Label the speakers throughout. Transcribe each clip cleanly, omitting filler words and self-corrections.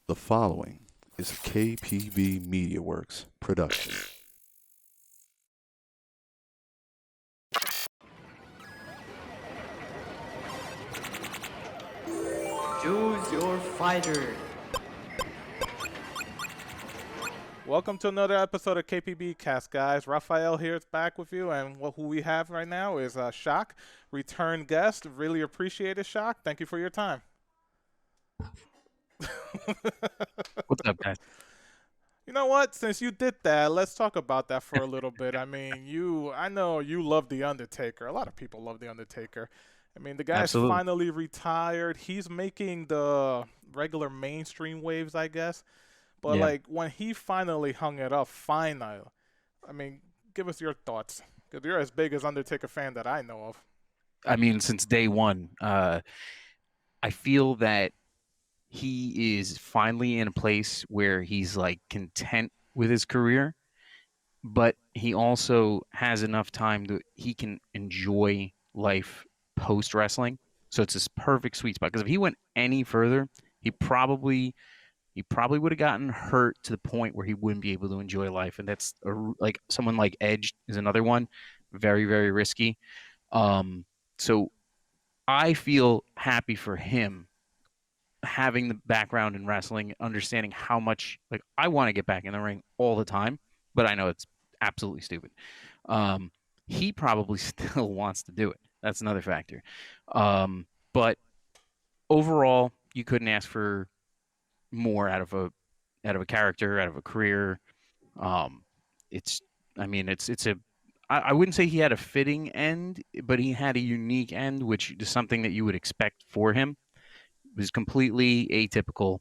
Speaker 1: The following is a KPB Media Works production.
Speaker 2: Choose your fighter.
Speaker 3: Welcome to another episode of KPBCast, guys. Raphael here is back with you, and who we have right now is Shock, return guest. Really appreciate it, Shock. Thank you for your time.
Speaker 4: What's up, guys?
Speaker 3: You know what? Since you did that, let's talk about that for a little bit. I mean, I know you love The Undertaker. A lot of people love The Undertaker. I mean, the guy's
Speaker 4: Absolutely.
Speaker 3: finally retired. He's making the regular mainstream waves, I guess. But,
Speaker 4: Yeah.
Speaker 3: when he finally hung it up, I mean, give us your thoughts. Because you're as big as Undertaker fan that I know of.
Speaker 4: I mean, since day one, I feel that he is finally in a place where he's like content with his career, but he also has enough time that he can enjoy life post wrestling. So it's this perfect sweet spot. Because if he went any further, he probably would have gotten hurt to the point where he wouldn't be able to enjoy life. And that's like someone like Edge is another one, very, very risky. So I feel happy for him having the background in wrestling, understanding how much like I want to get back in the ring all the time, but I know it's absolutely stupid. He probably still wants to do it. That's another factor. But overall, you couldn't ask for more out of a character, out of a career. It's I mean it's a I wouldn't say he had a fitting end, but he had a unique end, which is something that you would expect for him. It was completely atypical.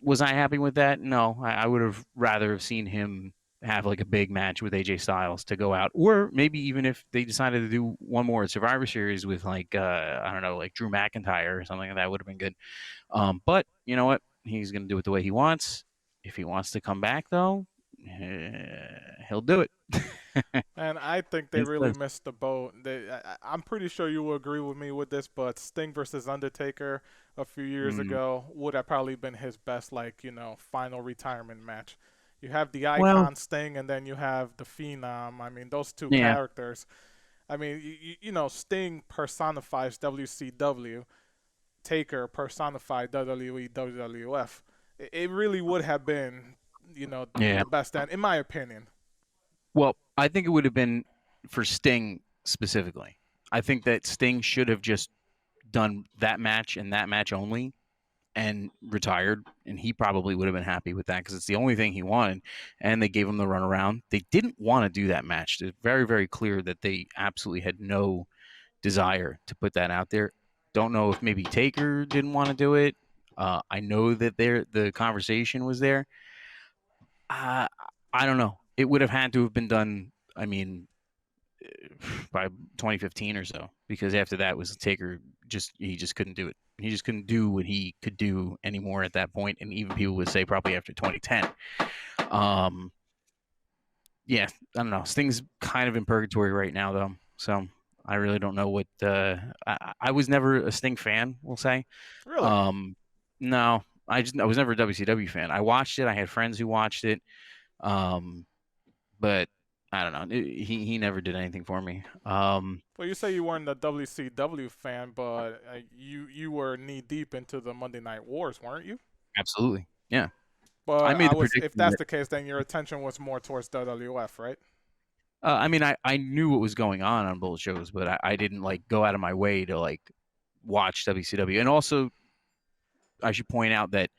Speaker 4: Was I happy with that? No, I would have rather have seen him have like a big match with AJ Styles to go out, or maybe even if they decided to do one more Survivor Series with like I don't know, like Drew McIntyre or something, that would have been good. But you know what? He's going to do it the way he wants. If he wants to come back, though, he'll do it.
Speaker 3: And I think they
Speaker 4: He
Speaker 3: really
Speaker 4: says,
Speaker 3: missed the boat. I'm pretty sure you will agree with me with this, but Sting versus Undertaker a few years
Speaker 4: mm,
Speaker 3: ago would have probably been his best, final retirement match. You have the
Speaker 4: well,
Speaker 3: icon Sting, and then you have the Phenom. I mean, those two
Speaker 4: yeah,
Speaker 3: characters. I mean, Sting personifies WCW. Taker personified WWE, WWF. It really would have been,
Speaker 4: yeah.
Speaker 3: the best, and in my opinion.
Speaker 4: Well, I think it would have been for Sting specifically. I think that Sting should have just done that match and that match only and retired, and he probably would have been happy with that because it's the only thing he wanted. And they gave him the runaround. They didn't want to do that match. It's very, very clear that they absolutely had no desire to put that out there. Don't know if maybe Taker didn't want to do it. I know that the conversation was there. Uh, I don't know. It would have had to have been done. I mean, by 2015 or so, because after that was Taker. He just couldn't do it. He just couldn't do what he could do anymore at that point, and even people would say probably after 2010. Um, yeah, I don't know. Sting's kind of in purgatory right now, though. So I really don't know what. I was never a Sting fan. We'll say.
Speaker 3: Really?
Speaker 4: Um, no, I was never a WCW fan. I watched it. I had friends who watched it. Um, but I don't know. He never did anything for me.
Speaker 3: Well, you say you weren't a WCW fan, but you were knee deep into the Monday Night Wars, weren't you?
Speaker 4: Absolutely. Yeah. I
Speaker 3: But
Speaker 4: made the
Speaker 3: if
Speaker 4: prediction
Speaker 3: that's
Speaker 4: that.
Speaker 3: the case, then your attention was more towards WWF, right?
Speaker 4: I mean, I knew what was going on both shows, but I didn't like go out of my way to like watch WCW. And also, I should point out that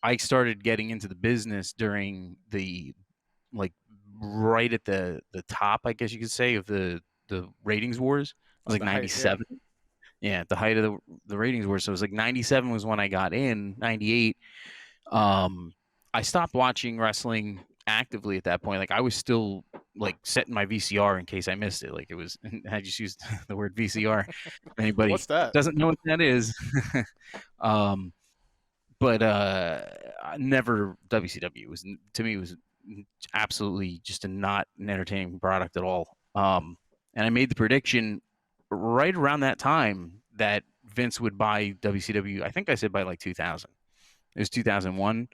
Speaker 4: I started getting into the business during the like right at the top, I guess you could say, of the ratings wars. It was
Speaker 3: Of
Speaker 4: like
Speaker 3: the height, yeah.
Speaker 4: '97. Yeah, at the height of the ratings wars. So it was like '97 was when I got in. '98. I stopped watching wrestling actively at that point. Like I was still like setting my VCR in case I missed it. Like it was I just used the word VCR. If anybody
Speaker 3: What's that?
Speaker 4: doesn't know what that is. um but never WCW. It was to me it was absolutely just not an entertaining product at all. And I made the prediction right around that time that Vince would buy WCW. I think I said by like 2000. It was 2001.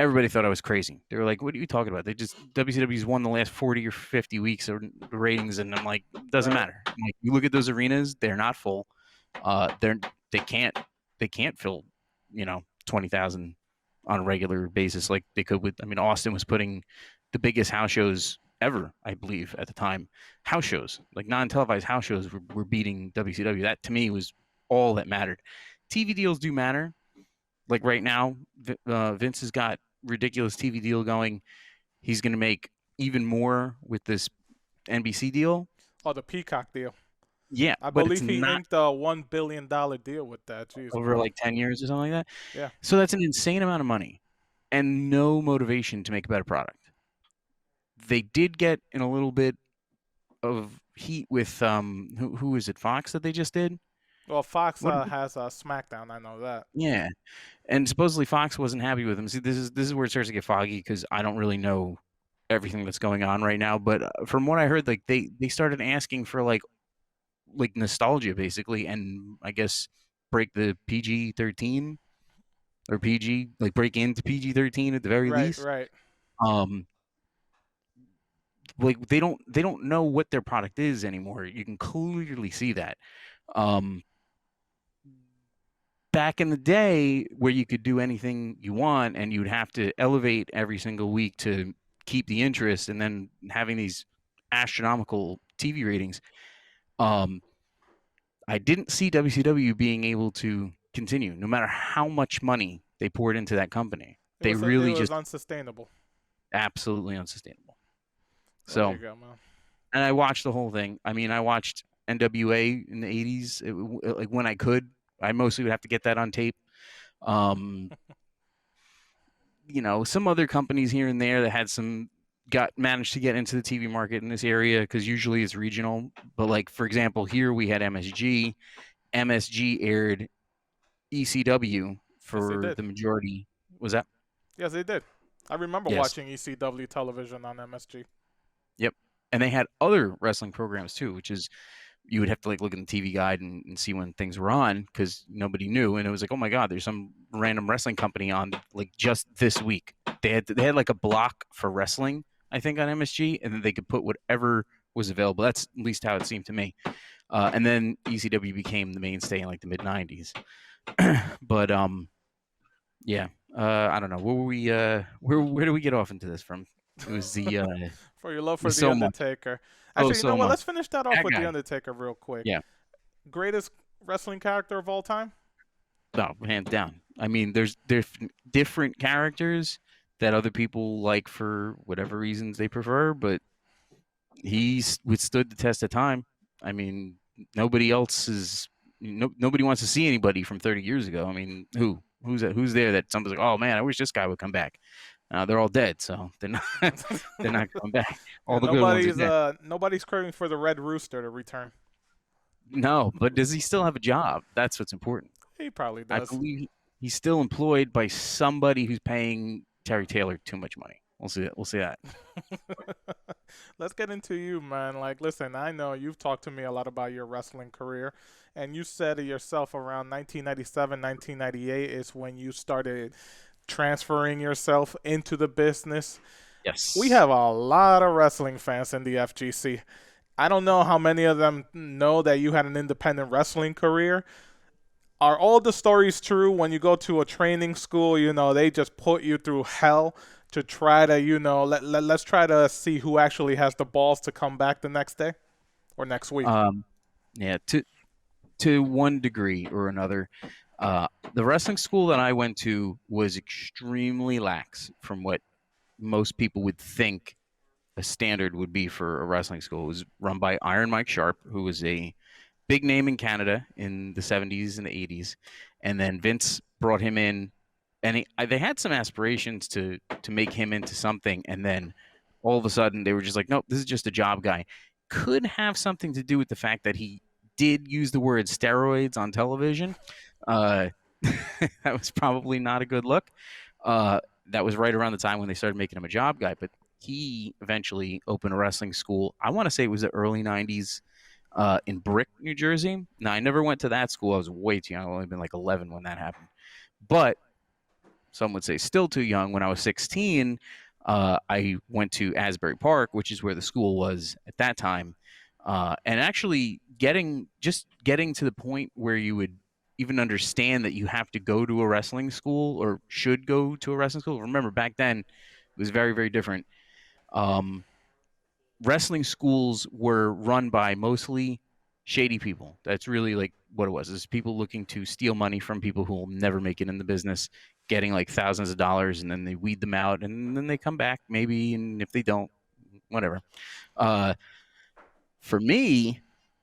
Speaker 4: Everybody thought I was crazy. They were like, "What are you talking about? WCW's won the last 40 or 50 weeks of ratings," and I'm like, "Doesn't
Speaker 3: Right.
Speaker 4: matter." I'm like, you look at those arenas; they're not full. They can't fill 20,000 on a regular basis like they could with. I mean, Austin was putting the biggest house shows ever, I believe, at the time. House shows, like non-televised house shows, were beating WCW. That to me was all that mattered. TV deals do matter. Like right now, Vince has got ridiculous TV deal going. He's going to make even more with this NBC deal.
Speaker 3: Oh, the Peacock deal.
Speaker 4: Yeah,
Speaker 3: I
Speaker 4: but it's
Speaker 3: believe he
Speaker 4: not
Speaker 3: inked a $1 billion deal with that. Jeez,
Speaker 4: over like 10 years or something like that.
Speaker 3: yeah.
Speaker 4: So that's an insane amount of money and no motivation to make a better product. They did get in a little bit of heat with who is it, Fox, that they just did?
Speaker 3: Well, Fox
Speaker 4: What?
Speaker 3: has SmackDown. I know that.
Speaker 4: Yeah, and supposedly Fox wasn't happy with him. See, this is where it starts to get foggy because I don't really know everything that's going on right now. But from what I heard, like they started asking for like nostalgia basically, and I guess break the PG-13 or PG, like break into PG-13 at the very
Speaker 3: Right,
Speaker 4: least.
Speaker 3: right.
Speaker 4: Um, like they don't know what their product is anymore. You can clearly see that. Um, Back in the day where you could do anything you want and you'd have to elevate every single week to keep the interest, and then having these astronomical TV ratings, um, I didn't see WCW being able to continue no matter how much money they poured into that company. They
Speaker 3: It
Speaker 4: really
Speaker 3: was
Speaker 4: just
Speaker 3: unsustainable.
Speaker 4: absolutely unsustainable.
Speaker 3: Well, there
Speaker 4: So,
Speaker 3: you go, man.
Speaker 4: and I watched the whole thing. I mean, I watched NWA in the 80s, like when I could. I mostly would have to get that on tape. Um, some other companies here and there that had managed to get into the TV market in this area because usually it's regional. But like for example, here we had MSG. MSG aired ECW
Speaker 3: Yes, they
Speaker 4: for
Speaker 3: did.
Speaker 4: the majority. Was that?
Speaker 3: Yes, they did. I remember
Speaker 4: Yes.
Speaker 3: watching ECW television on MSG.
Speaker 4: Yep. And they had other wrestling programs too, which is you would have to like look in the TV guide and see when things were on because nobody knew. And it was like, oh my God, there's some random wrestling company on like just this week. They had like a block for wrestling, I think, on MSG, and then they could put whatever was available. That's at least how it seemed to me. And then ECW became the mainstay in like the mid '90s. But yeah, I don't know. Where were we? Where do we get off into this from? It was the
Speaker 3: For your love
Speaker 4: it
Speaker 3: for
Speaker 4: was
Speaker 3: The
Speaker 4: so much.
Speaker 3: Undertaker.
Speaker 4: Oh,
Speaker 3: Actually, you know
Speaker 4: so
Speaker 3: what?
Speaker 4: much.
Speaker 3: Let's finish that off
Speaker 4: That
Speaker 3: with The
Speaker 4: guy.
Speaker 3: Undertaker real quick.
Speaker 4: Yeah.
Speaker 3: Greatest wrestling character of all time?
Speaker 4: No, hands down. I mean, there's different characters that other people like for whatever reasons they prefer, but he's withstood the test of time. I mean, nobody else is. Nobody wants to see anybody from 30 years ago. I mean, who's there that somebody's like, oh man, I wish this guy would come back. They're all dead, so they're not they're not coming back. All
Speaker 3: Yeah,
Speaker 4: the good ones are dead.
Speaker 3: nobody's craving for the Red Rooster to return.
Speaker 4: No, but does he still have a job? That's what's important.
Speaker 3: He probably
Speaker 4: I
Speaker 3: does.
Speaker 4: believe he's still employed by somebody who's paying Terry Taylor too much money. We'll see that. We'll see that.
Speaker 3: Let's get into you, man. Like, listen, I know you've talked to me a lot about your wrestling career, and you said it yourself around 1997, 1998 is when you started transferring yourself into the business.
Speaker 4: Yes.
Speaker 3: We have a lot of wrestling fans in the FGC. I don't know how many of them know that you had an independent wrestling career. Are all the stories true when you go to a training school, they just put you through hell to try to, let's try to see who actually has the balls to come back the next day or next week?
Speaker 4: Yeah, to one degree or another. The wrestling school that I went to was extremely lax from what most people would think a standard would be for a wrestling school. It was run by Iron Mike Sharp, who was a big name in Canada in the 70s and the 80s. And then Vince brought him in, and they had some aspirations to make him into something. And then all of a sudden they were just like, nope, this is just a job guy. Could have something to do with the fact that he did use the word steroids on television. That was probably not a good look. That was right around the time when they started making him a job guy. But he eventually opened a wrestling school. I want to say it was the early 90s in Brick, New Jersey. Now, I never went to that school. I was way too young. I've only been like 11 when that happened. But some would say still too young. When I was 16, I went to Asbury Park, which is where the school was at that time, and actually getting to the point where you would even understand that you have to go to a wrestling school or should go to a wrestling school. Remember, back then it was very, very different. Um, Wrestling schools were run by mostly shady people. That's really like what it was. Is people looking to steal money from people who will never make it in the business, getting like thousands of dollars, and then they weed them out, and then they come back maybe, and if they don't, whatever. Uh, for me,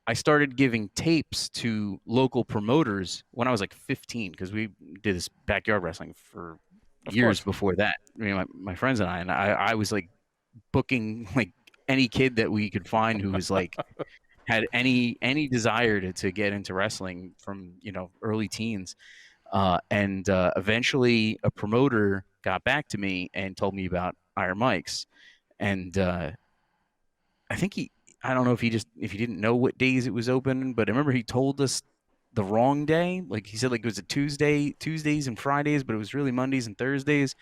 Speaker 4: I started giving tapes to local promoters when I was like 15 because we did this backyard wrestling for
Speaker 3: Of
Speaker 4: years
Speaker 3: course.
Speaker 4: before that. I mean, my friends and I was like booking like any kid that we could find who was like had any desire to get into wrestling from early teens, and eventually a promoter got back to me and told me about Iron Mike's, and I think I don't know if he didn't know what days it was open, but I remember he told us the wrong day. Like he said, like it was a Tuesdays and Fridays, but it was really Mondays and Thursdays.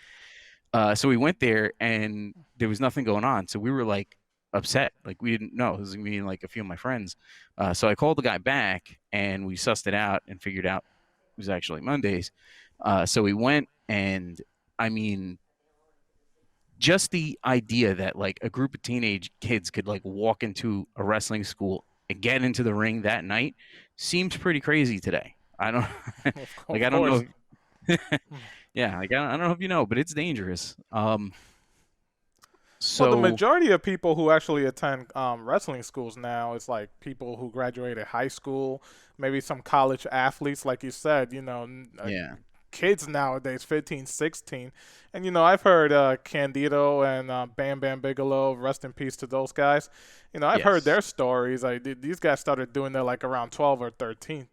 Speaker 4: So we went there and there was nothing going on. So we were like upset. Like we didn't know. It was me and like a few of my friends. So I called the guy back and we sussed it out and figured out it was actually Mondays. So we went, and I mean, just the idea that like a group of teenage kids could like walk into a wrestling school and get into the ring that night seems pretty crazy today. I don't like,
Speaker 3: Of
Speaker 4: I don't
Speaker 3: course.
Speaker 4: know. Yeah, like I don't know if you know, but it's dangerous.
Speaker 3: Well, the
Speaker 4: So
Speaker 3: majority of people who actually attend wrestling schools now is like people who graduated high school, maybe some college athletes, like you said,
Speaker 4: yeah,
Speaker 3: kids nowadays, 15, 16. And, I've heard Candido and Bam Bam Bigelow, rest in peace to those guys. I've heard
Speaker 4: yes,
Speaker 3: their stories. These guys started doing that like around 12 or 13.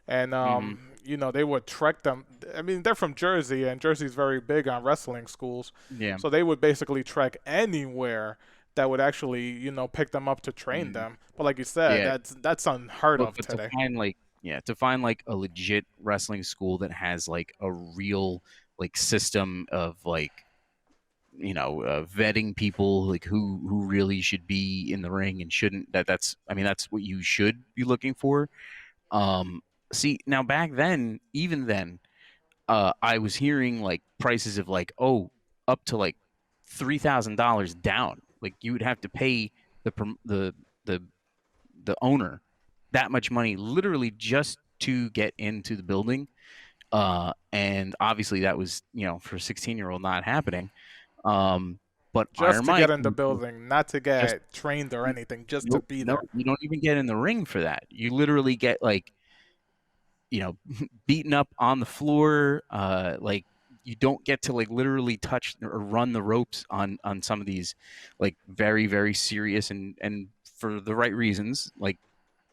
Speaker 3: And,
Speaker 4: hmm
Speaker 3: they would trek them. I mean, they're from Jersey, and Jersey's very big on wrestling schools.
Speaker 4: yeah,
Speaker 3: So they would basically trek anywhere that would actually, pick them up to train
Speaker 4: hmm
Speaker 3: them. But like you said,
Speaker 4: yeah.
Speaker 3: that's unheard
Speaker 4: But
Speaker 3: of
Speaker 4: but to
Speaker 3: today.
Speaker 4: find like to find like a legit wrestling school that has like a real like system of like vetting people like who really should be in the ring and shouldn't, that's I mean that's what you should be looking for. um See, now back then, even then, I was hearing like prices of like, oh, up to like $3,000 down. Like you would have to pay the the the owner that much money literally just to get into the building. And obviously that was, for a 16-year-old not happening. But
Speaker 3: Just
Speaker 4: Iron
Speaker 3: to get
Speaker 4: Mike
Speaker 3: in the building, not to
Speaker 4: just
Speaker 3: get trained or anything, just to
Speaker 4: nope,
Speaker 3: be
Speaker 4: no,
Speaker 3: there.
Speaker 4: you don't even get in the ring for that. You literally get like, you know, beaten up on the floor. Like you don't get to like literally touch or run the ropes on some of these like very, very serious and for the right reasons, like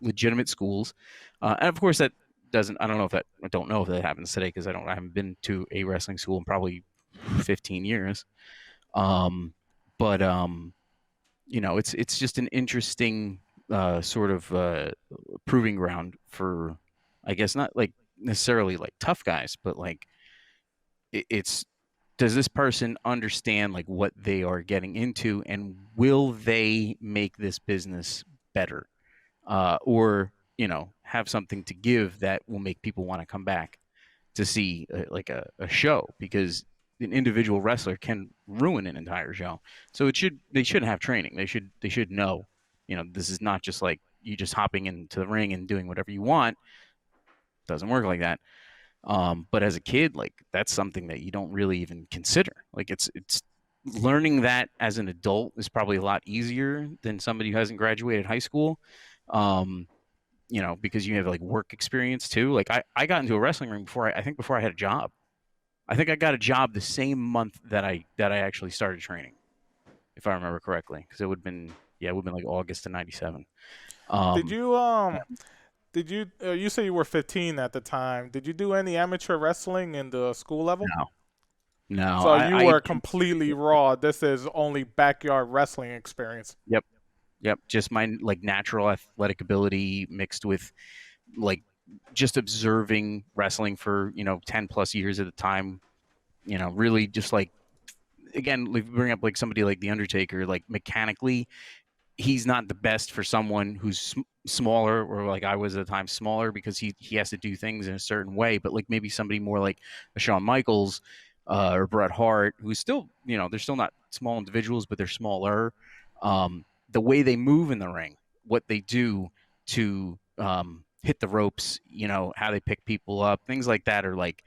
Speaker 4: legitimate schools. And of course that doesn't, I don't know if that happens today because I haven't been to a wrestling school in probably 15 years. Um, but it's just an interesting sort of proving ground for, I guess, not like necessarily like tough guys, but like it's, does this person understand like what they are getting into, and will they make this business better, or have something to give that will make people want to come back to see like a show, because an individual wrestler can ruin an entire show. So they should have training. They should know, this is not just like you just hopping into the ring and doing whatever you want. It doesn't work like that. But as a kid, like that's something that you don't really even consider. Like it's learning that as an adult is probably a lot easier than somebody who hasn't graduated high school. Um, because you have like work experience too. Like I got into a wrestling ring before before I had a job. I think I got a job the same month that I actually started training, if I remember correctly, because it would have been like August of '97.
Speaker 3: Did
Speaker 4: Um,
Speaker 3: you you say you were 15 at the time? Did you do any amateur wrestling in the school level?
Speaker 4: no, no,
Speaker 3: So you
Speaker 4: I
Speaker 3: were completely raw. This is only backyard wrestling experience.
Speaker 4: yep, yep, just my like natural athletic ability mixed with like just observing wrestling for 10 plus years at a time, really just like, again, like bring up like somebody like the Undertaker, like mechanically he's not the best for someone who's smaller, or like I was at the time, smaller, because he has to do things in a certain way. But like maybe somebody more like a Shawn Michaels or Bret Hart, who's still, they're still not small individuals, but they're smaller. The way they move in the ring, what they do to hit the ropes, how they pick people up, things like that are like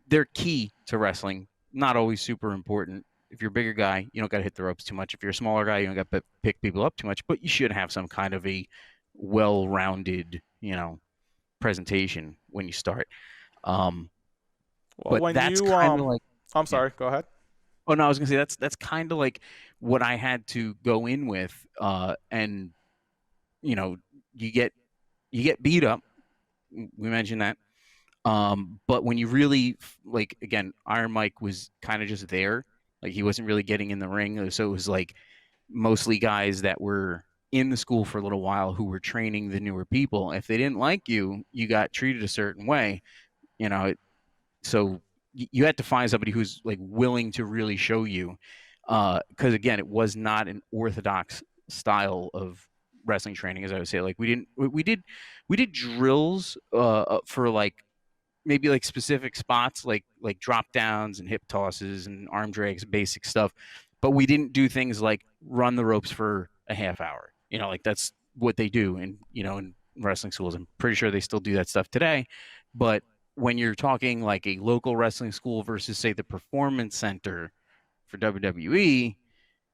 Speaker 4: they're key to wrestling. Not always super important. If you're a bigger guy, you don't got to hit the ropes too much. If you're a smaller guy, you don't got to pick people up too much. But you should have some kind of a well-rounded, presentation when you start.
Speaker 3: Well,
Speaker 4: But
Speaker 3: when
Speaker 4: that's
Speaker 3: you
Speaker 4: kind of like,
Speaker 3: I'm
Speaker 4: yeah.
Speaker 3: sorry, go ahead.
Speaker 4: Oh no, I was gonna say that's kind of like what I had to go in with, and you know, you get beat up. We mentioned that. But when you really like, again, Iron Mike was kind of just there. Like he wasn't really getting in the ring. So it was like mostly guys that were in the school for a little while who were training the newer people. If they didn't like you, you got treated a certain way, you know. So you had to find somebody who's like willing to really show you, because again, it was not an orthodox style of wrestling training, as I would say. Like we did drills for like maybe like specific spots, like drop downs and hip tosses and arm drags, basic stuff. But we didn't do things like run the ropes for a half hour. Like that's what they do in wrestling schools. I'm pretty sure they still do that stuff today. But when you're talking like a local wrestling school versus say the performance center for WWE,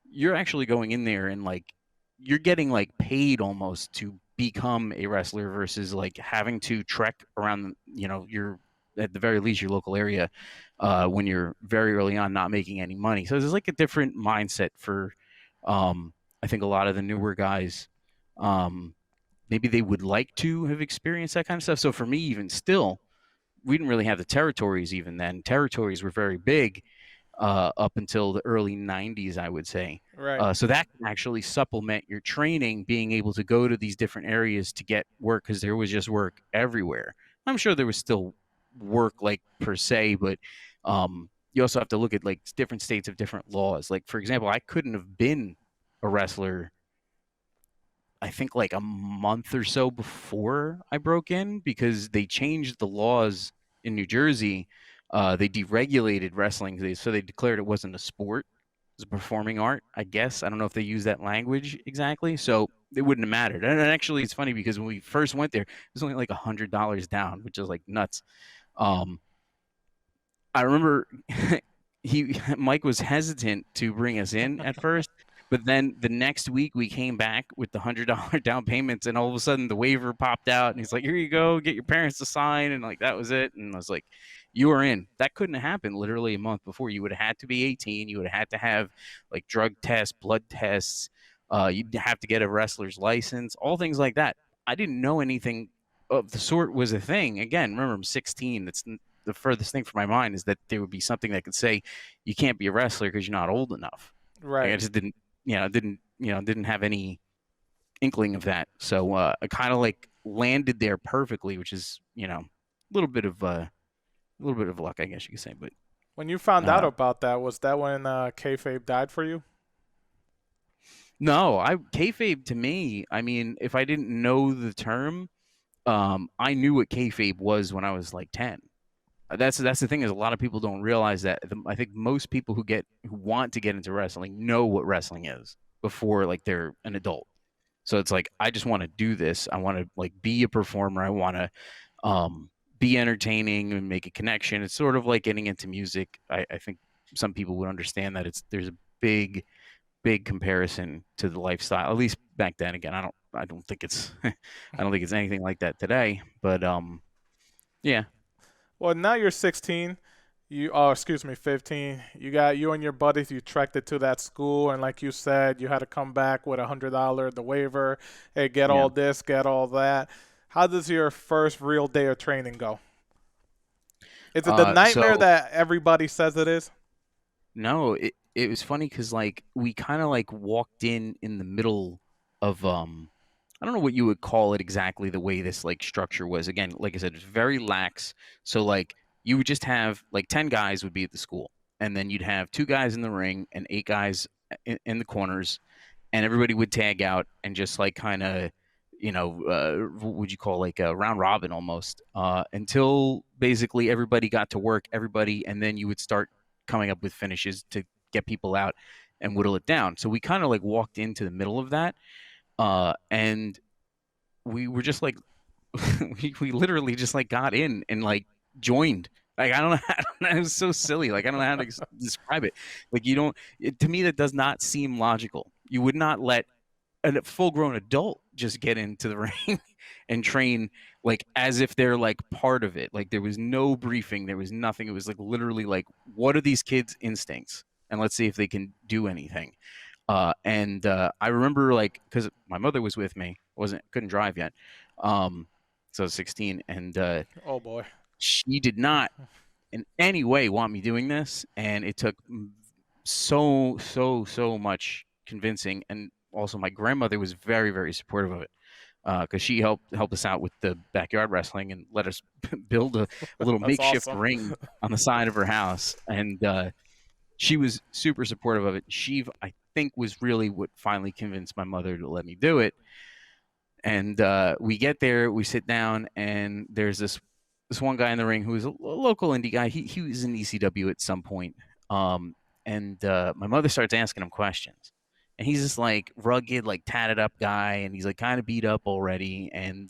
Speaker 4: you're actually going in there and like you're getting like paid almost to become a wrestler versus like having to trek around, your at the very least your local area when you're very early on not making any money. So there's like a different mindset for I think a lot of the newer guys. Maybe they would like to have experienced that kind of stuff. So for me, even still, we didn't really have the territories even then. Territories were very big up until the early 90s, I would say.
Speaker 3: Right.
Speaker 4: So that can actually supplement your training, being able to go to these different areas to get work, because there was just work everywhere. I'm sure there was still work, like per se, but you also have to look at like different states of different laws. Like, for example, I couldn't have been a wrestler, I think, like a month or so before I broke in, because they changed the laws in New Jersey. They deregulated wrestling, so they declared it wasn't a sport; it was a performing art. I guess I don't know if they use that language exactly, so it wouldn't have mattered. And actually, it's funny because when we first went there, it was only like $100 down, which is like nuts. Um, I remember Mike was hesitant to bring us in at first, but then the next week we came back with the $100 down payments, and all of a sudden the waiver popped out, and he's like, "Here you go, get your parents to sign," and like that was it. And I was like, "You are in." That couldn't have happened literally a month before. You would have had to be 18. You would have had to have like drug tests, blood tests. You'd have to get a wrestler's license, all things like that. I didn't know anything of the sort was a thing. Again, remember, I'm 16. That's the furthest thing from my mind is that there would be something that could say you can't be a wrestler because you're not old enough. Like, I
Speaker 3: Right.
Speaker 4: just didn't have any inkling of that. So I kind of like landed there perfectly, which is a little bit of luck, I guess you could say. But
Speaker 3: When you found out
Speaker 4: uh,
Speaker 3: about that, was that when kayfabe died for you?
Speaker 4: no, I kayfabe to me. I mean, if I didn't know the term, I knew what kayfabe was when I was like 10. That's the thing, is a lot of people don't realize that. I think most people who want to get into wrestling know what wrestling is before like they're an adult. So it's like, I just want to do this. I want to like be a performer. I want to be entertaining and make a connection. It's sort of like getting into music. I think some people would understand that there's a big comparison to the lifestyle. At least back then. Again, I don't think it's I don't think it's anything like that today. But yeah,
Speaker 3: Well, now you're 16. Excuse me, 15. You and your buddies. You trekked it to that school, and like you said, you had to come back with $100, the waiver. Hey, get
Speaker 4: yeah.
Speaker 3: all this, get all that. How does your first real day of training go? Is it the nightmare
Speaker 4: So
Speaker 3: that everybody says it is?
Speaker 4: no, it was funny because like we kind of like walked in the middle of I don't know what you would call it exactly, the way this like structure was. Again, like I said, it's very lax. So like you would just have like 10 guys would be at the school, and then you'd have 2 guys in the ring and 8 guys in the corners, and everybody would tag out and just like kind of, what would you call like a round robin almost, until basically everybody got to work, everybody, and then you would start coming up with finishes to get people out and whittle it down. So we kind of like walked into the middle of that, and we were just like, we literally just like got in and like joined. Like I don't know, it was so silly. Like I don't know how to describe it. Like to me that does not seem logical. You would not let a full-grown adult just get into the ring and train like as if they're like part of it. Like there was no briefing, there was nothing. It was like literally like, what are these kids' instincts? And let's see if they can do anything. And I remember like, because my mother was with me, couldn't drive yet. So I was 16, and
Speaker 3: Oh boy.
Speaker 4: she did not in any way want me doing this, and it took so much convincing. And also my grandmother was very, very supportive of it, because she helped us out with the backyard wrestling and let us build a little
Speaker 3: That's
Speaker 4: makeshift
Speaker 3: awesome.
Speaker 4: ring on the side of her house. And she was super supportive of it. She, I think, was really what finally convinced my mother to let me do it. And we get there, we sit down, and there's this one guy in the ring who was a local indie guy. He was in ECW at some point. And my mother starts asking him questions. And he's this like rugged, like tatted up guy, and he's like kind of beat up already. And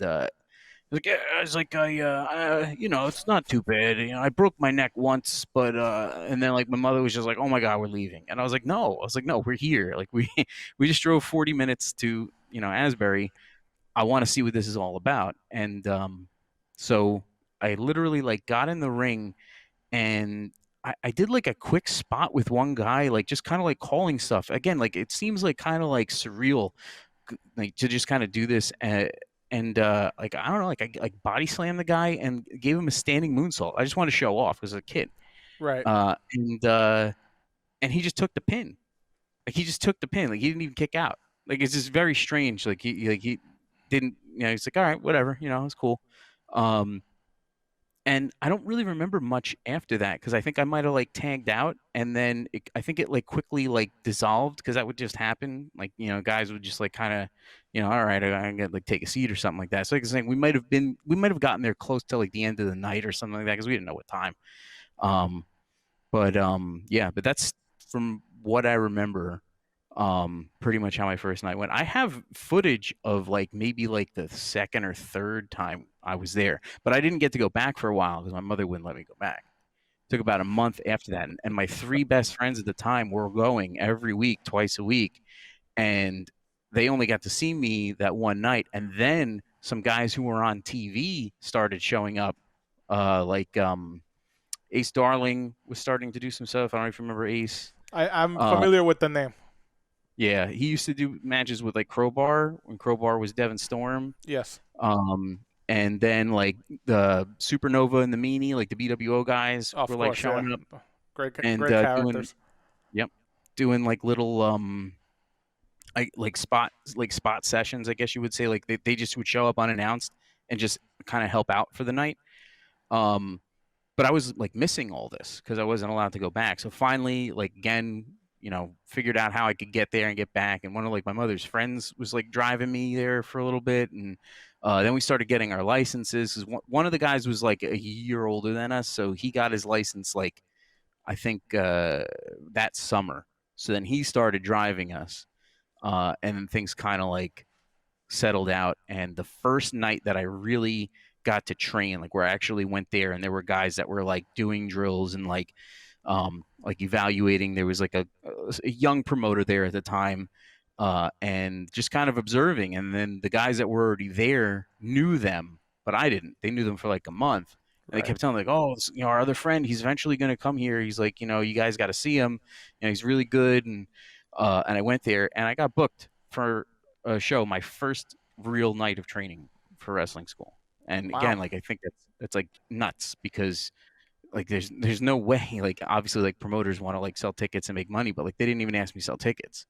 Speaker 4: like, yeah, I was like, it's not too bad. I broke my neck once, but and then like my mother was just like, oh my God, we're leaving. And I was like, no, we're here. Like we just drove 40 minutes to, Asbury. I want to see what this is all about. And so I literally like got in the ring, and I did like a quick spot with one guy, like just kind of like calling stuff. Again, like it seems like kind of like surreal, like to just kind of do this. And like I don't know, like I like body slammed the guy and gave him a standing moonsault. I just wanted to show off because I was a kid.
Speaker 3: Right.
Speaker 4: And he just took the pin. Like he just took the pin. Like he didn't even kick out. Like it's just very strange. Like he didn't. He's like, all right, whatever. It's cool. And I don't really remember much after that, because I think I might have like tagged out, and then I think it like quickly like dissolved, because that would just happen. Like guys would just like kind of, all right, I gotta like take a seat or something like that. So like I was saying, we might have gotten there close to like the end of the night or something like that, because we didn't know what time. But that's from what I remember. Pretty much how my first night went. I have footage of like maybe like the second or third time I was there, but I didn't get to go back for a while because my mother wouldn't let me go back. It took about a month after that, and my 3 best friends at the time were going every week, twice a week, and they only got to see me that one night. And then some guys who were on TV started showing up, like Ace Darling was starting to do some stuff. I don't know if you remember Ace.
Speaker 3: I'm familiar with the name.
Speaker 4: Yeah, he used to do matches with like Crowbar when Crowbar was Devon Storm.
Speaker 3: Yes.
Speaker 4: And then like the Supernova and the Meanie, like the BWO guys
Speaker 3: Of
Speaker 4: were like
Speaker 3: course,
Speaker 4: showing
Speaker 3: yeah.
Speaker 4: up
Speaker 3: Great
Speaker 4: and
Speaker 3: characters.
Speaker 4: doing like little like spot sessions, I guess you would say. Like they just would show up unannounced and just kind of help out for the night. But I was like missing all this because I wasn't allowed to go back. So finally, like again, figured out how I could get there and get back. And one of like my mother's friends was like driving me there for a little bit. And then we started getting our licenses. 'Cause one of the guys was like a year older than us. So he got his license, like, I think that summer. So then he started driving us. And then things kind of like settled out. And the first night that I really got to train, like where I actually went there and there were guys that were like doing drills and like evaluating. There was like a young promoter there at the time, and just kind of observing. And then the guys that were already there knew them, but I didn't. They knew them for like a month. And
Speaker 3: Right.
Speaker 4: they kept telling me, like, oh, our other friend, he's eventually going to come here. He's like, you guys got to see him. He's really good. And I went there and I got booked for a show, my first real night of training for wrestling school. And
Speaker 3: Wow.
Speaker 4: again, like I think that's like nuts, because like there's no way, like obviously like promoters want to like sell tickets and make money, but like they didn't even ask me to sell tickets.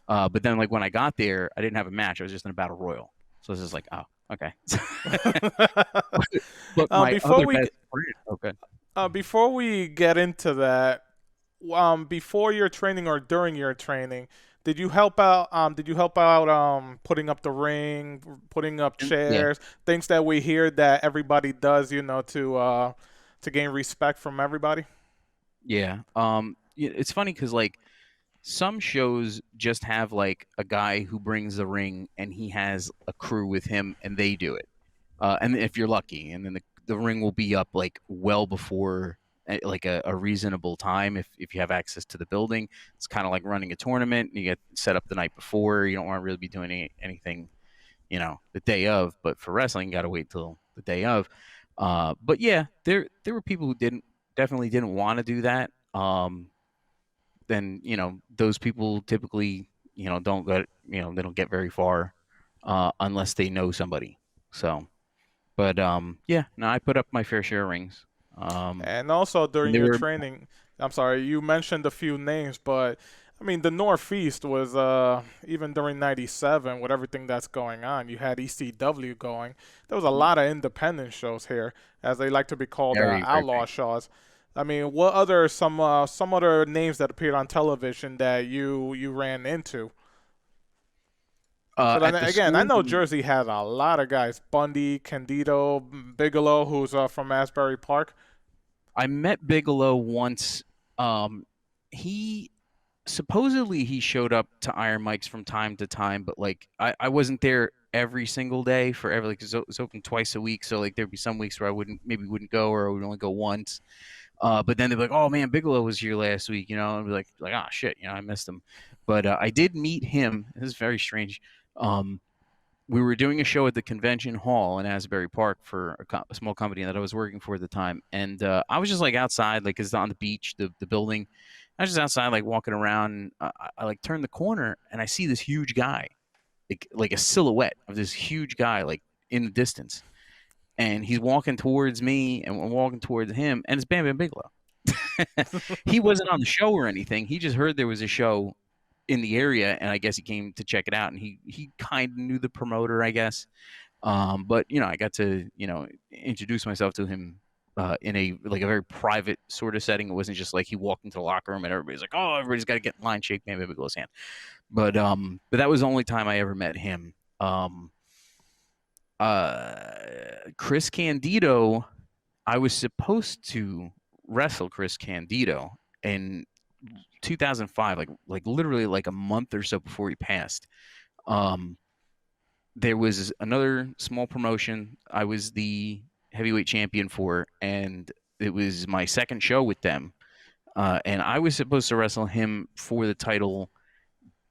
Speaker 4: But then like when I got there, I didn't have a match. I was just in a battle royal. So it's just like, oh, okay. But my
Speaker 3: Before
Speaker 4: other
Speaker 3: we
Speaker 4: best friend, okay.
Speaker 3: Before we get into that, before your training or during your training, did you help out? Did you help out? Putting up the ring, putting up
Speaker 4: Yeah,
Speaker 3: chairs, things that we hear that everybody does, to gain respect from everybody.
Speaker 4: yeah. It's funny because like some shows just have like a guy who brings the ring and he has a crew with him and they do it. And if you're lucky, and then the ring will be up like well before like a reasonable time if you have access to the building. It's kind of like running a tournament. You get set up the night before. You don't want to really be doing anything, the day of. But for wrestling, you got to wait till the day of. But yeah, there were people who definitely didn't want to do that. Then those people typically don't get they don't get very far unless they know somebody. So. But yeah, no, I put up my fair share of rings.
Speaker 3: And also
Speaker 4: And
Speaker 3: during
Speaker 4: they
Speaker 3: your
Speaker 4: were
Speaker 3: training, I'm sorry, you mentioned a few names, but I mean the Northeast was even during '97 with everything that's going on. You had ECW going. There was a lot of independent shows here, as they like to be called,
Speaker 4: very, very
Speaker 3: outlaw
Speaker 4: big.
Speaker 3: shows. I mean, what other some other names that appeared on television that you ran into? So then
Speaker 4: At the
Speaker 3: again, I
Speaker 4: school,
Speaker 3: know Jersey had a lot of guys: Bundy, Candido, Bigelow, who's from Asbury Park.
Speaker 4: I met Bigelow once. He supposedly he showed up to Iron Mike's from time to time, but like I wasn't there every single day for every like it's open twice a week, so like there'd be some weeks where I wouldn't go or I would only go once. But then they'd be like, "Oh man, Bigelow was here last week," and I'd be like, "Ah, shit, I missed him." But I did meet him. This is very strange. Um, we were doing a show at the convention hall in Asbury Park for a small company that I was working for at the time, and I was just like outside, like it's on the beach, the building. I was just outside, like walking around. And I like turned the corner and I see this huge guy, like a silhouette of this huge guy, like in the distance, and he's walking towards me, and I'm walking towards him, and it's Bam Bam Bigelow. He wasn't on the show or anything. He just heard there was a show in the area, and I guess he came to check it out. And he kind of knew the promoter, I guess. But I got to introduce myself to him in a a very private sort of setting. It wasn't just like he walked into the locker room and everybody's like, "Oh, everybody's got to get in line, shake Bam Bam Bigelow's hand." But that was the only time I ever met him. Chris Candido, I was supposed to wrestle Chris Candido in 2005, like literally like a month or so before he passed. Um, there was another small promotion I was the heavyweight champion for, and it was my second show with them. And I was supposed to wrestle him for the title,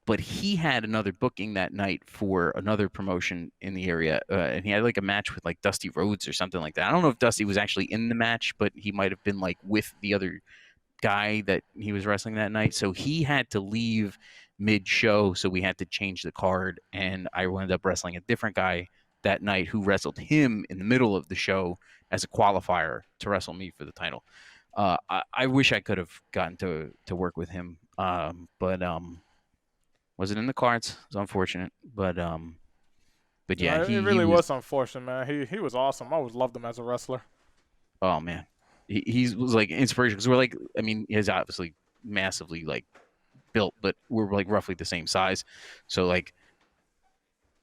Speaker 4: but he had another booking that night for another promotion in the area, and he had like a match with like Dusty Rhodes or something like that. I don't know if Dusty was actually in the match, but he might have been like with the other guy that he was wrestling that night. So he had to leave mid-show, so we had to change the card, and I ended up wrestling a different guy that night who wrestled him in the middle of the show as a qualifier to wrestle me for the title. I wish I could have gotten to work with him, but wasn't in the cards. It's unfortunate, but yeah,
Speaker 3: It
Speaker 4: he
Speaker 3: really
Speaker 4: was.
Speaker 3: was unfortunate, man. He was awesome. I always loved him as a wrestler.
Speaker 4: Oh man, he was like inspiration because we're like, I mean, he's obviously massively like built, but we're like roughly the same size, so like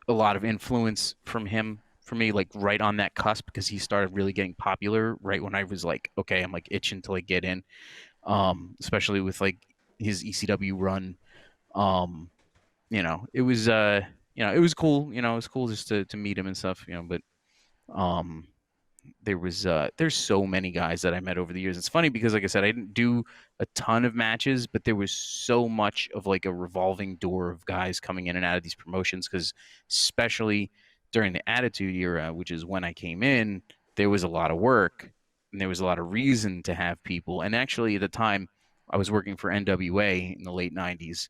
Speaker 4: a lot of influence from him for me, like right on that cusp because he started really getting popular right when I was like, okay, I'm like itching to like get in, especially with like his ECW run. Um, it was it was cool. It was cool just to meet him and stuff. But um, there's so many guys that I met over the years. It's funny because like I said, I didn't do a ton of matches, but there was so much of like a revolving door of guys coming in and out of these promotions because especially during the Attitude Era, which is when I came in, there was a lot of work and there was a lot of reason to have people. And actually at the time I was working for NWA in the late 90s.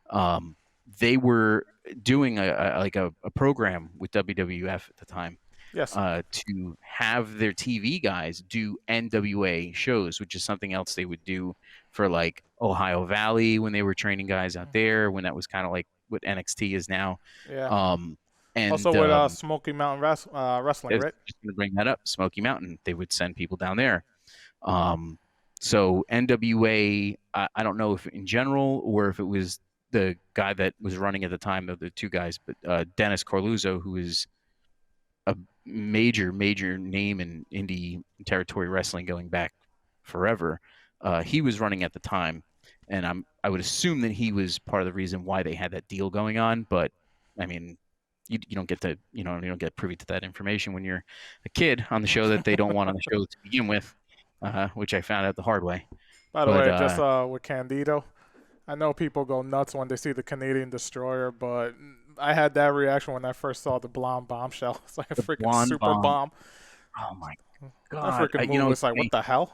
Speaker 4: Um, they were doing a program with WWF at the time
Speaker 3: Yes.
Speaker 4: to have their TV guys do NWA shows, which is something else they would do for like Ohio Valley when they were training guys out there, when that was kind of like what NXT is now.
Speaker 3: Yeah.
Speaker 4: Um,
Speaker 3: Also
Speaker 4: and
Speaker 3: with Smoky Mountain Wrestling,
Speaker 4: I was
Speaker 3: right?
Speaker 4: just going to bring that up, Smoky Mountain. They would send people down there. So NWA, I don't know if in general or if it was the guy that was running at the time of the two guys, but Dennis Corluzzo, who is a major name in indie territory wrestling going back forever. He was running at the time, and I would assume that he was part of the reason why they had that deal going on. But I mean, you don't get to you don't get privy to that information when you're a kid on the show that they don't want on the show to begin with, which I found out the hard way.
Speaker 3: By the
Speaker 4: But
Speaker 3: way, just with Candido, I know people go nuts when they see the Canadian Destroyer, but I had that reaction when I first saw the blonde bombshell. It's like a
Speaker 4: the
Speaker 3: freaking
Speaker 4: blonde
Speaker 3: super
Speaker 4: bomb.
Speaker 3: bomb.
Speaker 4: Oh my
Speaker 3: That
Speaker 4: god!
Speaker 3: freaking movie was like, what the hell?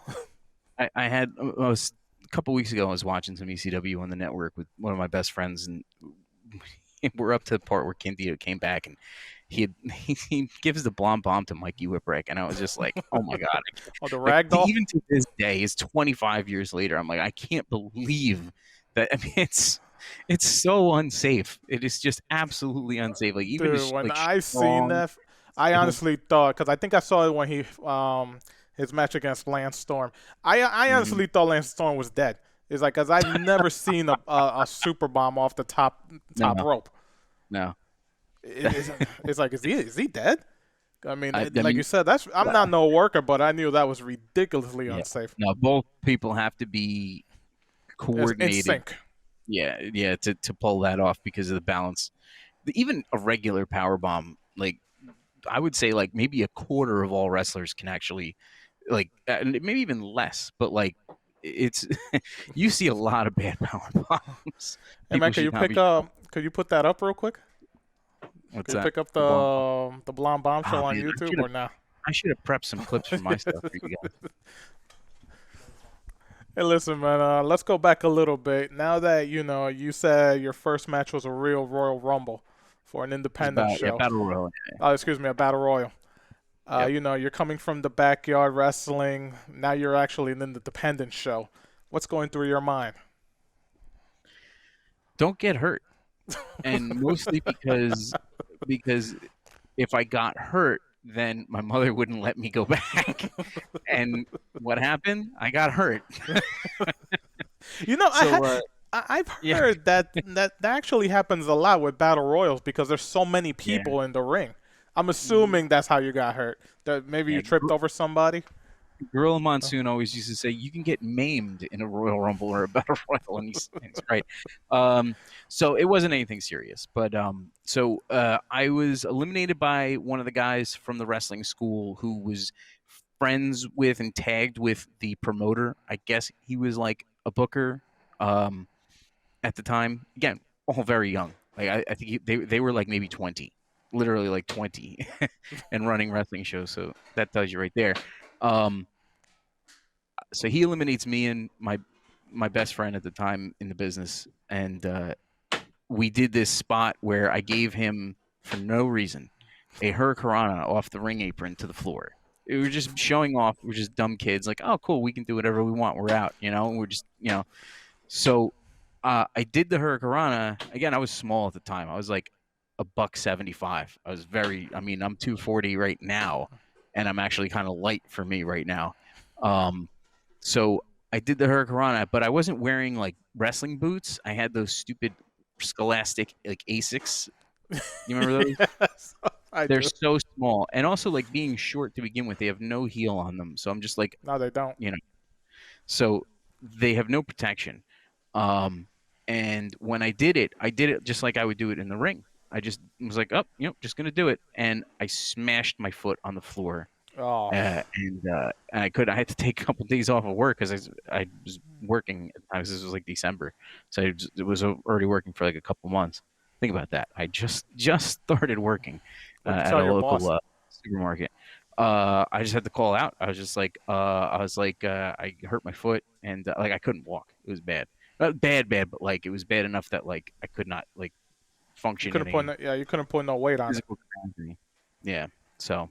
Speaker 4: I had I was a couple weeks ago. I was watching some ECW on the network with one of my best friends, and we're up to the part where Candido came back, and he gives the blonde bomb to Mikey Whipwreck, and I was just like, oh my god!
Speaker 3: Oh, the
Speaker 4: Like,
Speaker 3: ragdoll.
Speaker 4: even to this day, it's 25 years later. I'm like, I can't believe that. I mean, it's so unsafe. It is just absolutely unsafe. Like even
Speaker 3: Dude, when
Speaker 4: like
Speaker 3: I seen
Speaker 4: strong,
Speaker 3: that, I
Speaker 4: skilled-
Speaker 3: honestly thought, because I think I saw it when he his match against Lance Storm. I
Speaker 4: Mhm.
Speaker 3: honestly thought Lance Storm was dead. It's like, because I've never seen a super bomb off the top
Speaker 4: No,
Speaker 3: rope.
Speaker 4: no.
Speaker 3: It's like, is he dead? I mean,
Speaker 4: I
Speaker 3: like
Speaker 4: mean,
Speaker 3: you said, I'm not no worker, but I knew that was ridiculously
Speaker 4: yeah.
Speaker 3: unsafe.
Speaker 4: No, both people have to be
Speaker 3: It's in
Speaker 4: coordinated.
Speaker 3: sync.
Speaker 4: Yeah, to pull that off because of the balance. Even a regular power bomb, like I would say, like maybe a quarter of all wrestlers can actually, like maybe even less. But like it's you see a lot of bad power bombs.
Speaker 3: Hey man,
Speaker 4: People should not be.
Speaker 3: could you put that up real quick?
Speaker 4: What's
Speaker 3: Could you
Speaker 4: that?
Speaker 3: pick up
Speaker 4: The bomb.
Speaker 3: the blonde bombshell
Speaker 4: Oh
Speaker 3: on
Speaker 4: man,
Speaker 3: YouTube or not?
Speaker 4: I should have prepped some clips for my stuff for you guys.
Speaker 3: Hey, listen, man. Let's go back a little bit. Now that you said your first match was a real Royal Rumble for an independent show.
Speaker 4: Battle Royal.
Speaker 3: Excuse me, a battle royal.
Speaker 4: Yep.
Speaker 3: You're coming from the backyard wrestling. Now you're actually in an independent show. What's going through your mind?
Speaker 4: Don't get hurt, and mostly because if I got hurt, then my mother wouldn't let me go back. And what happened? I got hurt.
Speaker 3: You know,
Speaker 4: So
Speaker 3: I've
Speaker 4: yeah,
Speaker 3: heard that actually happens a lot with battle royals because there's so many
Speaker 4: yeah,
Speaker 3: people in the ring. I'm
Speaker 4: mhm,
Speaker 3: assuming that's how you got hurt. That maybe
Speaker 4: yeah.
Speaker 3: you tripped over somebody.
Speaker 4: Gorilla
Speaker 3: Oh.
Speaker 4: Monsoon always used to say, "You can get maimed in a Royal Rumble or a Battle Royal," and he's right. So it wasn't anything serious, but I was eliminated by one of the guys from the wrestling school who was friends with and tagged with the promoter. I guess he was like a booker um, at the time. Again, all very young. Like I think they were like maybe 20, literally like 20, and running wrestling shows. So that tells you right there. Um, so he eliminates me and my best friend at the time in the business, and we did this spot where I gave him for no reason a hurricanrana off the ring apron to the floor. We were just showing off. We're just dumb kids, like, oh, cool, we can do whatever we want. We're out, We're just, So I did the hurricanrana again. I was small at the time. I was like a buck 75. I was very. I mean, I'm 240 right now, and I'm actually kind of light for me right now. Um, so I did the hurricanrana, but I wasn't wearing like wrestling boots. I had those stupid Scholastic like Asics. You remember those?
Speaker 3: Yes, I
Speaker 4: They're
Speaker 3: do.
Speaker 4: so small, and also like being short to begin with, they have no heel on them. So I'm just like,
Speaker 3: No, they don't.
Speaker 4: you know, so they have no protection. Um, and when I did it just like I would do it in the ring. I just was like, oh, just gonna do it, and I smashed my foot on the floor,
Speaker 3: Oh,
Speaker 4: and I had to take a couple days off of work because I was working at the time. This was like December, so it was already working for like a couple months. Think about that. I just started working
Speaker 3: what'd you
Speaker 4: at
Speaker 3: tell
Speaker 4: a
Speaker 3: your
Speaker 4: local
Speaker 3: boss?
Speaker 4: supermarket. I just had to call out. I was just like, I hurt my foot, and like I couldn't walk. It was bad, not bad, but like it was bad enough that like I could not like
Speaker 3: You
Speaker 4: function in
Speaker 3: couldn't put
Speaker 4: a
Speaker 3: you couldn't put no weight on it.
Speaker 4: physical capacity. Yeah, so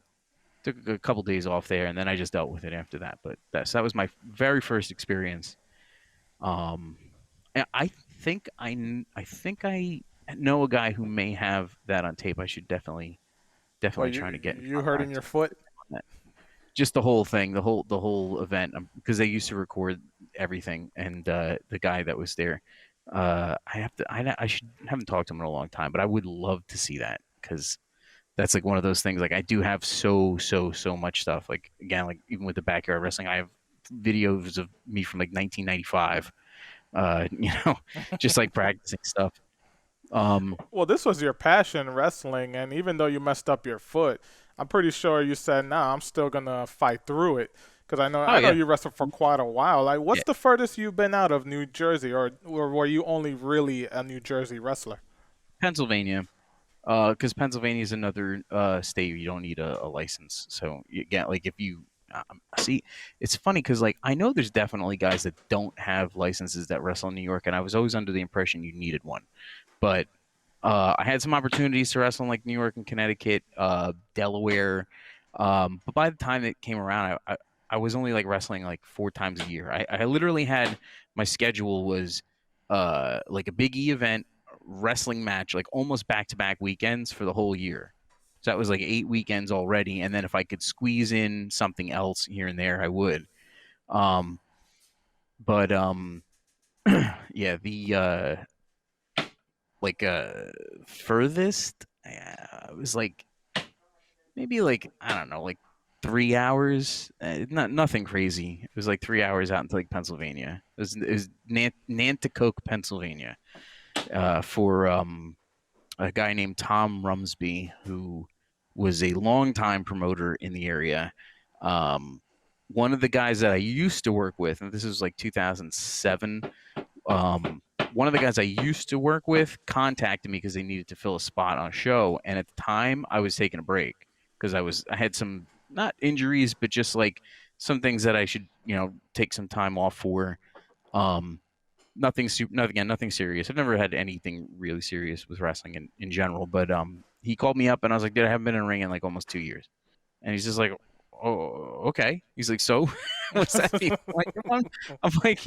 Speaker 4: took a couple days off there, and then I just dealt with it after that. But that was my very first experience. Um, and I think I know a guy who may have that on tape. I should definitely
Speaker 3: Well,
Speaker 4: try to get in
Speaker 3: you hurting
Speaker 4: contact
Speaker 3: your foot?
Speaker 4: with that. just the whole thing, the whole event, because they used to record everything, and the guy that was there, I haven't talked to him in a long time, but I would love to see that because that's like one of those things. Like I do have so much stuff. Like again, like even with the backyard wrestling, I have videos of me from like 1995. Just like practicing stuff.
Speaker 3: Well, this was your passion, wrestling, and even though you messed up your foot, I'm pretty sure you said, "Nah, I'm still gonna fight through it." Because I know
Speaker 4: Oh
Speaker 3: I know
Speaker 4: yeah,
Speaker 3: you wrestled for quite a while. Like,
Speaker 4: yeah,
Speaker 3: what's the furthest you've been out of New Jersey, or were you only really a New Jersey wrestler?
Speaker 4: Pennsylvania. Because Pennsylvania is another state where you don't need a license. So you get like if you see, it's funny because like I know there's definitely guys that don't have licenses that wrestle in New York, and I was always under the impression you needed one. But I had some opportunities to wrestle in like New York and Connecticut, Delaware. But by the time it came around, I was only like wrestling like 4 times a year. I literally had my schedule was like a Big E event, wrestling match, like almost back to back weekends for the whole year. So that was like 8 weekends already. And then if I could squeeze in something else here and there, I would. Um, but yeah, the like furthest it was like maybe like I don't know, like 3 hours. Not nothing crazy. It was like 3 hours out into like Pennsylvania. It was Nanticoke, Pennsylvania, for a guy named Tom Rumsby, who was a longtime promoter in the area. Um, one of the guys that I used to work with, and this was like 2007. Um, one of the guys I used to work with contacted me because they needed to fill a spot on a show, and at the time I was taking a break because I had some not injuries, but just like some things that I should take some time off for. Um, nothing serious. I've never had anything really serious with wrestling in general, but he called me up and I was like, dude, I haven't been in a ring in like almost 2 years, and he's just like, oh, okay. He's like, so what's that mean? I'm like,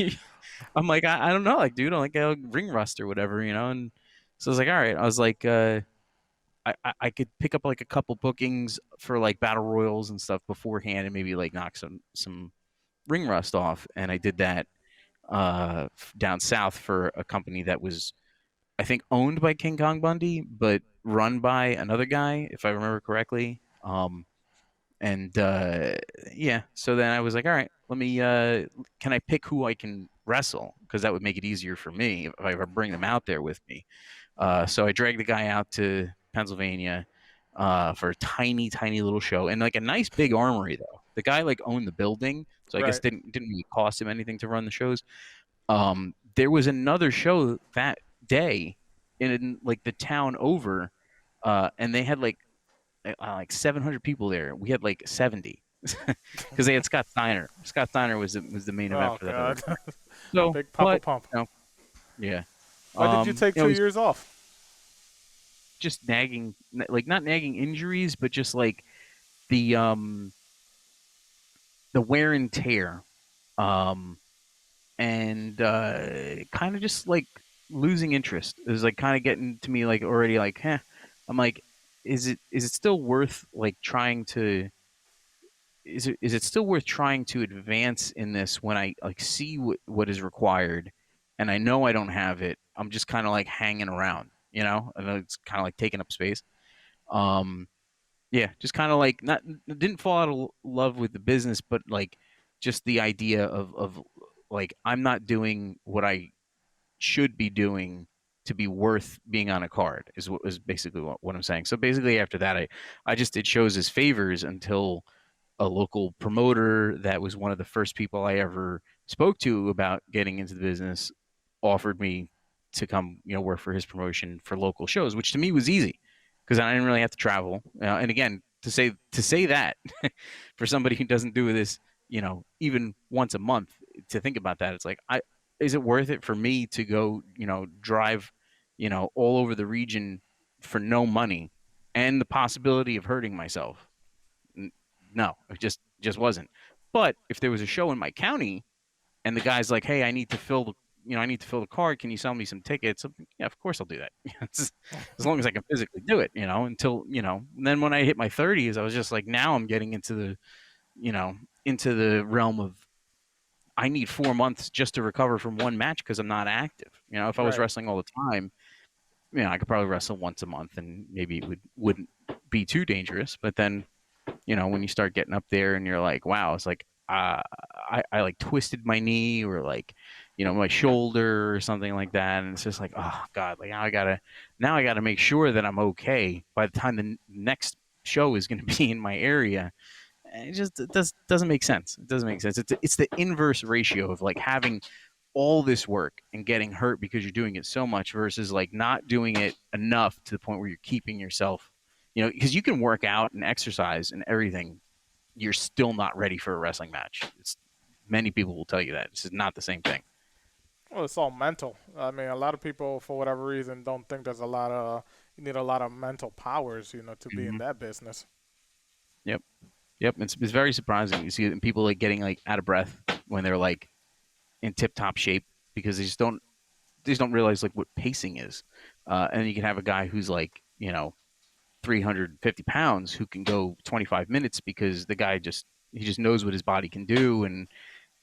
Speaker 4: I'm like, I don't know, like, dude, I'm like a ring rust or whatever, and so I was like, all right. I was like, I could pick up like a couple bookings for like battle royals and stuff beforehand, and maybe like knock some ring rust off, and I did that down south for a company that was, I think, owned by King Kong Bundy, but run by another guy, if I remember correctly. And yeah, so then I was like, all right, let me. Can I pick who I can wrestle? Because that would make it easier for me if I ever bring them out there with me. So I dragged the guy out to Pennsylvania for a tiny, tiny little show, and like a nice big armory though. The guy like owned the building, so I guess
Speaker 3: Right.
Speaker 4: didn't really cost him anything to run the shows. There was another show that day in like the town over, and they had like 700 people there. We had like 70 because they had Scott Steiner. Scott Steiner was the main event
Speaker 3: Oh
Speaker 4: for that other
Speaker 3: God.
Speaker 4: card. So,
Speaker 3: Big Papa
Speaker 4: but
Speaker 3: Pump.
Speaker 4: yeah,
Speaker 3: Why did you take
Speaker 4: you know,
Speaker 3: 2 years off?
Speaker 4: just nagging, like not nagging injuries, but just like the um the wear and tear, um and kind of just like losing interest. It was like kind of getting to me like already like, I'm like, is it still worth like trying to is it still worth trying to advance in this when I like see what is required and I know I don't have it. I'm just kind of like hanging around, and it's kind of like taking up space. um yeah, just kind of like not didn't fall out of love with the business, but like just the idea of like I'm not doing what I should be doing to be worth being on a card is basically what I'm saying. So basically after that I just did shows as favors until a local promoter that was one of the first people I ever spoke to about getting into the business offered me to come, work for his promotion for local shows, which to me was easy because I didn't really have to travel. And again, to say that for somebody who doesn't do this, even once a month, to think about that, it's like, is it worth it for me to go, drive, all over the region for no money and the possibility of hurting myself? No, it just wasn't. But if there was a show in my county and the guy's like, "Hey, I need to fill the card. Can you sell me some tickets?" Yeah, of course I'll do that. As long as I can physically do it, until, and then when I hit my 30s, I was just like, now I'm getting into you know, into the realm of I need 4 months just to recover from one match because I'm not active. You know, if I was
Speaker 3: Right.
Speaker 4: wrestling all the time, you know, I could probably wrestle once a month and maybe it wouldn't be too dangerous. But then, you know, when you start getting up there and you're like, wow, it's like I like twisted my knee or like, you know, my shoulder or something like that, and it's just like, oh God, like now I gotta make sure that I'm okay by the time the next show is going to be in my area. It doesn't make sense. It doesn't make sense. It's the inverse ratio of like having all this work and getting hurt because you're doing it so much versus like not doing it enough to the point where you're keeping yourself, you know, because you can work out and exercise and everything, you're still not ready for a wrestling match. It's many people will tell you that this is not the same thing.
Speaker 3: Well, it's all mental. I mean, a lot of people, for whatever reason, don't think there's a lot of you need a lot of mental powers, to be in
Speaker 4: Mm-hmm.
Speaker 3: that business.
Speaker 4: Yep, yep. It's very surprising. You see people like getting like out of breath when they're like in tip top shape because they just don't realize like what pacing is. And then you can have a guy who's like, you know, 350 pounds who can go 25 minutes because the guy just he just knows what his body can do. And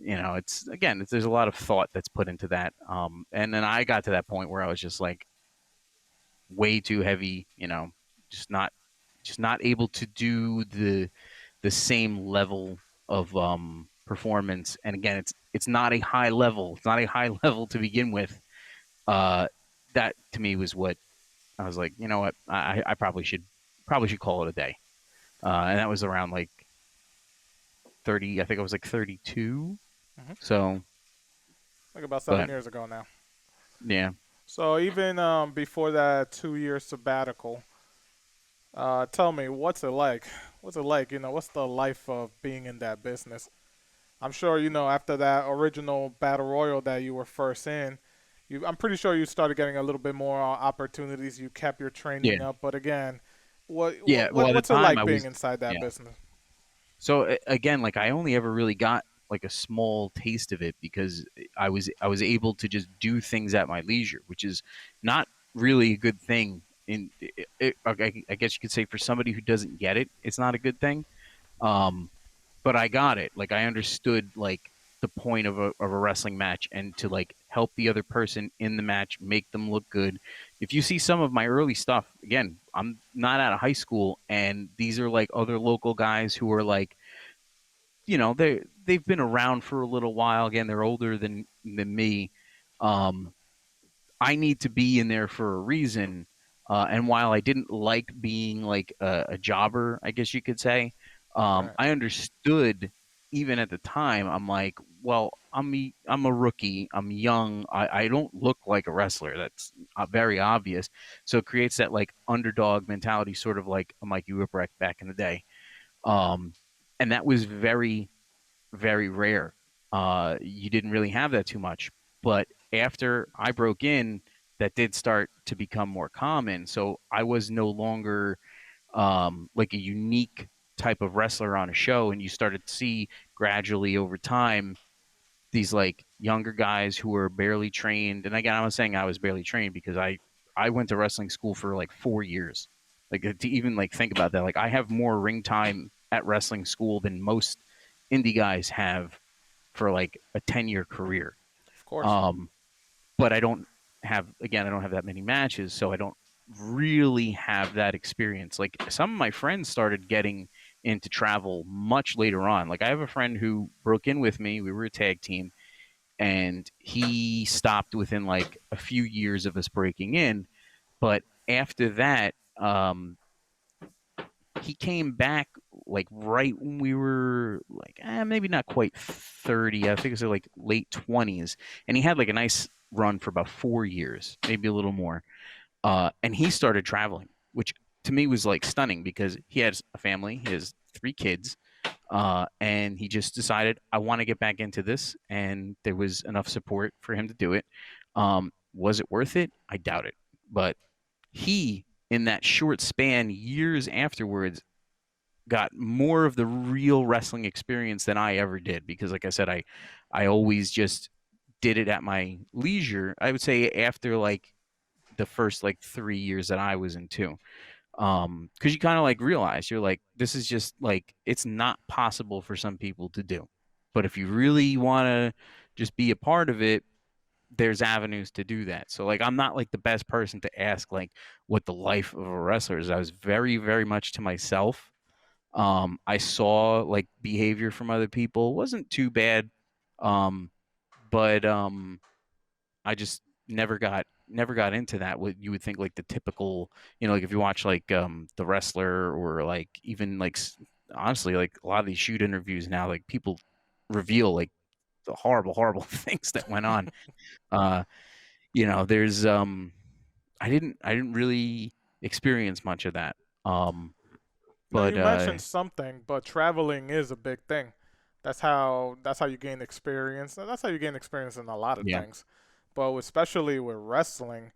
Speaker 4: you know, it's again there's a lot of thought that's put into that. And then I got to that point where I was just like way too heavy, you know, just not just not able to do the same level of performance. And again, it's not a high level. It's not a high level to begin with. uh that to me was what I was like, you know what, I probably should call it a day. And that was around like 30. I think I was like 32.
Speaker 3: Hmm.
Speaker 4: So,
Speaker 3: Like about seven
Speaker 4: but
Speaker 3: years ago now.
Speaker 4: yeah,
Speaker 3: So even before that 2 year sabbatical, tell me what's it like? What's it like? What's the life of being in that business? I'm sure after that original battle royal that you were first in, I'm pretty sure you started getting a little bit more opportunities. You kept your
Speaker 4: yeah,
Speaker 3: training up, but again, what,
Speaker 4: yeah.
Speaker 3: what
Speaker 4: Well, at the
Speaker 3: what's it
Speaker 4: time
Speaker 3: like
Speaker 4: I
Speaker 3: being
Speaker 4: was,
Speaker 3: inside that
Speaker 4: yeah.
Speaker 3: business?
Speaker 4: So again, like I only ever really got like a small taste of it because I was able to just do things at my leisure, which is not really a good thing. I guess you could say for somebody who doesn't get it, it's not a good thing. Um, but I got it. Like I understood like the point of a wrestling match and to like help the other person in the match, make them look good. If you see some of my early stuff, again, I'm not out of high school, and these are like other local guys who are like, you know, they've been around for a little while. Again, they're older than me. Um, I need to be in there for a reason. And while I didn't like being like a jobber, I guess you could say,
Speaker 3: Right.
Speaker 4: I understood even at the time. I'm like, well, I'm a rookie. I'm young. I don't look like a wrestler. That's very obvious. So it creates that like underdog mentality, sort of like a Mikey Whipwreck back in the day. Um, and that was very very rare. You didn't really have that too much. But after I broke in, that did start to become more common. So I was no longer like a unique type of wrestler on a show. And you started to see gradually over time these like younger guys who were barely trained. And again, I was saying I was barely trained because I went to wrestling school for like 4 years. Like to even like think about that, like I have more ring time at wrestling school than most indie guys have for like a 10-year career.
Speaker 3: Of course.
Speaker 4: Um, but I don't have that many matches, so I don't really have that experience. Like some of my friends started getting into travel much later on. Like I have a friend who broke in with me. We were a tag team, and he stopped within like a few years of us breaking in. But after that, he came back like right when we were like maybe not quite 30. I think it was like late 20s, and he had like a nice run for about 4 years, maybe a little more. And he started traveling, which to me was like stunning because he has a family, he has 3 kids, and he just decided I want to get back into this, and there was enough support for him to do it. Was it worth it? I doubt it, but he in that short span years afterwards got more of the real wrestling experience than I ever did because like I said I always just did it at my leisure. I would say after like the first like 3 years that I was in too. Because you kind of like realize you're like, this is just like it's not possible for some people to do. But if you really want to just be a part of it, there's avenues to do that. So like I'm not like the best person to ask like what the life of a wrestler is. I was very, very much to myself. I saw like behavior from other people. It wasn't too bad. Um, but I just never got into that. What you would think like the typical, like if you watch like the wrestler or like even like honestly like a lot of these shoot interviews now, like people reveal like the horrible, horrible things that went on. Uh, there's I didn't really experience much of that.
Speaker 3: Now
Speaker 4: But
Speaker 3: you mentioned something, but traveling is a big thing. That's how you gain experience. And that's how you gain experience in a lot of
Speaker 4: yeah,
Speaker 3: things. But especially with wrestling,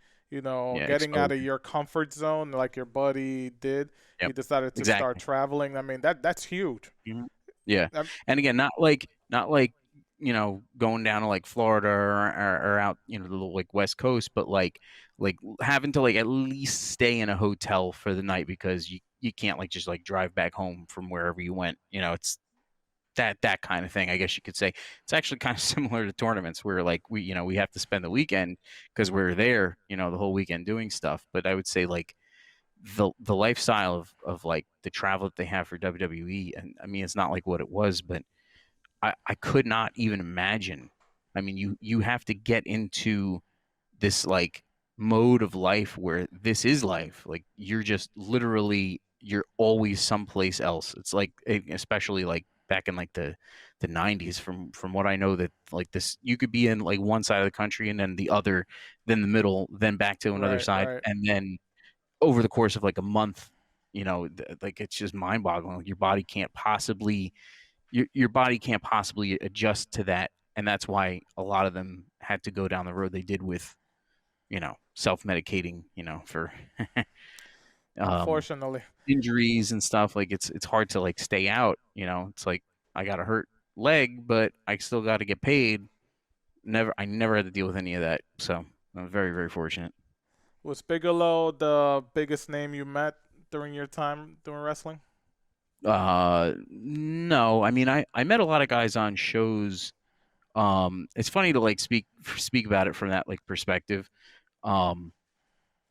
Speaker 4: yeah,
Speaker 3: getting out of
Speaker 4: exposure.
Speaker 3: your comfort zone like your buddy did, he
Speaker 4: Yep,
Speaker 3: decided to start
Speaker 4: exactly.
Speaker 3: traveling. I mean, that's huge.
Speaker 4: Mhm. Yeah,
Speaker 3: Um,
Speaker 4: and again, not like going down to like Florida or out the little like West Coast, but like having to like at least stay in a hotel for the night because you can't like just like drive back home from wherever you went. It's that kind of thing. I guess you could say it's actually kind of similar to tournaments where like we have to spend the weekend because we're there the whole weekend doing stuff. But I would say like the lifestyle of like the travel that they have for WWE, and I mean it's not like what it was, but I could not even imagine. I mean you have to get into this like mode of life where this is life. Like you're just literally you're always someplace else. It's like especially like back in like the 90s from what I know that like this you could be in like one side of the country and then the other, then the middle, then back to another
Speaker 3: right,
Speaker 4: side,
Speaker 3: right.
Speaker 4: and then over the course of like a month, like it's just mind-boggling. Like, your body can't possibly adjust to that, and that's why a lot of them had to go down the road they did with self-medicating, for um
Speaker 3: Unfortunately,
Speaker 4: injuries and stuff. Like it's hard to like stay out. It's like I got a hurt leg, but I still got to get paid. I never had to deal with any of that, so I'm very, very fortunate.
Speaker 3: was Bigelow the biggest name you met during your time doing wrestling?
Speaker 4: No, I mean I met a lot of guys on shows. It's funny to like speak about it from that like perspective. um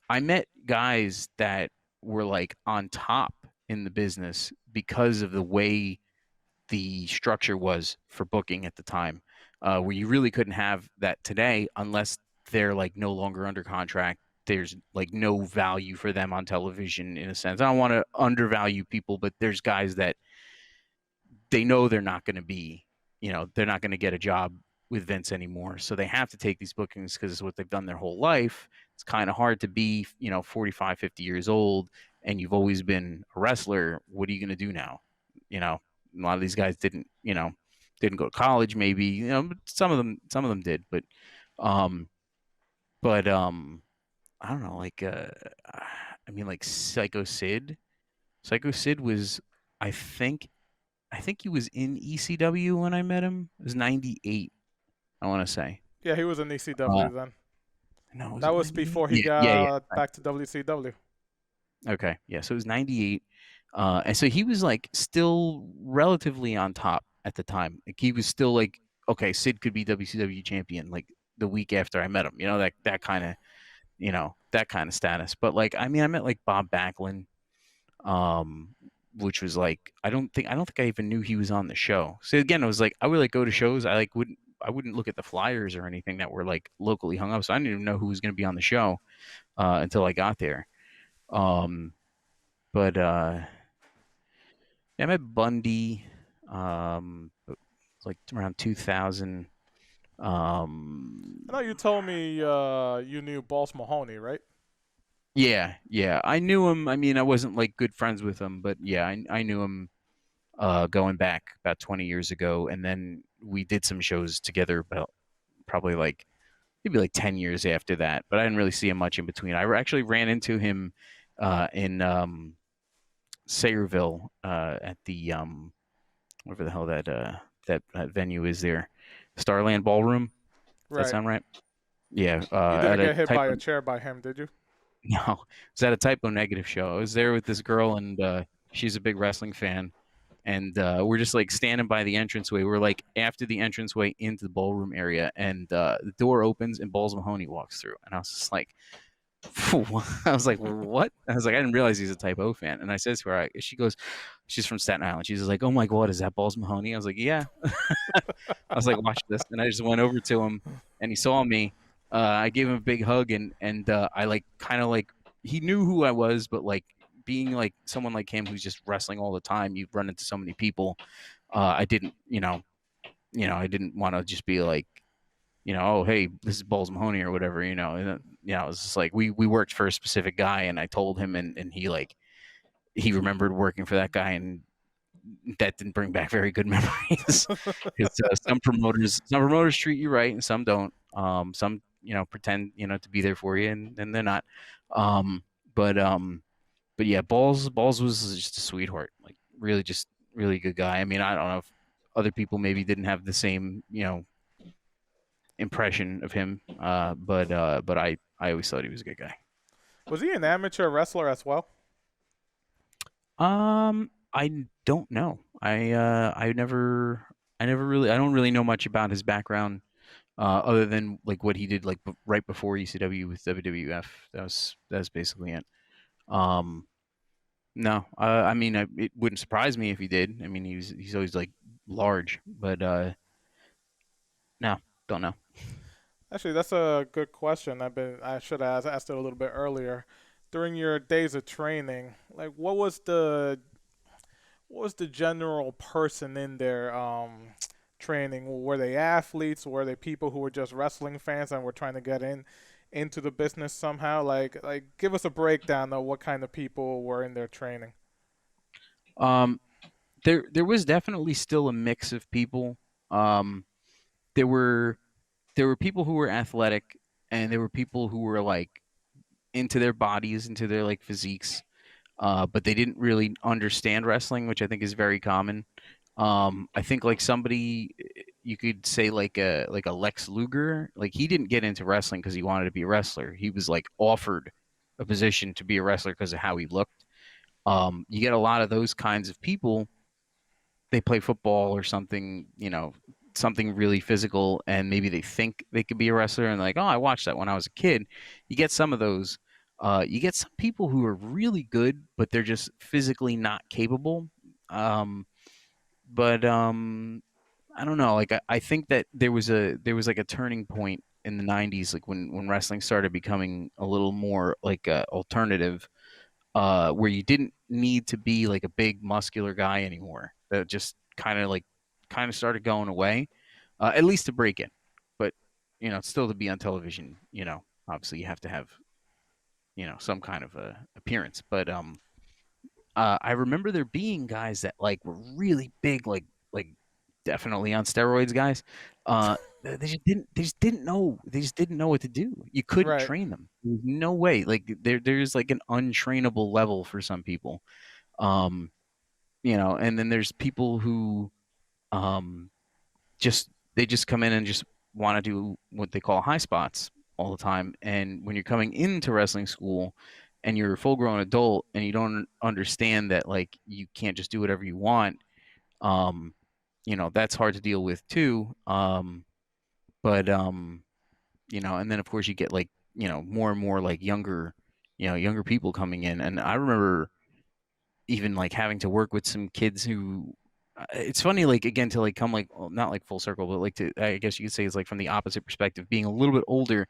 Speaker 4: I met guys that were like on top in the business because of the way the structure was for booking at the time, where you really couldn't have that today unless they're like no longer under contract. There's like no value for them on television in a sense. I don't want to undervalue people, but there's guys that they know they're not going to get a job with Vince anymore. So they have to take these bookings because it's what they've done their whole life. It's kind of hard to be, 45, 50 years old and you've always been a wrestler. What are you going to do now? A lot of these guys didn't go to college, maybe, but some of them did, um, but I don't know, like, I mean, like Psycho Sid was, I think, I think he was in ECW when I met him. It was 98, I want to say.
Speaker 3: Yeah, he was in
Speaker 4: Uh,
Speaker 3: ECW then.
Speaker 4: no, was
Speaker 3: That
Speaker 4: it
Speaker 3: was
Speaker 4: 98?
Speaker 3: before he
Speaker 4: Yeah.
Speaker 3: got back to WCW.
Speaker 4: Okay. Yeah. So it was 98. And so he was like still relatively on top at the time. Like he was still like, okay, Sid could be WCW champion like the week after I met him, that kind of status. But like, I mean, I met like Bob Backlund, um, which was like I don't think I even knew he was on the show. So again, it was like I would like go to shows. I wouldn't look at the flyers or anything that were like locally hung up. So I didn't even know who was going to be on the show until I got there. Um, but yeah, I met Bundy. It's like around 2000.
Speaker 3: I know you
Speaker 4: Um,
Speaker 3: told me you knew Balls Mahoney, right?
Speaker 4: yeah, I knew him. I mean, I wasn't like good friends with him, but yeah, I knew him going back about 20 years ago, and then we did some shows together about probably like maybe like 10 years after that, but I didn't really see him much in between. I actually ran into him in Sayreville at the whatever the hell that venue is there, Starland Ballroom. Does that
Speaker 3: Right.
Speaker 4: sound right? Yeah,
Speaker 3: You
Speaker 4: at
Speaker 3: didn't
Speaker 4: a
Speaker 3: get hit
Speaker 4: type
Speaker 3: by a
Speaker 4: of
Speaker 3: chair by him, did you?
Speaker 4: No, I was at a Typo Negative show. I was there with this girl, and she's a big wrestling fan. And we're just like standing by the entranceway. We're like after the entranceway into the ballroom area, and the door opens, and Balls Mahoney walks through. And I was just like, I was like, what? I was like, I didn't realize he's a Type O fan. And I said to her, she goes, she's from Staten Island. She's like, oh my God, is that Balls Mahoney? I was like, yeah. I was like, watch this. And I just went over to him, and he saw me. I gave him a big hug, and I like kind of like he knew who I was, but like being like someone like him who's just wrestling all the time, you run into so many people. I didn't, I didn't want to just be like, oh, hey, this is Balls Mahoney or whatever, And, it was just like we worked for a specific guy, and I told him, and he like he remembered working for that guy, and that didn't bring back very good memories. Because some promoters treat you right, and some don't. Some pretend to be there for you, and they're not. Um, but but yeah, Balls was just a sweetheart, like really just really good guy. I mean, I don't know if other people maybe didn't have the same impression of him, but I always thought he was a good guy.
Speaker 3: Was he an amateur wrestler as well?
Speaker 4: I don't know. I don't really know much about his background, other than like what he did like right before ECW with WWF. That's basically it. Um, no, I mean, it wouldn't surprise me if he did. I mean, he's always like large, but no, don't know.
Speaker 3: Actually, that's a good question. I should have asked it a little bit earlier. During your days of training, like what was the general person in there training? Were they athletes? Were they people who were just wrestling fans and were trying to get into the business somehow? Like give us a breakdown of what kind of people were in their training.
Speaker 4: Um, there was definitely still a mix of people. Um, there were there were people who were athletic, and there were people who were like into their bodies, into their like physiques, but they didn't really understand wrestling, which I think is very common. I think like somebody you could say like a Lex Luger, like he didn't get into wrestling because he wanted to be a wrestler. He was like offered a position to be a wrestler because of how he looked. You get a lot of those kinds of people. They play football or something, something really physical, and maybe they think they could be a wrestler, and like, oh, I watched that when I was a kid. You get some of those. You get some people who are really good, but they're just physically not capable. Um, but I don't know. Like I think that there was like a turning point in the '90s, like when wrestling started becoming a little more like alternative, where you didn't need to be like a big muscular guy anymore. That just kind of started going away, at least to break in. But still to be on television, obviously you have to have some kind of appearance. But I remember there being guys that like were really big, like definitely on steroids guys. They just didn't know what to do. You couldn't
Speaker 3: Right.
Speaker 4: train them. There's no way. Like there's like an untrainable level for some people. Um, and then there's people who um just come in and just want to do what they call high spots all the time. And when you're coming into wrestling school and you're a full grown adult and you don't understand that like you can't just do whatever you want, um, that's hard to deal with too. But and then of course you get like, more and more like younger people coming in. And I remember even like having to work with some kids who it's funny, like again, to like come like well, not like full circle, but like to I guess you could say it's like from the opposite perspective, being a little bit older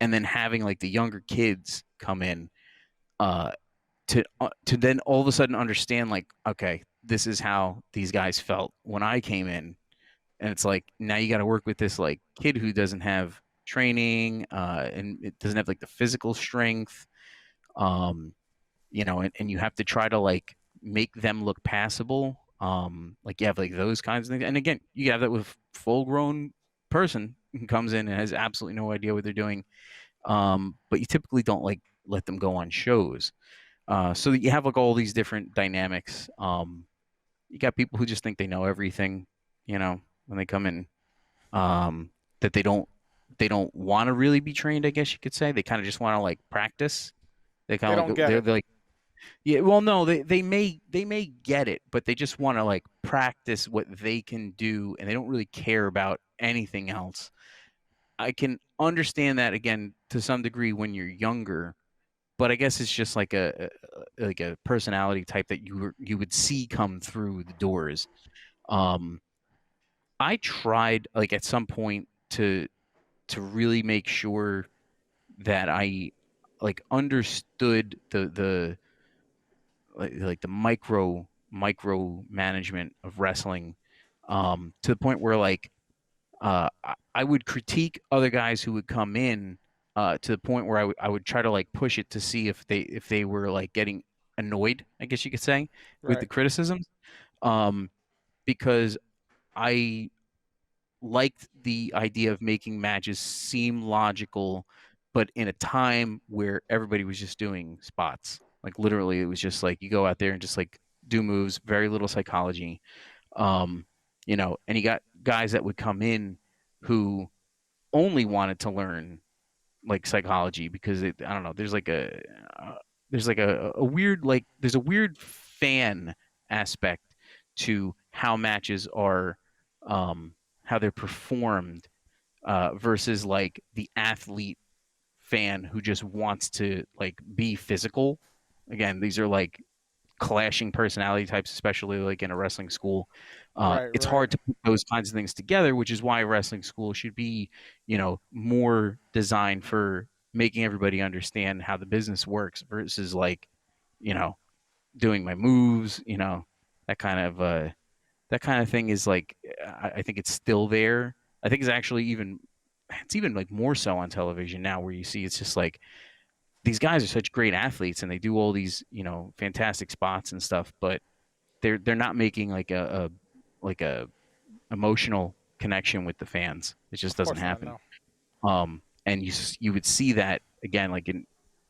Speaker 4: and then having like the younger kids come in uh to then all of a sudden understand like, okay, this is how these guys felt when I came in. And it's like now you got to work with this like kid who doesn't have training, and it doesn't have like the physical strength, um and you have to try to like make them look passable. Like you have like those kinds of things. And again, you have that with full grown person who comes in and has absolutely no idea what they're doing. But you typically don't like let them go on shows. So that you have like all these different dynamics. You got people who just think they know everything, when they come in, that they don't want to really be trained, I guess you could say. They kind of just want to like practice. They
Speaker 3: They
Speaker 4: kind of
Speaker 3: don't
Speaker 4: like
Speaker 3: get
Speaker 4: they're,
Speaker 3: it.
Speaker 4: they're like, yeah, well, no, they may get it, but they just want to like practice what they can do, and they don't really care about anything else. I can understand that again to some degree when you're younger, but I guess it's just like a personality type that you would see come through the doors. Um, I tried like at some point to really make sure that I like understood the like the micro management of wrestling, to the point where like I would critique other guys who would come in, to the point where I would try to like push it to see if they were like getting annoyed, I guess you could say, with the
Speaker 3: Right.
Speaker 4: criticisms, um, because I liked the idea of making matches seem logical, but in a time where everybody was just doing spots. Like literally, it was just like you go out there and just like do moves, very little psychology. Um, and you got guys that would come in who only wanted to learn like psychology because I don't know, there's like a weird like there's a weird fan aspect to how matches are, um how they're performed, versus like the athlete fan who just wants to like be physical. Again, these are like clashing personality types, especially like in a wrestling school.
Speaker 3: Right.
Speaker 4: It's
Speaker 3: Right.
Speaker 4: hard to put those kinds of things together, which is why wrestling school should be, more designed for making everybody understand how the business works versus like, you know, doing my moves, that kind of that kind of thing is like I think it's still there. I think it's even like more so on television now where you see it's just like these guys are such great athletes and they do all these fantastic spots and stuff, but they're not making like a emotional connection with the fans. It just
Speaker 3: Of
Speaker 4: doesn't
Speaker 3: course not.
Speaker 4: happen.
Speaker 3: No.
Speaker 4: And you would see that again like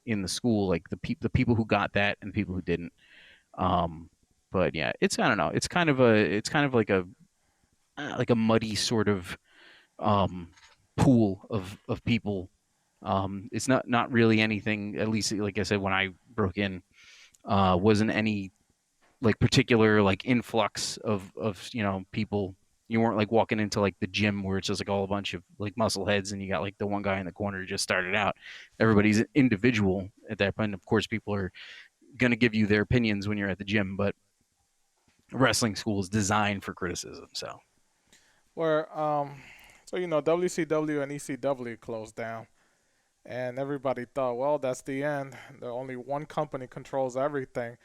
Speaker 4: in the school, like the people who got that and the people who didn't. um but yeah, it's I don't know, it's kind of like a muddy sort of um pool of people. It's not really anything, at least like I said when I broke in, wasn't any like particular like influx of people. You weren't like walking into like the gym where it's just like all a bunch of like muscle heads and you got like the one guy in the corner who just started out. Everybody's individual at that point. Of course, people are going to give you their opinions when you're at the gym, but wrestling school is designed for criticism. So
Speaker 3: Where so WCW and ECW closed down, and everybody thought, well, that's the end. The only one company controls everything.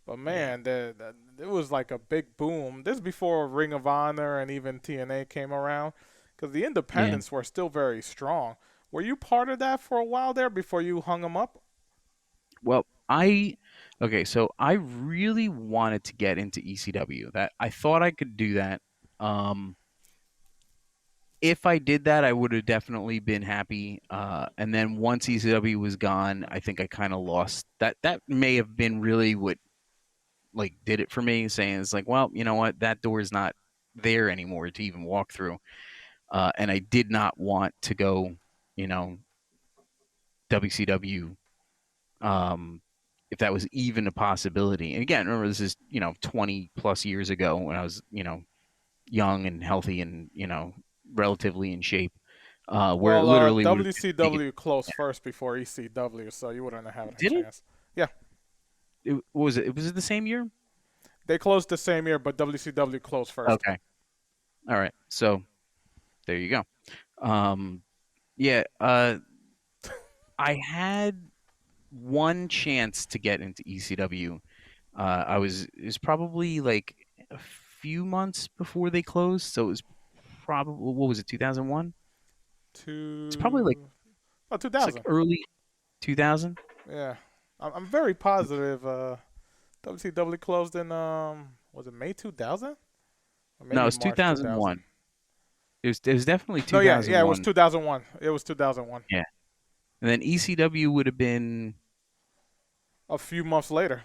Speaker 3: But
Speaker 4: yeah,
Speaker 3: man, it was like a big boom. This before Ring of Honor and even TNA came around, because the
Speaker 4: yeah.
Speaker 3: independents were still very strong. Were you part of that for a while there before you hung them up?
Speaker 4: Well, okay, so I really wanted to get into ECW. That I thought I could do that. Um, if I did that, I would have definitely been happy. And then once ECW was gone, I think I kind of lost that. That may have been really what like did it for me. Saying it's like, well, you know what, that door is not there anymore to even walk through. And I did not want to go, you know, WCW, um, if that was even a possibility. And again, remember this is 20 plus years ago when I was young and healthy and relatively in shape. Where it
Speaker 3: Well,
Speaker 4: literally would have taken.
Speaker 3: WCW closed first before ECW, so you wouldn't have had a
Speaker 4: Did it?
Speaker 3: chance. Yeah,
Speaker 4: What was it? Was it the same year?
Speaker 3: they closed the same year, but WCW closed first.
Speaker 4: Okay. All right. So there you go. Um, yeah. I had one chance to get into ECW. It was probably like a few months before they closed, so it was probably, what was it, 2001? It's probably like,
Speaker 3: Two, oh,
Speaker 4: it's like
Speaker 3: 2000.
Speaker 4: early 2000.
Speaker 3: Yeah, I'm very positive. WCW closed in was it May 2000 or
Speaker 4: No,
Speaker 3: maybe
Speaker 4: it's
Speaker 3: March 2000?
Speaker 4: 2001. It was definitely
Speaker 3: No, yeah, it was
Speaker 4: 2001.
Speaker 3: 2001. It was 2001.
Speaker 4: Yeah. And then ECW would have been
Speaker 3: A few months later.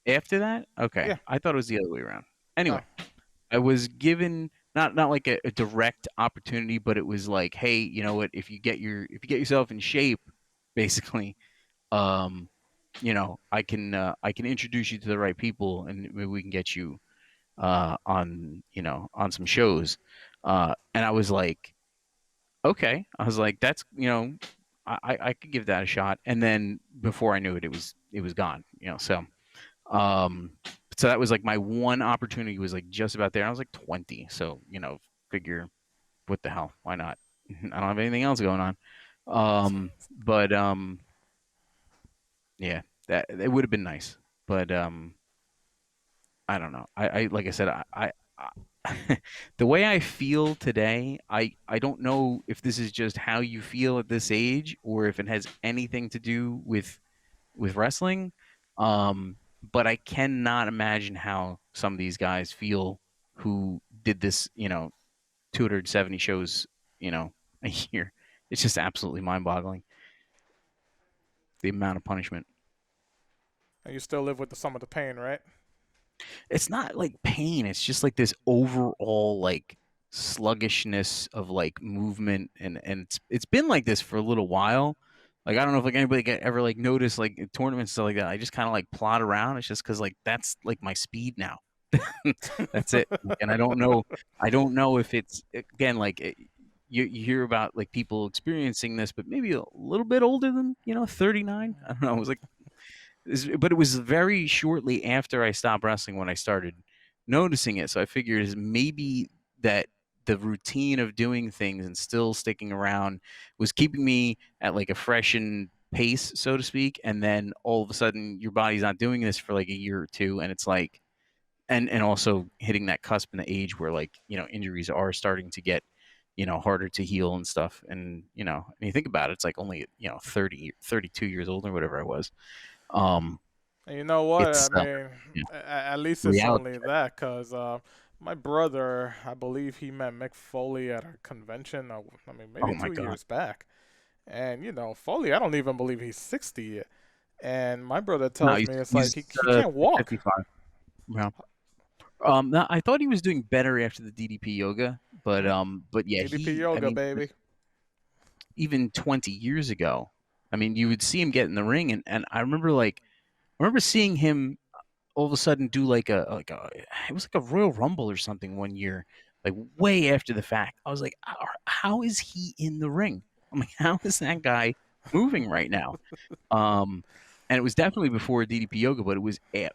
Speaker 4: after that? Okay.
Speaker 3: Yeah,
Speaker 4: I thought it was the other way around. Anyway,
Speaker 3: no,
Speaker 4: I was given not like a direct opportunity, but it was like, hey, you know what? If you get yourself in shape, basically, um, I can introduce you to the right people, and maybe we can get you on on some shows. And I was like, okay. I was like, that's I could give that a shot. And then before I knew it, it was gone. Um, so that was like my one opportunity was like just about there. I was like 20, so figure what the hell, why not? I don't have anything else going on. But yeah, that it would have been nice, but I don't know. I like I said, the way I feel today, I don't know if this is just how you feel at this age or if it has anything to do with wrestling. But I cannot imagine how some of these guys feel who did this, 270 shows, a year. It's just absolutely mind-boggling, the amount of punishment.
Speaker 3: And you still live with some of the pain, right?
Speaker 4: It's not like pain, it's just like this overall like sluggishness of like movement, and it's been like this for a little while. Like I don't know if like anybody ever like noticed like in tournaments and stuff like that. I just kind of like plod around. It's just because like that's like my speed now. That's it. And I don't know if it's again like you hear about like people experiencing this, but maybe a little bit older than 39. I don't know. It was like but it was very shortly after I stopped wrestling when I started noticing it. So I figured is maybe that the routine of doing things and still sticking around was keeping me at like a freshened pace, so to speak. And then all of a sudden your body's not doing this for like a year or two. And it's like, and also hitting that cusp in the age where like, injuries are starting to get, harder to heal and stuff. And, and you think about it, it's like only, 32 years old or whatever I was.
Speaker 3: And you know what? I
Speaker 4: It's
Speaker 3: mean,
Speaker 4: yeah,
Speaker 3: at least it's
Speaker 4: reality.
Speaker 3: only that because my brother, I believe he met Mick Foley at a convention. I mean, maybe
Speaker 4: Oh my
Speaker 3: two
Speaker 4: god.
Speaker 3: years back. And Foley, I don't even believe he's 60 yet. And my brother
Speaker 4: No,
Speaker 3: tells me it's like
Speaker 4: he's
Speaker 3: he can't walk.
Speaker 4: 55. Yeah. No, I thought he was doing better after the DDP yoga, but yeah,
Speaker 3: DDP
Speaker 4: I
Speaker 3: yoga,
Speaker 4: mean,
Speaker 3: baby.
Speaker 4: even 20 years ago, I mean, you would see him get in the ring, and I remember seeing him all of a sudden do it was like a Royal Rumble or something one year, like way after the fact. I was like, how is he in the ring? I'm like, how is that guy moving right now? And it was definitely before DDP Yoga, but it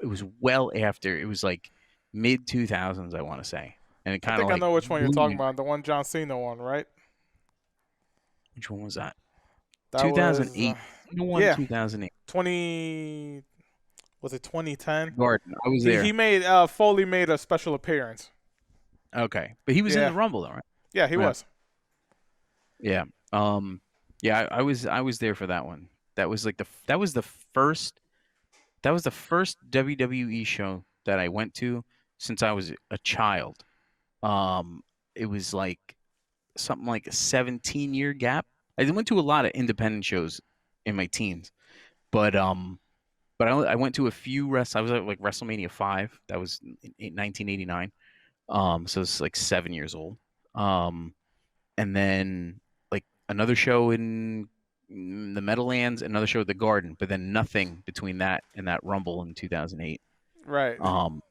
Speaker 4: was well after. It was like mid 2000s, I want to say, and it
Speaker 3: I
Speaker 4: kind of
Speaker 3: think I
Speaker 4: like
Speaker 3: know which one you're
Speaker 4: blew
Speaker 3: talking
Speaker 4: me.
Speaker 3: about. The one John Cena one, right?
Speaker 4: Which one was that?
Speaker 3: That was
Speaker 4: 2008. The one
Speaker 3: yeah,
Speaker 4: 2008.
Speaker 3: 20 was it 2010?
Speaker 4: Garden. I was
Speaker 3: He
Speaker 4: there.
Speaker 3: made Foley made a special appearance.
Speaker 4: Okay, but he was in
Speaker 3: Yeah,
Speaker 4: the Rumble, though, right?
Speaker 3: yeah, he
Speaker 4: Yeah.
Speaker 3: was.
Speaker 4: Yeah. Yeah, I was there for that one. That was like that was the first WWE show that I went to since I was a child. It was like something like a 17-year gap. I went to a lot of independent shows in my teens, but I went to a few I was at like WrestleMania 5. That was in 1989. So it's like 7 years old. Um, and then like another show in the Meadowlands, another show at the Garden, but then nothing between that and that Rumble in 2008.
Speaker 3: Right.
Speaker 4: Um,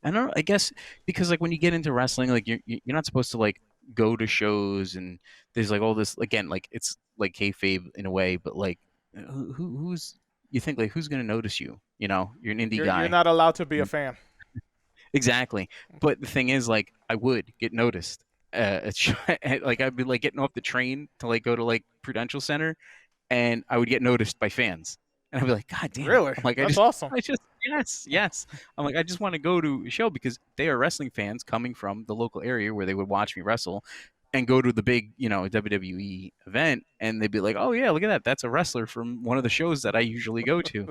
Speaker 4: I don't know, I guess because like when you get into wrestling, like you're not supposed to like go to shows and there's like all this again, like it's like kayfabe in a way, but like who's you think like who's gonna notice you? You're an indie
Speaker 3: You're
Speaker 4: guy.
Speaker 3: not allowed to be a fan.
Speaker 4: Exactly. But the thing is, like, I would get noticed. Like I'd be like getting off the train to like go to like Prudential Center, and I would get noticed by fans, and I'd be like, God damn it!
Speaker 3: Really?
Speaker 4: I'm like,
Speaker 3: That's awesome.
Speaker 4: yes. I'm like, I just want to go to a show because they are wrestling fans coming from the local area where they would watch me wrestle, and go to the big, WWE event, and they'd be like, oh yeah, look at that, that's a wrestler from one of the shows that I usually go to.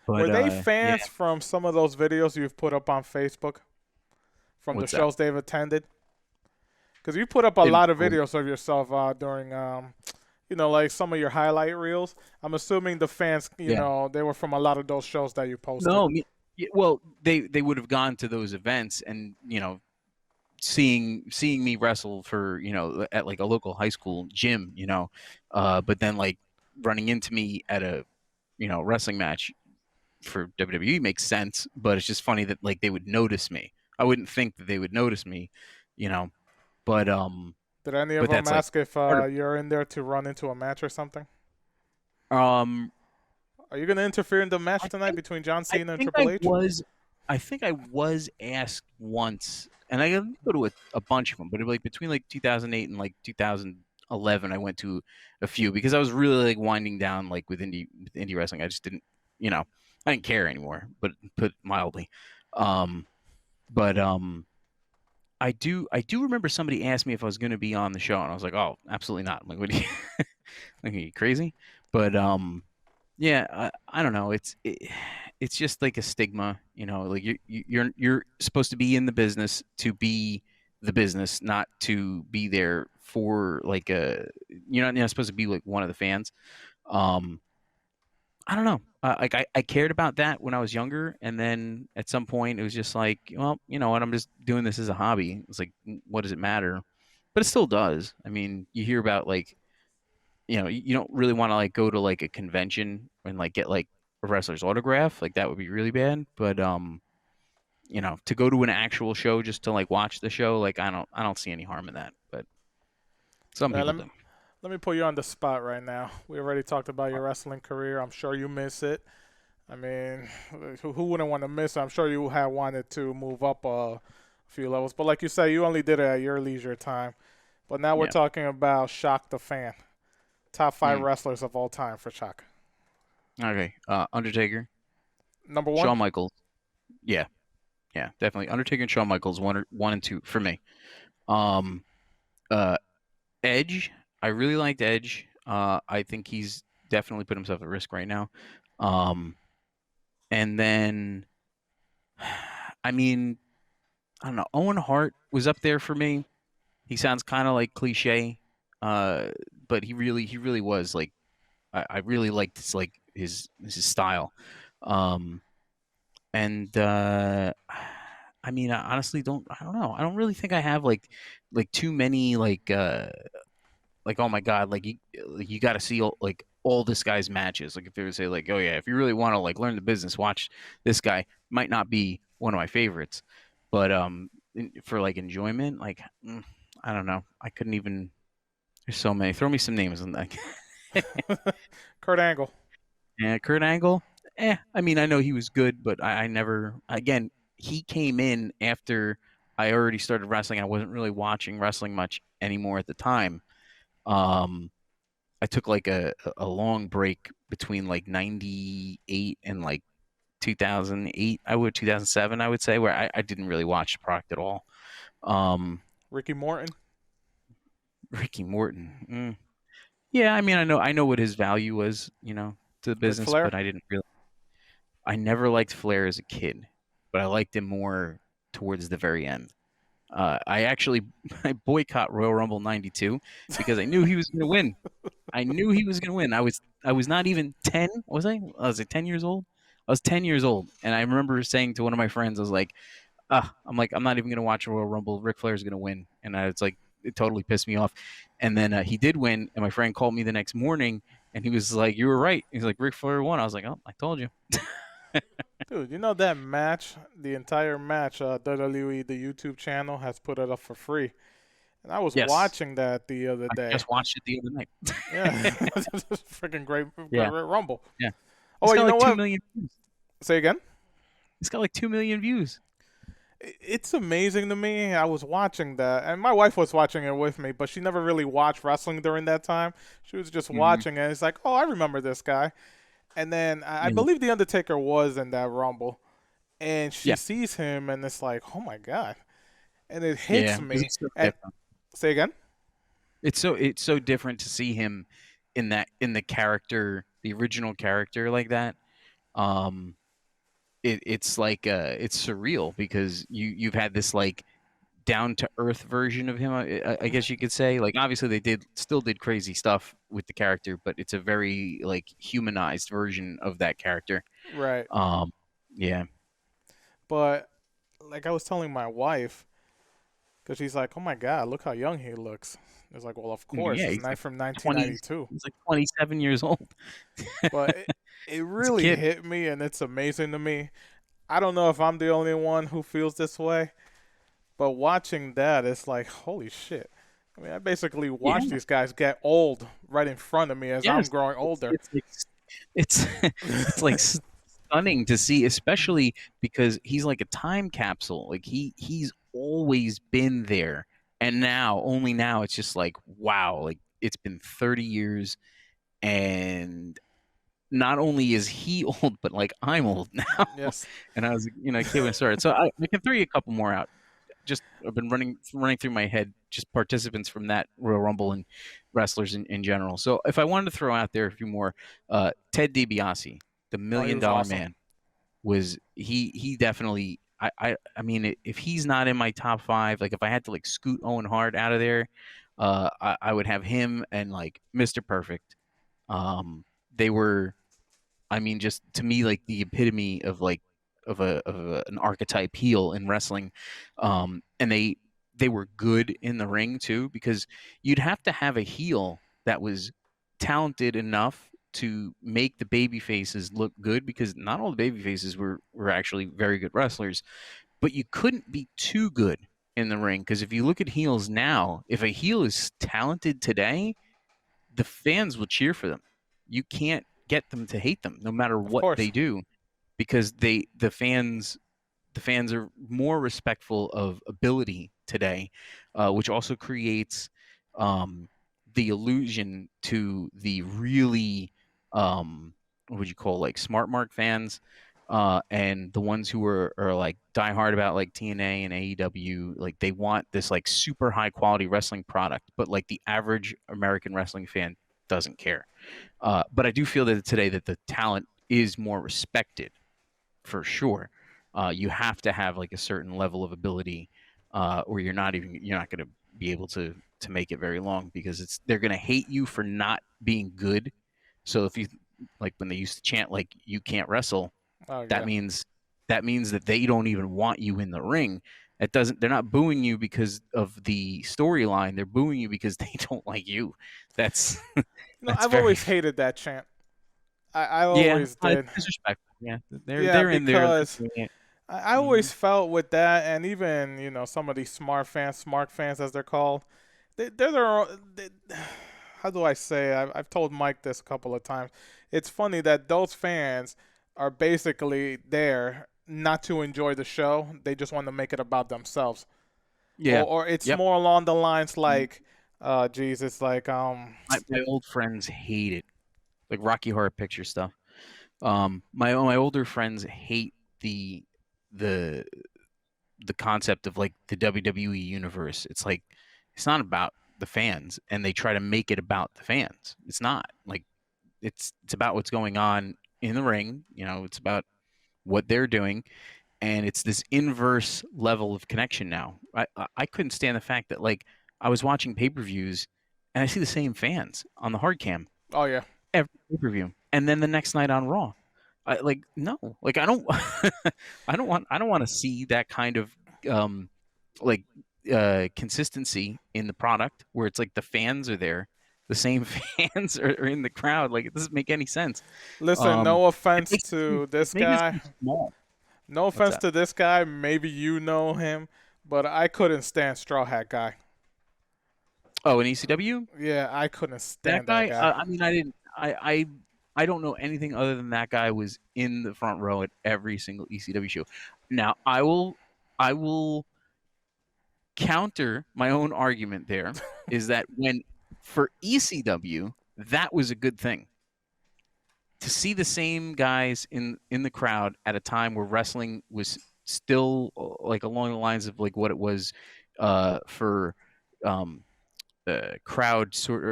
Speaker 4: But
Speaker 3: Were they
Speaker 4: yeah,
Speaker 3: fans from some of those videos you've put up on Facebook from the
Speaker 4: what's that?
Speaker 3: shows they've attended? Because you put up a
Speaker 4: In,
Speaker 3: lot of videos of yourself during, like some of your highlight reels. I'm assuming the fans,
Speaker 4: yeah.
Speaker 3: they were from a lot of those shows that you posted.
Speaker 4: No, well, they would have gone to those events and seeing me wrestle for at like a local high school gym, but then like running into me at a wrestling match for WWE makes sense, but it's just funny that like they would notice me. I wouldn't think that they would notice me, you know. But
Speaker 3: Did any of
Speaker 4: but
Speaker 3: them
Speaker 4: that's like
Speaker 3: ask if
Speaker 4: part of
Speaker 3: you're in there to run into a match or something?
Speaker 4: um
Speaker 3: Are you gonna interfere in the match
Speaker 4: I
Speaker 3: tonight
Speaker 4: think
Speaker 3: between John
Speaker 4: I
Speaker 3: Cena and
Speaker 4: think I
Speaker 3: Triple H?
Speaker 4: was I think I was asked once, and I didn't go to a bunch of them, but like between like 2008 and like 2011, I went to a few because I was really like winding down like with indie wrestling. I just didn't, you know, I didn't care anymore, but put mildly. Um, but I do remember somebody asked me if I was going to be on the show, and I was like, oh, absolutely not. I'm like, what are you, like, are you crazy? But yeah, I don't know. It's just like a stigma, like you're supposed to be in the business to be the business, not to be there for like you're not supposed to be like one of the fans. Um, I don't know. Like I cared about that when I was younger, and then at some point it was just like, well, you know what? I'm just doing this as a hobby. It's like, what does it matter? But it still does. I mean, you hear about like, you don't really want to like go to like a convention and like get like a wrestler's autograph. Like that would be really bad. But to go to an actual show just to like watch the show, like I don't see any harm in that. But some
Speaker 3: Uh,
Speaker 4: people
Speaker 3: let me
Speaker 4: do.
Speaker 3: let me put you on the spot right now. We already talked about your wrestling career. I'm sure you miss it. I mean, who wouldn't want to miss it? I'm sure you had wanted to move up a few levels, but like you said, you only did it at your leisure time. But now we're
Speaker 4: Yeah.
Speaker 3: talking about Shock the Fan. Top five
Speaker 4: Mm.
Speaker 3: wrestlers of all time for Shock.
Speaker 4: Okay. Undertaker,
Speaker 3: Number one,
Speaker 4: Shawn Michaels. Yeah. Yeah, definitely. Undertaker and Shawn Michaels, one and two for me. Um, uh, Edge. I really liked Edge. I think he's definitely put himself at risk right now. Um, and then, I mean, I don't know. Owen Hart was up there for me. He sounds kind of like cliche, uh, but he really was like I really liked his style. Um, and I mean, I honestly don't know. I don't really think I have like too many like oh my god, like you got to see all this guy's matches. Like if they would say like, oh yeah, if you really want to like learn the business, watch this guy. Might not be one of my favorites, but for like enjoyment, like I don't know. I couldn't even. There's so many. Throw me some names on that.
Speaker 3: Kurt Angle.
Speaker 4: Yeah, Kurt Angle. I mean, I know he was good, but I never. Again, he came in after I already started wrestling. I wasn't really watching wrestling much anymore at the time. Um, I took like a long break between like '98 and like 2008. 2007. I would say where I didn't really watch the product at all. Um,
Speaker 3: Ricky Morton.
Speaker 4: Ricky Morton. Yeah, I mean, I know what his value was, to the
Speaker 3: Ric
Speaker 4: business,
Speaker 3: Flair.
Speaker 4: but I never liked Flair as a kid, but I liked him more towards the very end. I actually I boycott Royal Rumble '92 because I knew he was going to win. I knew he was going to win. I was not even 10, was I? I was like 10 years old. I was 10 years old, and I remember saying to one of my friends, I was like, I'm not even going to watch Royal Rumble. Ric Flair's going to win, and it's like it totally pissed me off. And then he did win, and my friend called me the next morning, and he was like, "You were right." He's like, "Ric Flair won." I was like, "Oh, I told you."
Speaker 3: Dude, you know that match, the entire match, WWE, the YouTube channel, has put it up for free. And I was
Speaker 4: Yes,
Speaker 3: watching that the other
Speaker 4: I
Speaker 3: day.
Speaker 4: just watched it the other night.
Speaker 3: Yeah. Freaking
Speaker 4: Yeah,
Speaker 3: great Rumble.
Speaker 4: yeah.
Speaker 3: Oh,
Speaker 4: It's
Speaker 3: wait,
Speaker 4: got
Speaker 3: you know
Speaker 4: like two
Speaker 3: what?
Speaker 4: million views.
Speaker 3: Say again?
Speaker 4: It's got like 2 million views.
Speaker 3: It's amazing to me. I was watching that, and my wife was watching it with me, but she never really watched wrestling during that time. She was just
Speaker 4: Hmm.
Speaker 3: watching it. It's like, oh, I remember this guy. And then I
Speaker 4: Yeah,
Speaker 3: believe The Undertaker was in that Rumble, and she
Speaker 4: yeah,
Speaker 3: sees him, and it's like, oh my God. And it
Speaker 4: yeah.
Speaker 3: hits
Speaker 4: 'Cause
Speaker 3: me.
Speaker 4: it's so
Speaker 3: And
Speaker 4: different.
Speaker 3: say again?
Speaker 4: It's so different to see him in the character, the original character like that. Um, it's like it's surreal because you've had this like down to earth version of him. I guess you could say. Like obviously they still did crazy stuff with the character, but it's a very like humanized version of that character.
Speaker 3: Right.
Speaker 4: Um, yeah,
Speaker 3: But like I was telling my wife, because she's like, oh my God, look how young he looks. It's like, well, of course,
Speaker 4: Yeah,
Speaker 3: it's
Speaker 4: he's
Speaker 3: not
Speaker 4: like
Speaker 3: from
Speaker 4: 20.
Speaker 3: 1992.
Speaker 4: He's like 27 years old.
Speaker 3: But it
Speaker 4: He's a
Speaker 3: really
Speaker 4: kid.
Speaker 3: hit me, and it's amazing to me. I don't know if I'm the only one who feels this way, but watching that, it's like, holy shit. I mean, I basically
Speaker 4: Yeah.
Speaker 3: watched these guys get old right in front of me as I'm
Speaker 4: Yes.
Speaker 3: growing older.
Speaker 4: It's it's like stunning to see, especially because he's like a time capsule. Like he's always been there, and now only now it's just like wow. Like it's been 30 years, and not only is he old, but like I'm old now.
Speaker 3: Yes.
Speaker 4: And I was, a kid when I started. So I can throw you a couple more out. Just I've been running through my head just participants from that Royal Rumble and wrestlers in general. So if I wanted to throw out there a few more, Ted DiBiase, the
Speaker 3: Oh, he
Speaker 4: Million
Speaker 3: was
Speaker 4: Dollar
Speaker 3: awesome.
Speaker 4: Man, was he definitely. I mean, if he's not in my top five, like if I had to like scoot Owen Hart out of there, I would have him and like Mr. Perfect. They were, I mean, just to me, like the epitome of like an archetype heel in wrestling, and they were good in the ring too, because you'd have to have a heel that was talented enough to make the baby faces look good, because not all the baby faces were actually very good wrestlers, but you couldn't be too good in the ring, because if you look at heels now, if a heel is talented today, the fans will cheer for them. You can't get them to hate them no matter
Speaker 3: Of
Speaker 4: what
Speaker 3: course.
Speaker 4: they do, because the fans are more respectful of ability today, which also creates the illusion to the really what would you call like smart mark fans, and the ones who are like diehard about like TNA and AEW, like they want this like super high quality wrestling product, but like the average American wrestling fan doesn't care. But I do feel that today that the talent is more respected for sure. You have to have like a certain level of ability, or you're not going to be able to make it very long, because they're going to hate you for not being good. So if you like when they used to chant like you can't wrestle,
Speaker 3: Oh,
Speaker 4: that
Speaker 3: yeah.
Speaker 4: means that they don't even want you in the ring. It doesn't. They're not booing you because of the storyline. They're booing you because they don't like you. That's that's
Speaker 3: I've
Speaker 4: very
Speaker 3: always hated that chant. I
Speaker 4: yeah.
Speaker 3: always
Speaker 4: It's
Speaker 3: did.
Speaker 4: disrespectful. Yeah,
Speaker 3: Yeah,
Speaker 4: they're in there.
Speaker 3: because I
Speaker 4: Mhm.
Speaker 3: always felt with that, and even some of these smart fans as they're called, they're their own. How do I say? I've told Mike this a couple of times. It's funny that those fans are basically there not to enjoy the show. They just want to make it about themselves,
Speaker 4: Yeah.
Speaker 3: or it's
Speaker 4: Yep.
Speaker 3: more along the lines
Speaker 4: Mhm.
Speaker 3: like, geez, it's like
Speaker 4: My old friends hate it, like Rocky Horror Picture Stuff. My older friends hate the the the concept of like the WWE universe. It's like it's not about the fans, and they try to make it about the fans. It's not like it's about what's going on in the ring. It's about what they're doing, and it's this inverse level of connection now. I couldn't stand the fact that like I was watching pay-per-views and I see the same fans on the hard cam
Speaker 3: oh yeah,
Speaker 4: every pay-per-view, and then the next night on Raw. Like no, like I don't, I don't want to see that kind of um, like consistency in the product where it's like the fans are there, the same fans are in the crowd. Like it doesn't make any sense.
Speaker 3: listen,
Speaker 4: Um,
Speaker 3: no
Speaker 4: it
Speaker 3: offense
Speaker 4: makes
Speaker 3: to
Speaker 4: it
Speaker 3: this
Speaker 4: makes it
Speaker 3: guy.
Speaker 4: seem small.
Speaker 3: No
Speaker 4: What's
Speaker 3: offense
Speaker 4: that?
Speaker 3: to this guy. Maybe you know him, but I couldn't stand Straw Hat Guy.
Speaker 4: Oh, in ECW,
Speaker 3: Yeah, I couldn't
Speaker 4: that
Speaker 3: stand that
Speaker 4: guy.
Speaker 3: guy.
Speaker 4: I mean, I didn't. I don't know anything other than that guy was in the front row at every single ECW show. Now, I will counter my own argument there, is that when for ECW, that was a good thing. To see the same guys in the crowd at a time where wrestling was still like along the lines of like what it was for um crowd sort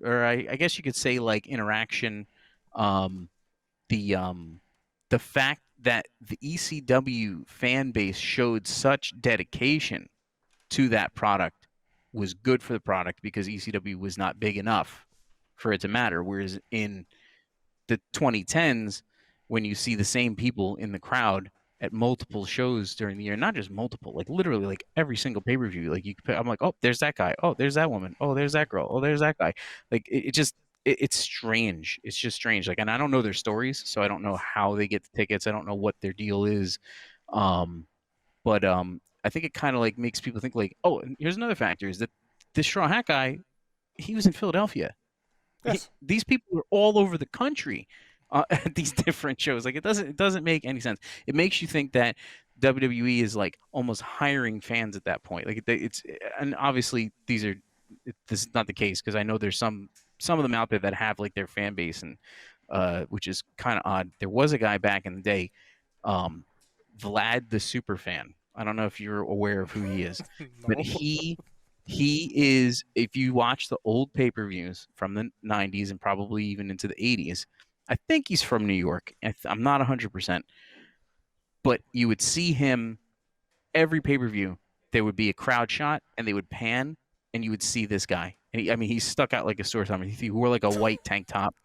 Speaker 4: or I guess you could say like interaction, um the um the fact that the ECW fan base showed such dedication to that product was good for the product, because ECW was not big enough for it to matter. Whereas in the 2010s, when you see the same people in the crowd, at multiple shows during the year, not just multiple, like literally like every single pay-per-view. Like I'm like, oh, there's that guy. Oh, there's that woman. Oh, there's that girl. Oh, there's that guy. Like it just it's strange. It's just strange. Like, and I don't know their stories, so I don't know how they get the tickets. I don't know what their deal is. Um, but I think it kind of like makes people think like, oh, and here's another factor is that this Straw Hat guy, he was in Philadelphia.
Speaker 3: Yes.
Speaker 4: These people are all over the country at these different shows. Like it doesn't make any sense. It makes you think that WWE is like almost hiring fans at that point. Like it's and obviously this is not the case because I know there's some of them out there that have like their fan base and which is kind of odd. There was a guy back in the day, um, Vlad the Super Fan. I don't know if you're aware of who he is, but
Speaker 3: No.
Speaker 4: he is, if you watch the old pay-per-views from the 90s and probably even into the 80s, I think he's from New York. I'm not 100%, but you would see him every pay-per-view. There would be a crowd shot and they would pan and you would see this guy. And I mean, he stuck out like a sore thumb. He wore like a white tank top.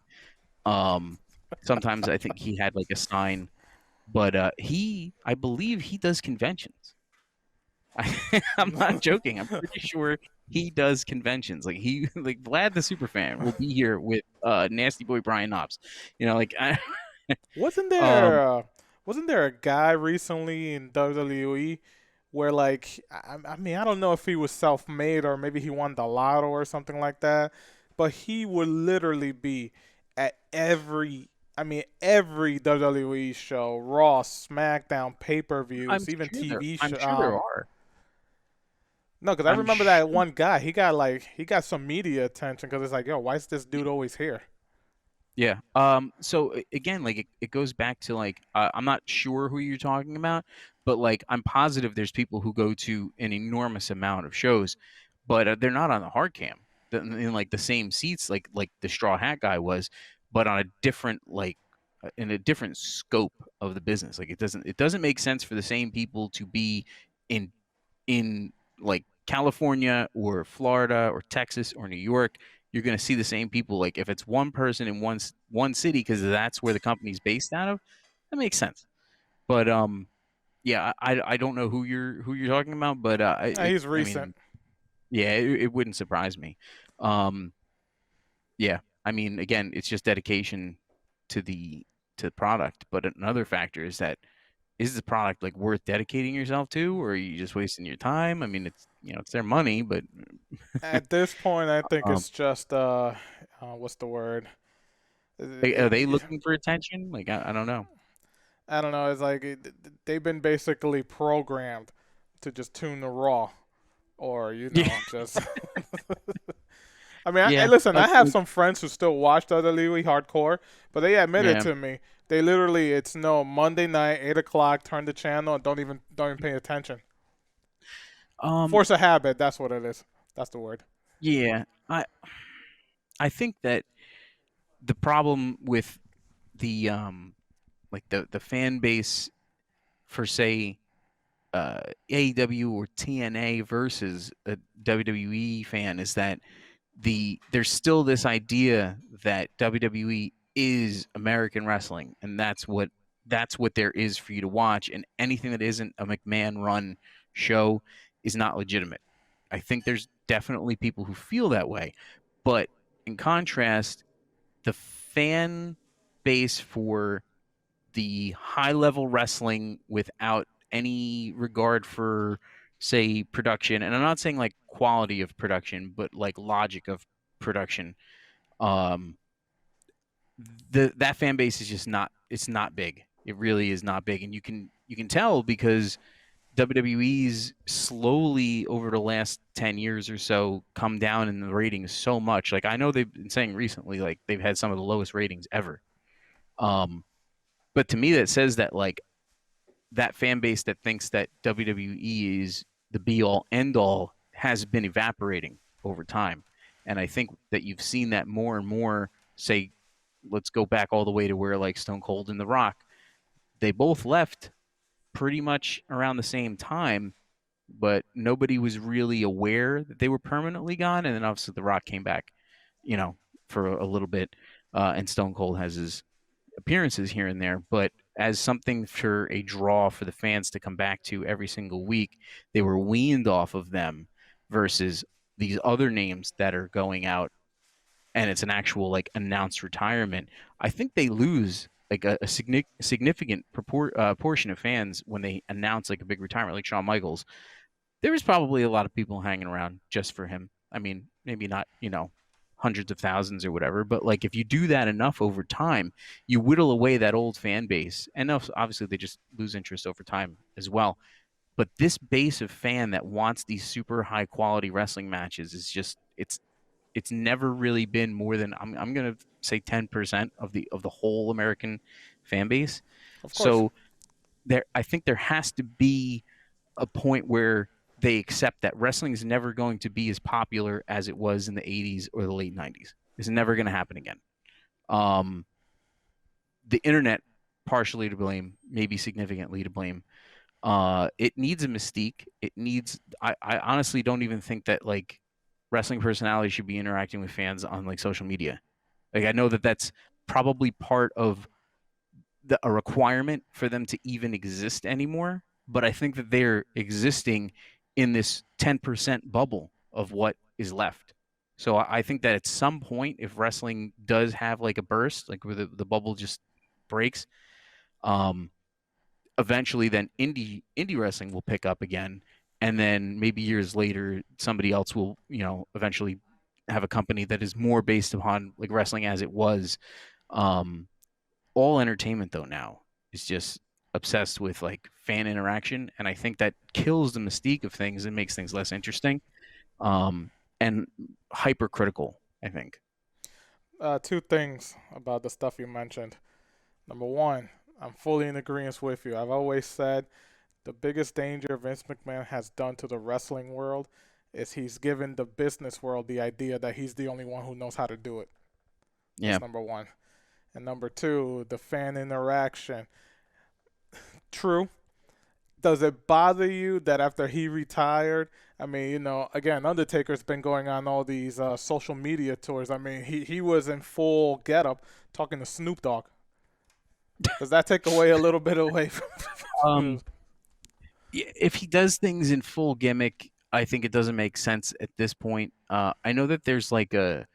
Speaker 4: Um, Sometimes I think he had like a sign, but I believe he does conventions. I'm not joking. I'm pretty sure he does conventions. Like like Vlad the Superfan will be here with Nasty Boy Brian Knobs. You know, like
Speaker 3: Wasn't
Speaker 4: um,
Speaker 3: there wasn't there a guy recently in WWE where like I mean I don't know if he was self-made or maybe he won the lotto or something like that, but he would literally be at every WWE show, Raw, SmackDown,
Speaker 4: I'm
Speaker 3: pay-per-views, even
Speaker 4: sure there.
Speaker 3: TV
Speaker 4: I'm
Speaker 3: show.
Speaker 4: sure there are.
Speaker 3: No, because I
Speaker 4: I'm
Speaker 3: remember that
Speaker 4: sure.
Speaker 3: one guy. He got some media attention because it's like, yo, why is this dude always here?
Speaker 4: Yeah. So again, like it goes back to like I'm not sure who you're talking about, but like I'm positive there's people who go to an enormous amount of shows, but they're not on the hard cam in like the same seats like the Straw Hat guy was, but on a different like in a different scope of the business. Like it doesn't make sense for the same people to be in in like California or Florida or Texas or New York. You're going to see the same people. Like if it's one person in one city because that's where the company's based out of, that makes sense. But yeah, I don't know who you're talking about, but
Speaker 3: He's
Speaker 4: I
Speaker 3: recent.
Speaker 4: mean, yeah, it wouldn't surprise me. Um, yeah, I mean, again, it's just dedication to the product. But another factor is the product like worth dedicating yourself to, or are you just wasting your time? I mean, it's their money, but
Speaker 3: At this point, I think
Speaker 4: um,
Speaker 3: it's just what's the word?
Speaker 4: are they looking for attention? Like I don't know.
Speaker 3: I don't know. It's like they've been basically programmed to just tune the raw, or
Speaker 4: Yeah,
Speaker 3: just. I mean,
Speaker 4: yeah,
Speaker 3: listen. I have
Speaker 4: like,
Speaker 3: some friends who still watch WWE hardcore, but they admitted
Speaker 4: yeah.
Speaker 3: to me they literally it's no Monday night 8 o'clock. Turn the channel and don't even pay attention.
Speaker 4: Um,
Speaker 3: Force a habit. That's what it is. That's the word.
Speaker 4: yeah. I think that the problem with the like the fan base for say AEW or TNA versus a WWE fan is that there's still this idea that WWE is American wrestling and that's what there is for you to watch, and anything that isn't a McMahon run show is not legitimate. I think there's definitely people who feel that way, but in contrast, the fan base for the high level wrestling without any regard for say production, and I'm not saying like quality of production but like logic of production, um that fan base is just not, it's not big. It really is not big, and you can tell because WWE's slowly over the last 10 years or so come down in the ratings so much. Like I know they've been saying recently like they've had some of the lowest ratings ever. um but to me that says that like that fan base that thinks that WWE is the be all end all has been evaporating over time. And I think that you've seen that more and more. Say, let's go back all the way to where like Stone Cold and The Rock, they both left pretty much around the same time, but nobody was really aware that they were permanently gone. And then obviously The Rock came back, for a little bit, and Stone Cold has his appearances here and there. But as something for a draw for the fans to come back to every single week, they were weaned off of them versus these other names that are going out and it's an actual like announced retirement. I think they lose like a significant portion of fans when they announce like a big retirement, like Shawn Michaels. There was probably a lot of people hanging around just for him. I mean, maybe not, hundreds of thousands or whatever, but like if you do that enough over time, you whittle away that old fan base. And obviously they just lose interest over time as well. But this base of fan that wants these super high quality wrestling matches is just it's never really been more than I'm gonna say 10% of the whole American fan base.
Speaker 3: Of course.
Speaker 4: So I think there has to be a point where they accept that wrestling is never going to be as popular as it was in the 80s or the late 90s. It's never going to happen again. The internet partially to blame, maybe significantly to blame. It needs a mystique. It needs. I honestly don't even think that like wrestling personalities should be interacting with fans on like social media. Like I know that that's probably part of a requirement for them to even exist anymore, but I think that they're existing in this 10% bubble of what is left. So I think that at some point, if wrestling does have like a burst, like where the bubble just breaks, eventually then indie wrestling will pick up again, and then maybe years later somebody else will eventually have a company that is more based upon like wrestling as it was. All entertainment though now is just obsessed with like fan interaction, and I think that kills the mystique of things and makes things less interesting, and hypercritical, I think.
Speaker 3: Two things about the stuff you mentioned. Number one, I'm fully in agreement with you. I've always said the biggest danger Vince McMahon has done to the wrestling world is he's given the business world the idea that he's the only one who knows how to do it.
Speaker 4: Yeah.
Speaker 3: That's number one. And number two, the fan interaction. True. Does it bother you that after he retired, I mean, again, Undertaker's been going on all these social media tours. I mean, he was in full getup talking to Snoop Dogg. Does that take away a little bit away from
Speaker 4: If he does things in full gimmick, I think it doesn't make sense at this point. I know that there's like a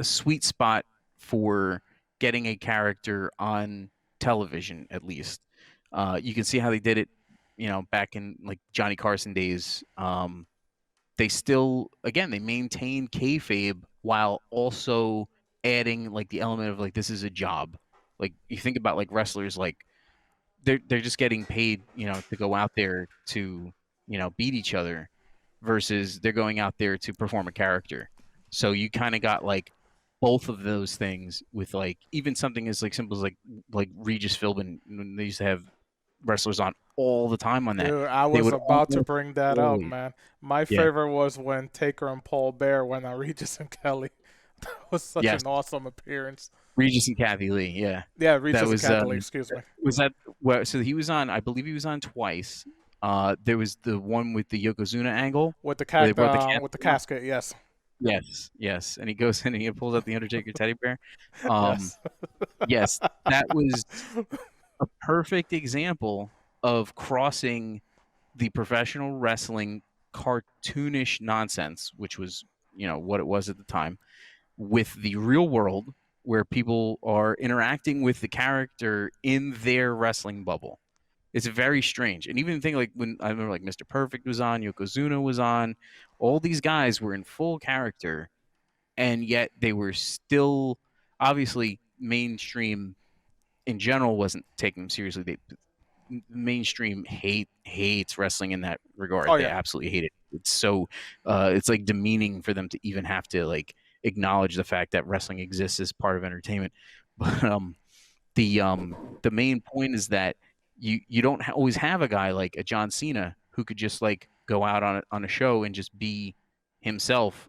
Speaker 4: sweet spot for getting a character on television, at least. You can see how they did it, back in like Johnny Carson days. They still, again, they maintain kayfabe while also adding like the element of like this is a job. Like you think about like wrestlers, like they're just getting paid, to go out there to, beat each other versus they're going out there to perform a character. So you kind of got like both of those things with like even something as like simple as like Regis Philbin. They used to have wrestlers on all the time on that.
Speaker 3: Dude, I
Speaker 4: They
Speaker 3: was
Speaker 4: would
Speaker 3: about to
Speaker 4: almost
Speaker 3: bring that up,
Speaker 4: always,
Speaker 3: man. My
Speaker 4: yeah,
Speaker 3: favorite was when Taker and Paul Bear went on Regis and Kelly. That was such
Speaker 4: yes,
Speaker 3: an awesome appearance.
Speaker 4: Regis and Kathy Lee, yeah.
Speaker 3: Yeah,
Speaker 4: That
Speaker 3: Regis and
Speaker 4: was
Speaker 3: Kelly, excuse me.
Speaker 4: was that well, so he was on, I believe he was on twice. There was the one with the Yokozuna angle
Speaker 3: With the
Speaker 4: where they brought the casket
Speaker 3: with the
Speaker 4: out.
Speaker 3: casket, yes.
Speaker 4: Yes, and he goes in and he pulls out the Undertaker teddy bear. Um,
Speaker 3: Yes.
Speaker 4: yes, that was a perfect example of crossing the professional wrestling cartoonish nonsense, which was, what it was at the time, with the real world where people are interacting with the character in their wrestling bubble. It's very strange. And even think like when I remember like Mr. Perfect was on, Yokozuna was on, all these guys were in full character, and yet they were still obviously mainstream in general wasn't taking them seriously. Mainstream hates wrestling in that regard.
Speaker 3: Oh
Speaker 4: They
Speaker 3: yeah.
Speaker 4: absolutely hate it. It's so it's like demeaning for them to even have to like acknowledge the fact that wrestling exists as part of entertainment. But the main point is that you don't always have a guy like a John Cena who could just like go out on a show and just be himself,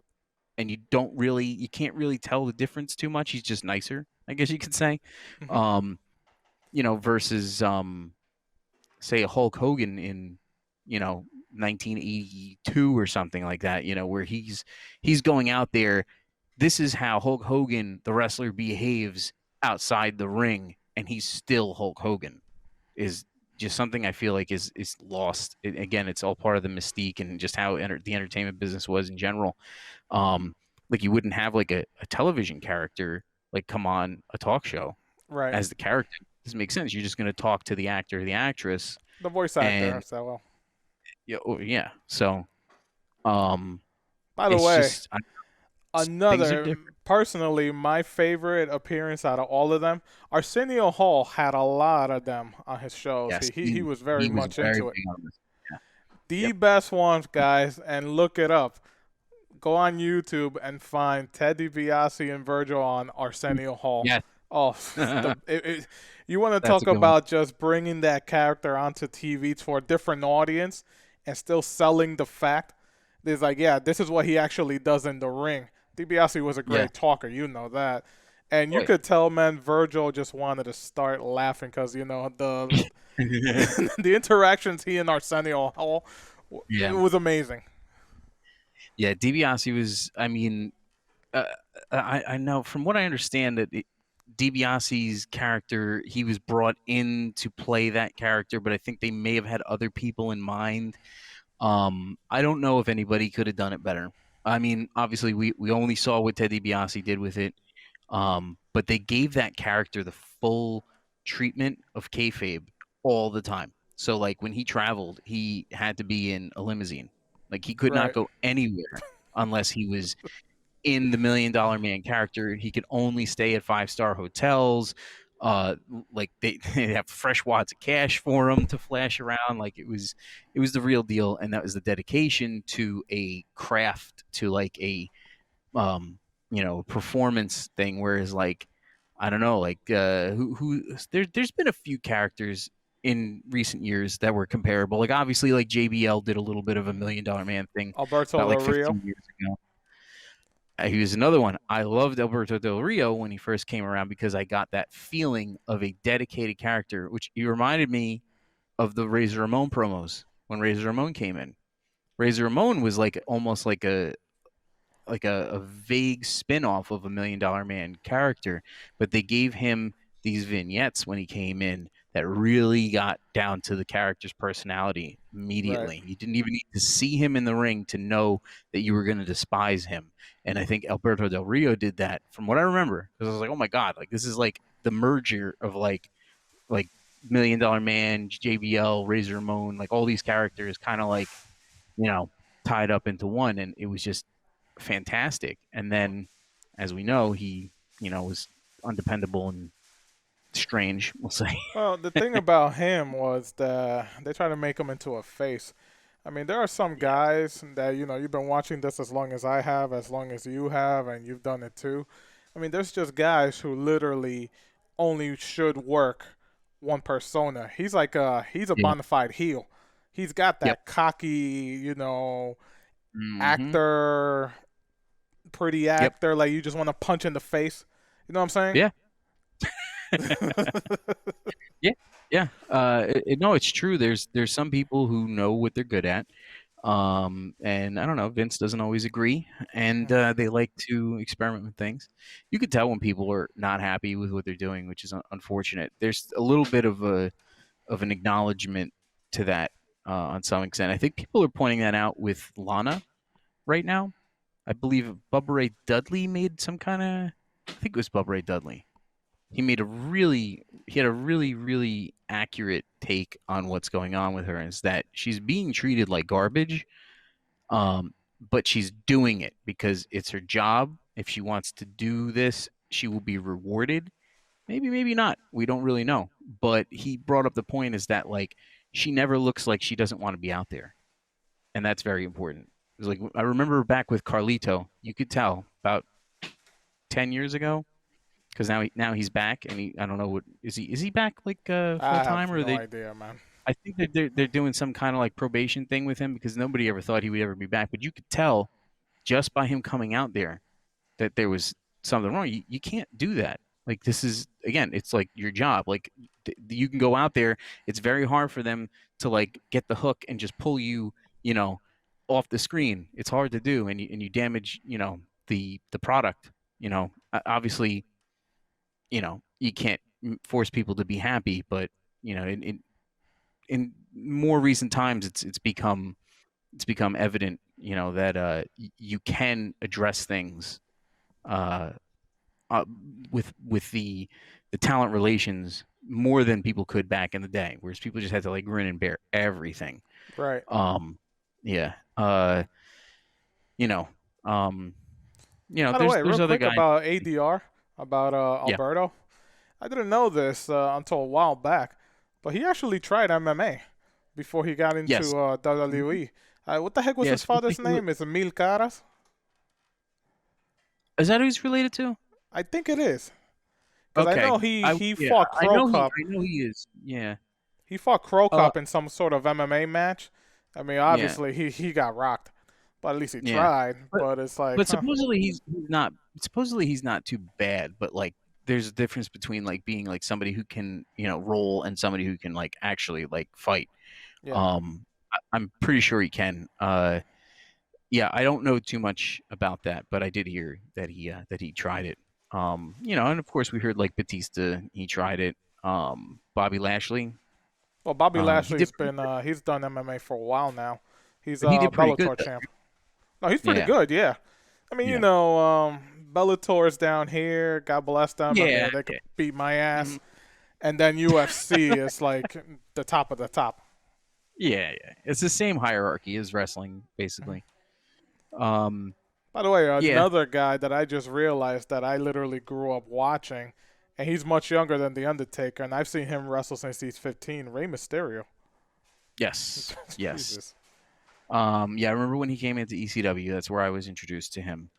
Speaker 4: and you can't really tell the difference too much. He's just nicer, I guess you could say.
Speaker 3: Mhm.
Speaker 4: Um, versus say a Hulk Hogan in, 1982 or something like that, where he's going out there. This is how Hulk Hogan, the wrestler, behaves outside the ring, and he's still Hulk Hogan, is just something I feel like is lost. Again, it's all part of the mystique and just how the entertainment business was in general. Um, like you wouldn't have like a television character like come on a talk show
Speaker 3: Right.
Speaker 4: as the character. It doesn't make sense. You're just going to talk to the actor or the actress,
Speaker 3: The voice actor.
Speaker 4: and
Speaker 3: So well.
Speaker 4: yeah, yeah. So um,
Speaker 3: By the
Speaker 4: it's
Speaker 3: way,
Speaker 4: just things are
Speaker 3: another
Speaker 4: different.
Speaker 3: personally my favorite appearance out of all of them. Arsenio Hall had a lot of them on his shows.
Speaker 4: Yes,
Speaker 3: He was very
Speaker 4: he was
Speaker 3: much
Speaker 4: very
Speaker 3: into it.
Speaker 4: big on this. Yeah.
Speaker 3: The
Speaker 4: Yep.
Speaker 3: best ones, guys, and look it up. Go on YouTube and find Ted DiBiase and Virgil on Arsenio Hall.
Speaker 4: Yes.
Speaker 3: Oh, you want to
Speaker 4: That's a
Speaker 3: talk
Speaker 4: good one.
Speaker 3: about just bringing that character onto TV for a different audience and still selling the fact. There's like, yeah, this is what he actually does in the ring. DiBiase was a
Speaker 4: Yeah.
Speaker 3: great talker, you know that. And you
Speaker 4: Oh,
Speaker 3: could tell, man, Virgil just wanted to start laughing because, the
Speaker 4: yeah.
Speaker 3: the interactions he and Arsenio Hall, it
Speaker 4: Yeah.
Speaker 3: was amazing.
Speaker 4: Yeah. DiBiase was. I mean, uh, I know from what I understand that DiBiase's character, he was brought in to play that character, but I think they may have had other people in mind. I don't know if anybody could have done it better. I mean, obviously, we only saw what Ted DiBiase did with it, but they gave that character the full treatment of kayfabe all the time. So, like when he traveled, he had to be in a limousine. Like he could not
Speaker 3: Right.
Speaker 4: go anywhere unless he was in the $1 Million Man character. He could only stay at 5-star hotels. Uh, like they have fresh wads of cash for him to flash around. Like it was the real deal, and that was the dedication to a craft, to like a performance thing. Whereas like I don't know, like there's been a few characters in recent years that were comparable. Like obviously, like JBL did a little bit of a $1 Million Man thing
Speaker 3: Alberto
Speaker 4: about
Speaker 3: Del
Speaker 4: like
Speaker 3: Rio.
Speaker 4: 15 years ago. He was another one. I loved Alberto Del Rio when he first came around because I got that feeling of a dedicated character, which he reminded me of the Razor Ramon promos when Razor Ramon came in. Razor Ramon was like almost like a vague spin-off of a $1 Million Man character, but they gave him these vignettes when he came in that really got down to the character's personality
Speaker 3: Right.
Speaker 4: immediately. You didn't even need to see him in the ring to know that you were going to despise him. And I think Alberto Del Rio did that from what I remember, because I was like, oh my God, like this is like the merger of like $1 Million Man, JBL, Razor Ramon, like all these characters kind of like, you know, tied up into one. And it was just fantastic. And then, as we know, he, was undependable and strange, we'll say.
Speaker 3: Well, the thing about him was that they try to make him into a face. I mean, there are some
Speaker 4: Yeah.
Speaker 3: guys that, you've been watching this as long as I have, as long as you have, and you've done it too. I mean, there's just guys who literally only should work one persona. He's a
Speaker 4: Yeah.
Speaker 3: bona fide heel. He's got
Speaker 4: Yep.
Speaker 3: that cocky,
Speaker 4: Hmm.
Speaker 3: actor, pretty
Speaker 4: Yep.
Speaker 3: actor, like you just want to punch in the face. You know what I'm
Speaker 4: Yeah.
Speaker 3: saying?
Speaker 4: Yeah. Yeah. No, it's true. There's some people who know what they're good at. And I don't know, Vince doesn't always agree, and they like to experiment with things. You could tell when people are not happy with what they're doing, which is unfortunate. There's a little bit of an acknowledgement to that on some extent. I think people are pointing that out with Lana right now. I believe Bubba Ray Dudley made some kind of. I think it was Bubba Ray Dudley. He had a really, really accurate take on what's going on with her. Is that she's being treated like garbage, um, but she's doing it because it's her job. If she wants to do this, she will be rewarded. Maybe, maybe not. We don't really know. But he brought up the point is that like she never looks like she doesn't want to be out there, and that's very important. It's like I remember back with Carlito, you could tell about 10 years ago because now he's back, and I don't know what is he back like full
Speaker 3: I
Speaker 4: time,
Speaker 3: have
Speaker 4: or are
Speaker 3: no
Speaker 4: they?
Speaker 3: idea, man.
Speaker 4: I think that they're doing some kind of like probation thing with him because nobody ever thought he would ever be back. But you could tell just by him coming out there that there was something wrong. You can't do that. Like this is again, it's like your job. Like you can go out there. It's very hard for them to like get the hook and just pull you, you know, off the screen. It's hard to do, and you damage, the product. Obviously, you can't force people to be happy, but in more recent times, it's become evident, that you can address things uh, uh, with the talent relations more than people could back in the day, whereas people just had to like grin and bear everything.
Speaker 3: Right.
Speaker 4: Um, yeah. You know, um,
Speaker 3: By the
Speaker 4: there's
Speaker 3: way, real
Speaker 4: there's other
Speaker 3: quick
Speaker 4: guys.
Speaker 3: about ADR, about
Speaker 4: Yeah.
Speaker 3: Alberto. I didn't know this until a while back, but he actually tried MMA before he got
Speaker 4: Yes.
Speaker 3: into
Speaker 4: Mhm.
Speaker 3: WWE. What the heck was his
Speaker 4: Yes.
Speaker 3: father's name? Is it Mil Caras?
Speaker 4: Is that who he's related to?
Speaker 3: I think it is, because I know
Speaker 4: Okay.
Speaker 3: he
Speaker 4: Yeah.
Speaker 3: fought
Speaker 4: I
Speaker 3: Crow
Speaker 4: know
Speaker 3: Cup.
Speaker 4: he is. Yeah.
Speaker 3: He fought Crow
Speaker 4: Uh.
Speaker 3: Cup in some sort of MMA match. I mean,
Speaker 4: Yeah.
Speaker 3: obviously he got rocked, but at least he
Speaker 4: Yeah.
Speaker 3: tried.
Speaker 4: But
Speaker 3: But it's like,
Speaker 4: but
Speaker 3: huh?
Speaker 4: supposedly he's not. Supposedly he's not too bad. But like, there's a difference between like being like somebody who can roll and somebody who can like actually like fight.
Speaker 3: Yeah.
Speaker 4: I'm pretty sure he can. Yeah, I don't know too much about that, but I did hear that he tried it. And of course we heard like Batista, he tried it. Bobby Lashley,
Speaker 3: Well, Bobby
Speaker 4: he did
Speaker 3: Lashley's
Speaker 4: pretty
Speaker 3: been
Speaker 4: good,
Speaker 3: he's done MMA for a while now. He's
Speaker 4: but he did pretty good
Speaker 3: Bellator
Speaker 4: though.
Speaker 3: champ. No, he's pretty
Speaker 4: Yeah,
Speaker 3: good. Yeah. I mean,
Speaker 4: yeah,
Speaker 3: Bellator's down here. God bless them. I
Speaker 4: yeah,
Speaker 3: mean, they could
Speaker 4: yeah.
Speaker 3: beat my
Speaker 4: Mhm.
Speaker 3: ass. And then UFC is like the top of the top.
Speaker 4: Yeah, yeah. It's the same hierarchy as wrestling, basically. Um,
Speaker 3: By the way,
Speaker 4: yeah,
Speaker 3: another guy that I just realized that I literally grew up watching, and he's much younger than The Undertaker, and I've seen him wrestle since he's 15. Rey Mysterio.
Speaker 4: yes, yes.
Speaker 3: Jesus.
Speaker 4: Yeah, I remember when he came into ECW. That's where I was introduced to him.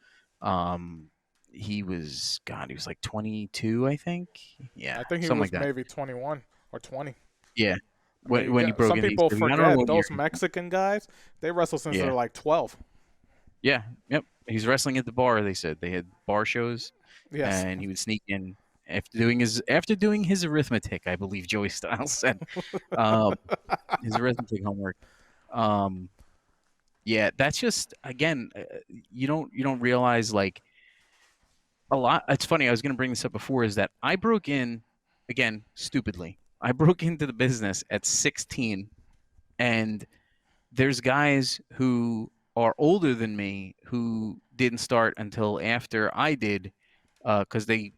Speaker 4: Um, he was like 22, I think. Yeah,
Speaker 3: I think he
Speaker 4: something like
Speaker 3: was
Speaker 4: that.
Speaker 3: maybe 21 or 20.
Speaker 4: Yeah,
Speaker 3: I mean,
Speaker 4: when he broke
Speaker 3: some
Speaker 4: into
Speaker 3: people
Speaker 4: ECW. I don't know
Speaker 3: forget
Speaker 4: what year.
Speaker 3: those Mexican guys, they wrestle since
Speaker 4: Yeah,
Speaker 3: they're like 12.
Speaker 4: yeah, yep. He's wrestling at the bar. They said they had bar shows,
Speaker 3: Yes.
Speaker 4: and he would sneak in after doing his arithmetic. I believe Joey Styles said um, his arithmetic homework. Um, yeah, that's just again, you don't realize like a lot. It's funny. I was going to bring this up before. Is that I broke in again stupidly. I broke into the business at 16, and there's guys who are older than me who didn't start until after I did, because they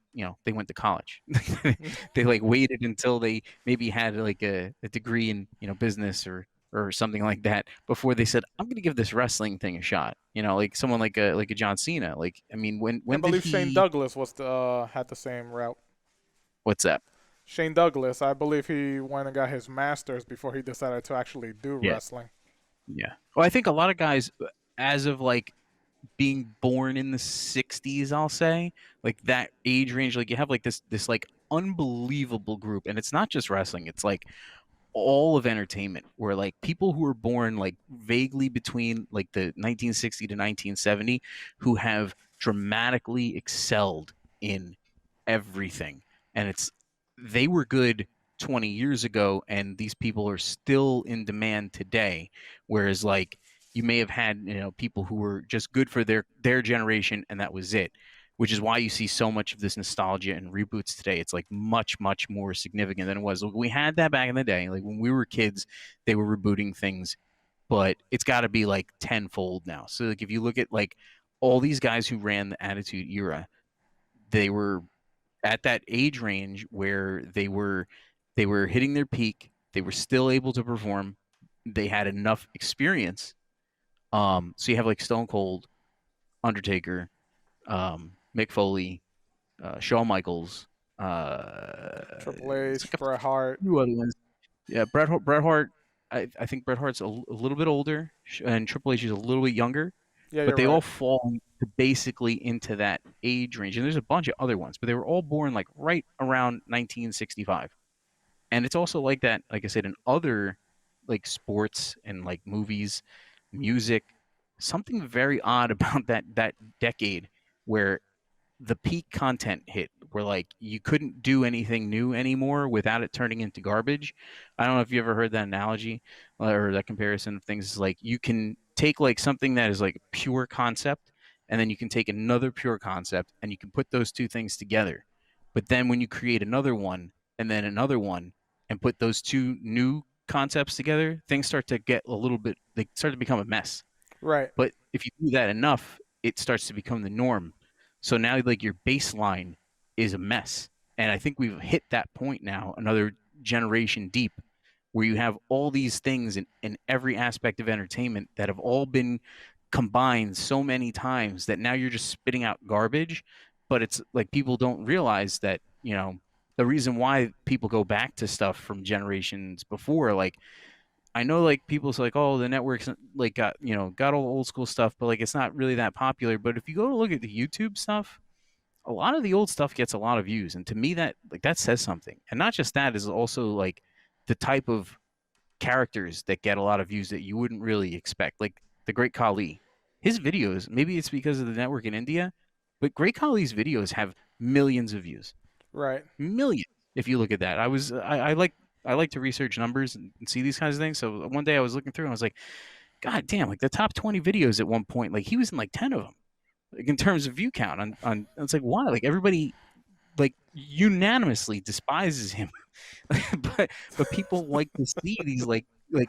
Speaker 4: went to college. They like waited until they maybe had like a degree in business or something like that before they said I'm going to give this wrestling thing a shot. Like someone like a John Cena. Like I mean, when
Speaker 3: I
Speaker 4: when did
Speaker 3: believe Shane
Speaker 4: he?
Speaker 3: Douglas was had the same route.
Speaker 4: What's that?
Speaker 3: Shane Douglas, I believe he went and got his master's before he decided to actually do
Speaker 4: Yeah,
Speaker 3: wrestling.
Speaker 4: yeah. Well, I think a lot of guys, as of like being born in the 60s, I'll say, like that age range, like you have like this like unbelievable group, and it's not just wrestling, it's like all of entertainment, where like people who were born like vaguely between like the 1960 to 1970 who have dramatically excelled in everything. And they were good 20 years ago, and these people are still in demand today, whereas like you may have had people who were just good for their generation, and that was it, which is why you see so much of this nostalgia and reboots today. It's like much much more significant than it was. Like, we had that back in the day, like when we were kids, they were rebooting things, but it's got to be like tenfold now. So like if you look at like all these guys who ran the Attitude Era, they were at that age range where they were hitting their peak. They were still able to perform. They had enough experience. So you have like Stone Cold, Undertaker, Mick Foley, Shawn Michaels.
Speaker 3: Triple
Speaker 4: It's
Speaker 3: H,
Speaker 4: like a
Speaker 3: Bret Hart.
Speaker 4: few other ones. Yeah, Bret Hart. I think Bret Hart's a little bit older, and Triple H is a little bit younger,
Speaker 3: Yeah,
Speaker 4: but
Speaker 3: you're
Speaker 4: they all
Speaker 3: right.
Speaker 4: fall basically into that age range. And there's a bunch of other ones, but they were all born like right around 1965. And it's also like that, like I said, in other like sports and like movies, music. Something very odd about that decade where the peak content hit, where like you couldn't do anything new anymore without it turning into garbage. I don't know if you ever heard that analogy or that comparison of things. It's like you can take like something that is like a pure concept, and then you can take another pure concept and you can put those two things together. But then when you create another one and then another one and put those two new concepts together, things start to get a little bit, they start to become a mess.
Speaker 3: Right.
Speaker 4: But if you do that enough, it starts to become the norm. So now, like, your baseline is a mess. And I think we've hit that point now, another generation deep, where you have all these things in every aspect of entertainment that have all been combined so many times that now you're just spitting out garbage. But it's like people don't realize that, the reason why people go back to stuff from generations before, like, I know, like, people's like, oh, the network's like got all old school stuff, but like it's not really that popular. But if you go to look at the YouTube stuff, a lot of the old stuff gets a lot of views, and to me that says something. And not just that, is also like the type of characters that get a lot of views that you wouldn't really expect. Like the Great Khali, his videos, maybe it's because of the network in India, but Great Khali's videos have millions of views,
Speaker 3: Right.
Speaker 4: millions. If you look at that, I like to research numbers and see these kinds of things. So one day I was looking through and I was like, God damn, like the top 20 videos at one point, like he was in like 10 of them, like in terms of view count on it's like, why? Like everybody like unanimously despises him. but people like to see these like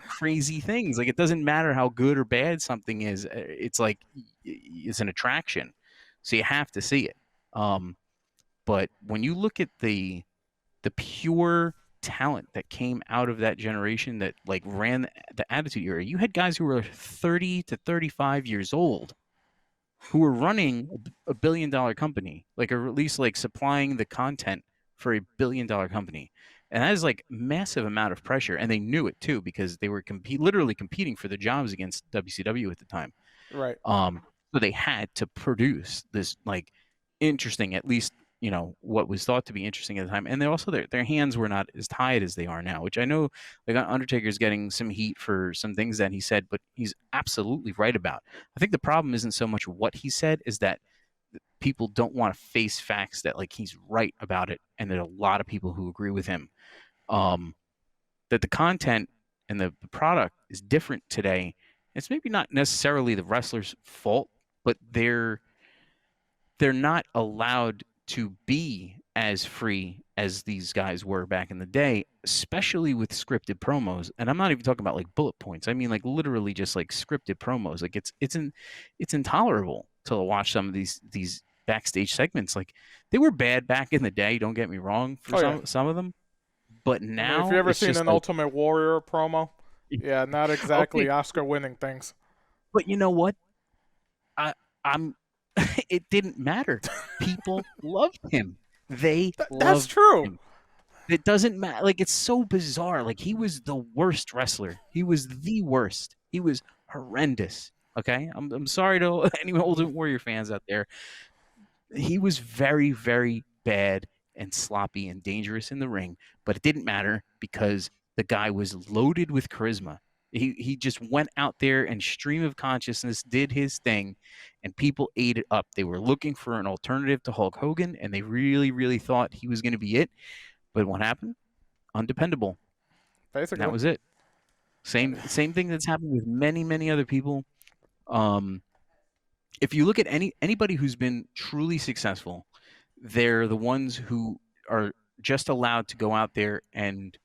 Speaker 4: crazy things. Like it doesn't matter how good or bad something is. It's like it's an attraction. So you have to see it. But when you look at the pure talent that came out of that generation that like ran the Attitude Era, you had guys who were 30 to 35 years old who were running a $1 billion company, like, or at least like supplying the content for a $1 billion company. And that is like massive amount of pressure. And they knew it too, because they were literally competing for the jobs against WCW at the time.
Speaker 3: Right.
Speaker 4: So they had to produce this like interesting, at least, what was thought to be interesting at the time. And they also, their hands were not as tied as they are now, which I know like Undertaker's getting some heat for some things that he said, but he's absolutely right about. I think the problem isn't so much what he said, is that people don't want to face facts that like he's right about it, and there are a lot of people who agree with him. That the content and the product is different today. It's maybe not necessarily the wrestler's fault, but they're not allowed to be as free as these guys were back in the day, especially with scripted promos. And I'm not even talking about like bullet points. I mean like literally just like scripted promos. Like it's intolerable to watch some of these backstage segments. Like they were bad back in the day, don't get me wrong, for some of them. But now,
Speaker 3: If you ever
Speaker 4: it's
Speaker 3: seen
Speaker 4: just
Speaker 3: an
Speaker 4: like,
Speaker 3: Ultimate Warrior promo, yeah, not exactly
Speaker 4: okay,
Speaker 3: Oscar-winning things.
Speaker 4: but you know what? I'm it didn't matter. People loved him. They
Speaker 3: That's
Speaker 4: loved
Speaker 3: true.
Speaker 4: him. It doesn't matter. Like it's so bizarre. Like he was the worst wrestler. He was the worst. He was horrendous. Okay, I'm sorry to any Ultimate Warrior fans out there. He was very, very bad and sloppy and dangerous in the ring, but it didn't matter because the guy was loaded with charisma. He just went out there and stream of consciousness did his thing, and people ate it up. They were looking for an alternative to Hulk Hogan, and they really, really thought he was going to be it. But what happened? Undependable. And
Speaker 3: Basically.
Speaker 4: that was it. Same thing that's happened with many, many other people. If you look at anybody who's been truly successful, they're the ones who are just allowed to go out there and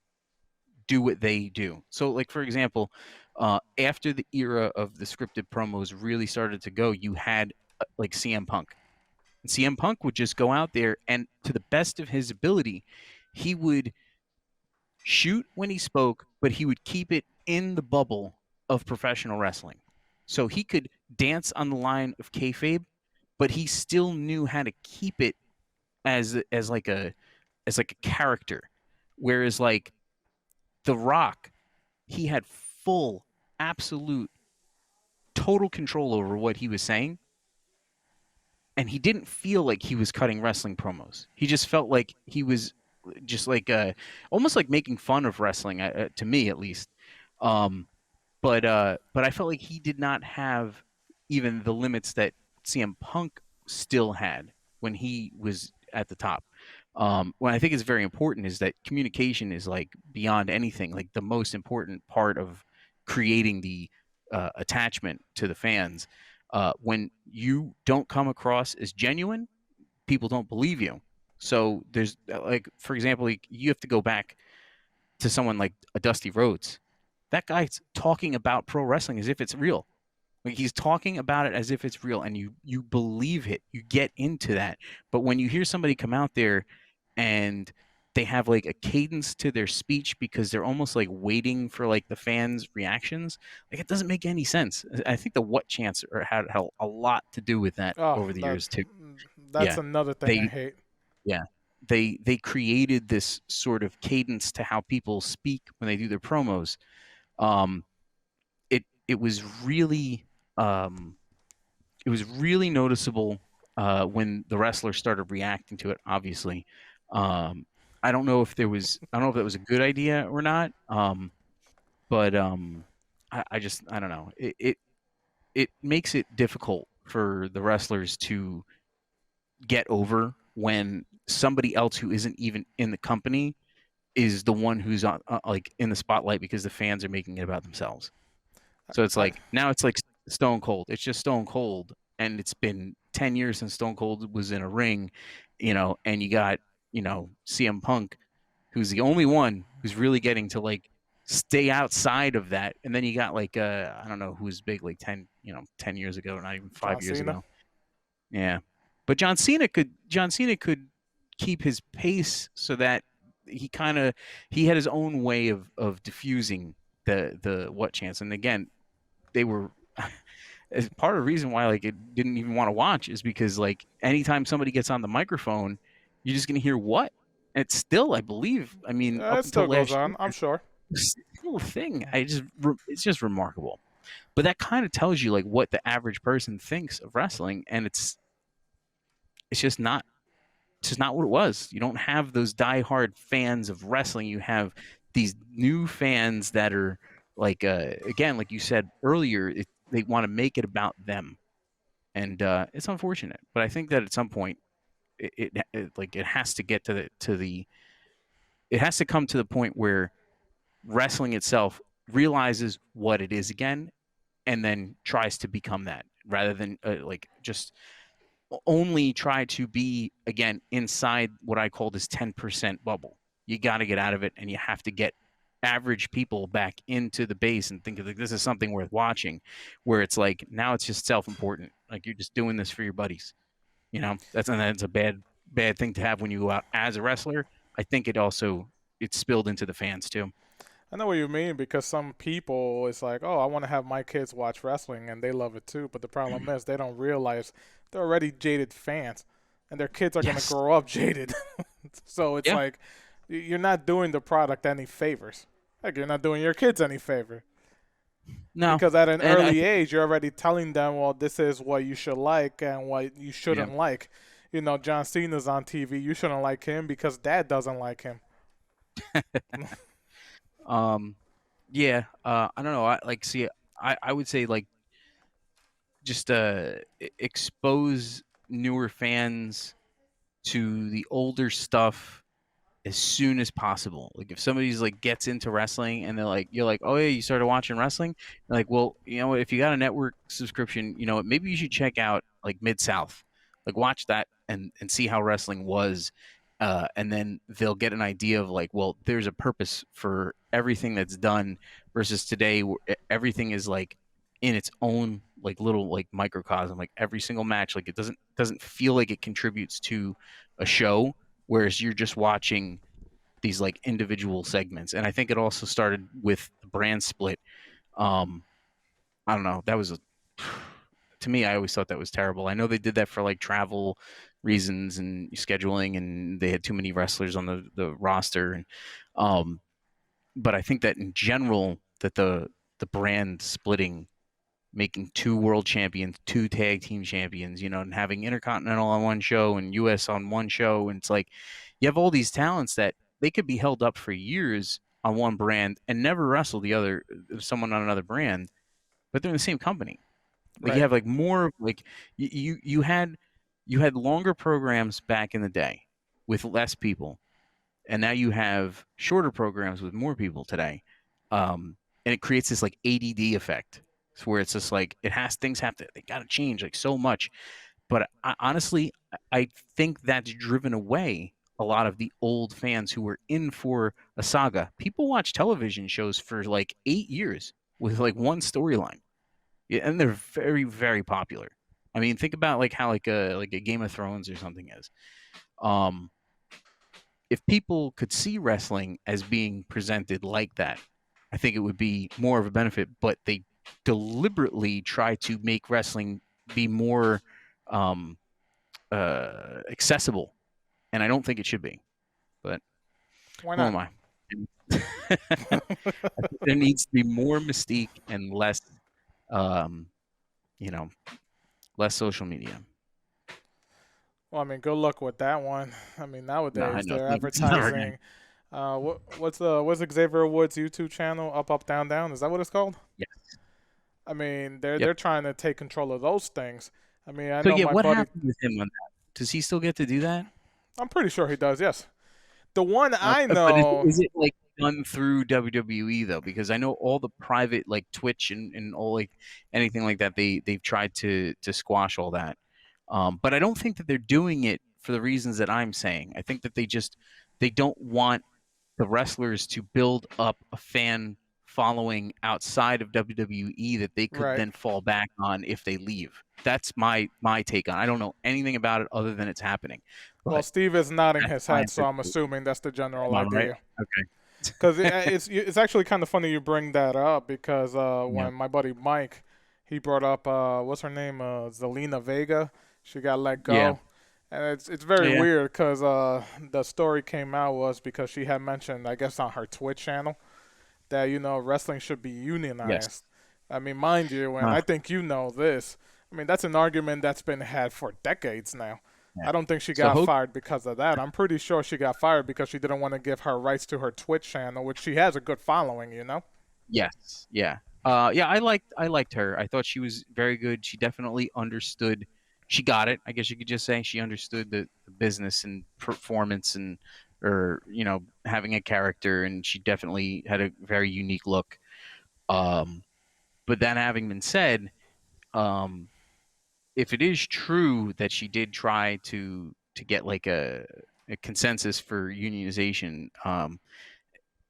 Speaker 4: do what they do. So, like for example, after the era of the scripted promos really started to go, you had like CM Punk. And CM Punk would just go out there and, to the best of his ability, he would shoot when he spoke, but he would keep it in the bubble of professional wrestling. So he could dance on the line of kayfabe, but he still knew how to keep it as like a character. Whereas like The Rock, he had full, absolute, total control over what he was saying, and he didn't feel like he was cutting wrestling promos. He just felt like he was just like almost like making fun of wrestling, to me at least. But I felt like he did not have even the limits that CM Punk still had when he was at the top. What I think is very important is that communication is like beyond anything, like the most important part of creating the attachment to the fans. When you don't come across as genuine, people don't believe you. So there's like, for example, you have to go back to someone like a Dusty Rhodes. That guy's talking about pro wrestling as if it's real. Like he's talking about it as if it's real, and you believe it. You get into that. But when you hear somebody come out there and they have like a cadence to their speech because they're almost like waiting for like the fans' reactions, like it doesn't make any sense. I think the what chants had a lot to do with that
Speaker 3: Oh,
Speaker 4: over the years too.
Speaker 3: that's
Speaker 4: Yeah,
Speaker 3: another thing I
Speaker 4: they
Speaker 3: hate.
Speaker 4: yeah they created this sort of cadence to how people speak when they do their promos. Um, it was really um it was really noticeable when the wrestlers started reacting to it. Obviously, um, I don't know if that was a good idea or not. But I don't know. It makes it difficult for the wrestlers to get over when somebody else who isn't even in the company is the one who's on like in the spotlight because the fans are making it about themselves. So it's
Speaker 3: I
Speaker 4: like now it's like Stone Cold. It's just Stone Cold, and it's been 10 years since Stone Cold was in a ring, and you got CM Punk, who's the only one who's really getting to like stay outside of that, and then you got like I don't know who's big like 10 years ago, not even
Speaker 3: John
Speaker 4: 5 years
Speaker 3: Cena.
Speaker 4: ago. Yeah, but John Cena could keep his pace so that he had his own way of diffusing the what chance, and again they were as part of the reason why like it didn't even want to watch is because like anytime somebody gets on the microphone, you're just gonna hear what. And it's still, I believe, I mean, up
Speaker 3: It
Speaker 4: until
Speaker 3: still goes
Speaker 4: last year,
Speaker 3: on, I'm sure.
Speaker 4: it's still a thing. It's just remarkable. But that kind of tells you like what the average person thinks of wrestling, and it's just not what it was. You don't have those diehard fans of wrestling. You have these new fans that are like, again, like you said earlier, they want to make it about them, and it's unfortunate. But I think that at some point, it has to get to the it has to come to the point where wrestling itself realizes what it is again, and then tries to become that rather than like just only try to be again inside what I call this 10% bubble. You got to get out of it, and you have to get average people back into the base and think of like this is something worth watching. Where it's like now it's just self-important, like you're just doing this for your buddies. That's a bad thing to have when you go out as a wrestler. I think it spilled into the fans too.
Speaker 3: I know what you mean because some people, it's like, oh, I want to have my kids watch wrestling and they love it too. But the problem is they don't realize they're already jaded fans and their kids are going to
Speaker 4: Yes.
Speaker 3: grow up jaded. So it's
Speaker 4: Yeah.
Speaker 3: like you're not doing the product any favors. Like you're not doing your kids any favor.
Speaker 4: No.
Speaker 3: Because at an
Speaker 4: And I
Speaker 3: early age, you're already telling them, well, this is what you should like and what you
Speaker 4: Yeah.
Speaker 3: shouldn't like. John Cena's on TV. You shouldn't like him because dad doesn't like him.
Speaker 4: Um yeah, I don't know. I would say like just expose newer fans to the older stuff as soon as possible. Like if somebody's like gets into wrestling and you're like, oh yeah, you started watching wrestling. They're like, well, if you got a network subscription, maybe you should check out like Mid South, like watch that and see how wrestling was. And then they'll get an idea of like, well, there's a purpose for everything that's done versus today, where everything is like in its own like little like microcosm. Like every single match, like it doesn't feel like it contributes to a show, whereas you're just watching these like individual segments. And I think it also started with the brand split. um I don't know, that was to me, I always thought that was terrible. I know they did that for like travel reasons and scheduling, and they had too many wrestlers on the roster. And um but I think that in general that the brand splitting, making two world champions, two tag team champions, and having Intercontinental on one show and US on one show. And it's like you have all these talents that they could be held up for years on one brand and never wrestle someone on another brand, but they're in the same company. Like you
Speaker 3: Right.
Speaker 4: have like more like you had longer programs back in the day with less people, and now you have shorter programs with more people today. And it creates this like ADD effect, where it's just like things have to they got to change like so much. But honestly, I think that's driven away a lot of the old fans who were in for a saga. People watch television shows for like 8 years with like one storyline. Yeah, and they're very, very popular. I mean, think about like how like a Game of Thrones or something is. Um, if people could see wrestling as being presented like that, I think it would be more of a benefit. But they deliberately try to make wrestling be more um, accessible, and I don't think it should be. But
Speaker 3: Why
Speaker 4: who
Speaker 3: not?
Speaker 4: am I? I think there needs to be more mystique and less, um, you know, less social media.
Speaker 3: Well, I mean, good luck with that one. I mean,
Speaker 4: No, I
Speaker 3: nowadays
Speaker 4: know
Speaker 3: they're
Speaker 4: it's never gonna.
Speaker 3: advertising. What's Xavier Woods' YouTube channel? Up, up, down, down. Is that what it's called?
Speaker 4: Yeah.
Speaker 3: I mean,
Speaker 4: Yep.
Speaker 3: they're trying to take control of those things. I mean, I
Speaker 4: So
Speaker 3: know
Speaker 4: yeah,
Speaker 3: my
Speaker 4: what
Speaker 3: buddy.
Speaker 4: happened with him on that? Does he still get to do that?
Speaker 3: I'm pretty sure he does. Yes. The one I
Speaker 4: But
Speaker 3: know.
Speaker 4: is it like done through WWE though? Because I know all the private like Twitch and all like anything like that they've tried to squash all that. But I don't think that they're doing it for the reasons that I'm saying. I think that they don't want the wrestlers to build up a fan following outside of WWE that they could
Speaker 3: Right.
Speaker 4: then fall back on if they leave. That's my take on it. I don't know anything about it other than it's happening.
Speaker 3: Well,
Speaker 4: But
Speaker 3: Steve is nodding
Speaker 4: that's
Speaker 3: his
Speaker 4: my
Speaker 3: head, so I'm
Speaker 4: interpretation.
Speaker 3: assuming that's the general
Speaker 4: Am I right?
Speaker 3: idea.
Speaker 4: Okay.
Speaker 3: Because it's actually kind of funny you bring that up because
Speaker 4: Yeah.
Speaker 3: when my buddy Mike, he brought up what's her name, Zelina Vega, she got let
Speaker 4: Yeah.
Speaker 3: go, and it's very
Speaker 4: Yeah.
Speaker 3: weird because the story came out was because she had mentioned, I guess, on her Twitch channel that wrestling should be
Speaker 4: Yes.
Speaker 3: unionized. I mean, mind you, and
Speaker 4: Uh,
Speaker 3: I think you know this. I mean, that's an argument that's been had for decades now.
Speaker 4: yeah.
Speaker 3: I don't think she
Speaker 4: So
Speaker 3: got
Speaker 4: Hogan.
Speaker 3: fired because of that. I'm pretty sure she got fired because she didn't want to give her rights to her Twitch channel, which she has a good following, you know?
Speaker 4: Yes. Yeah. Yeah. I liked her. I thought she was very good. She definitely understood. She got it. I guess you could just say she understood the business and performance and or having a character, and she definitely had a very unique look. Um, but that having been said, um, if it is true that she did try to get like a consensus for unionization,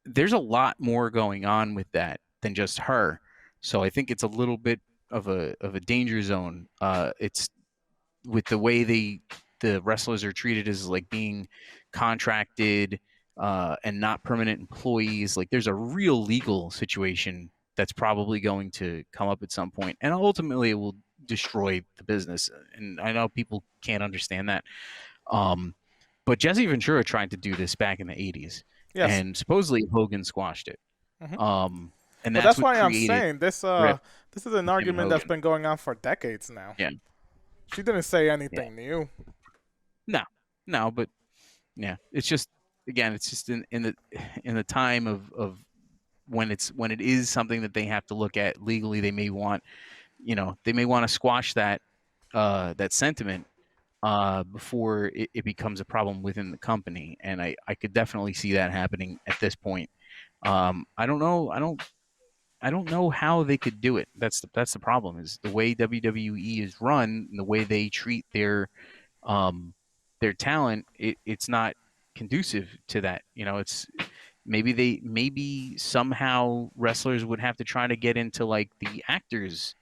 Speaker 4: there's a lot more going on with that than just her. So I think it's a little bit of a danger zone. It's with the way the wrestlers are treated as like being contracted and not permanent employees. Like there's a real legal situation that's probably going to come up at some point, and ultimately it will destroy the business. And I know people can't understand that. Um, but Jesse Ventura tried to do this back in the '80s,
Speaker 3: Yes.
Speaker 4: and supposedly Hogan squashed it.
Speaker 3: Hmm.
Speaker 4: And
Speaker 3: Well,
Speaker 4: that's
Speaker 3: that's
Speaker 4: what
Speaker 3: why I'm
Speaker 4: created
Speaker 3: saying this.
Speaker 4: Rip
Speaker 3: This is an
Speaker 4: with him and
Speaker 3: argument that's
Speaker 4: Hogan.
Speaker 3: been going on for decades now.
Speaker 4: Yeah,
Speaker 3: She didn't say
Speaker 4: yeah.
Speaker 3: anything new.
Speaker 4: No, no, but yeah, it's just again, it's just in the time of when it is something that they have to look at legally, they may want they may want to squash that sentiment before it becomes a problem within the company, and I could definitely see that happening at this point. I don't know. I don't know how they could do it. That's the problem is the way WWE is run and the way they treat um, their talent. It's not conducive to that. It's maybe somehow wrestlers would have to try to get into like the actors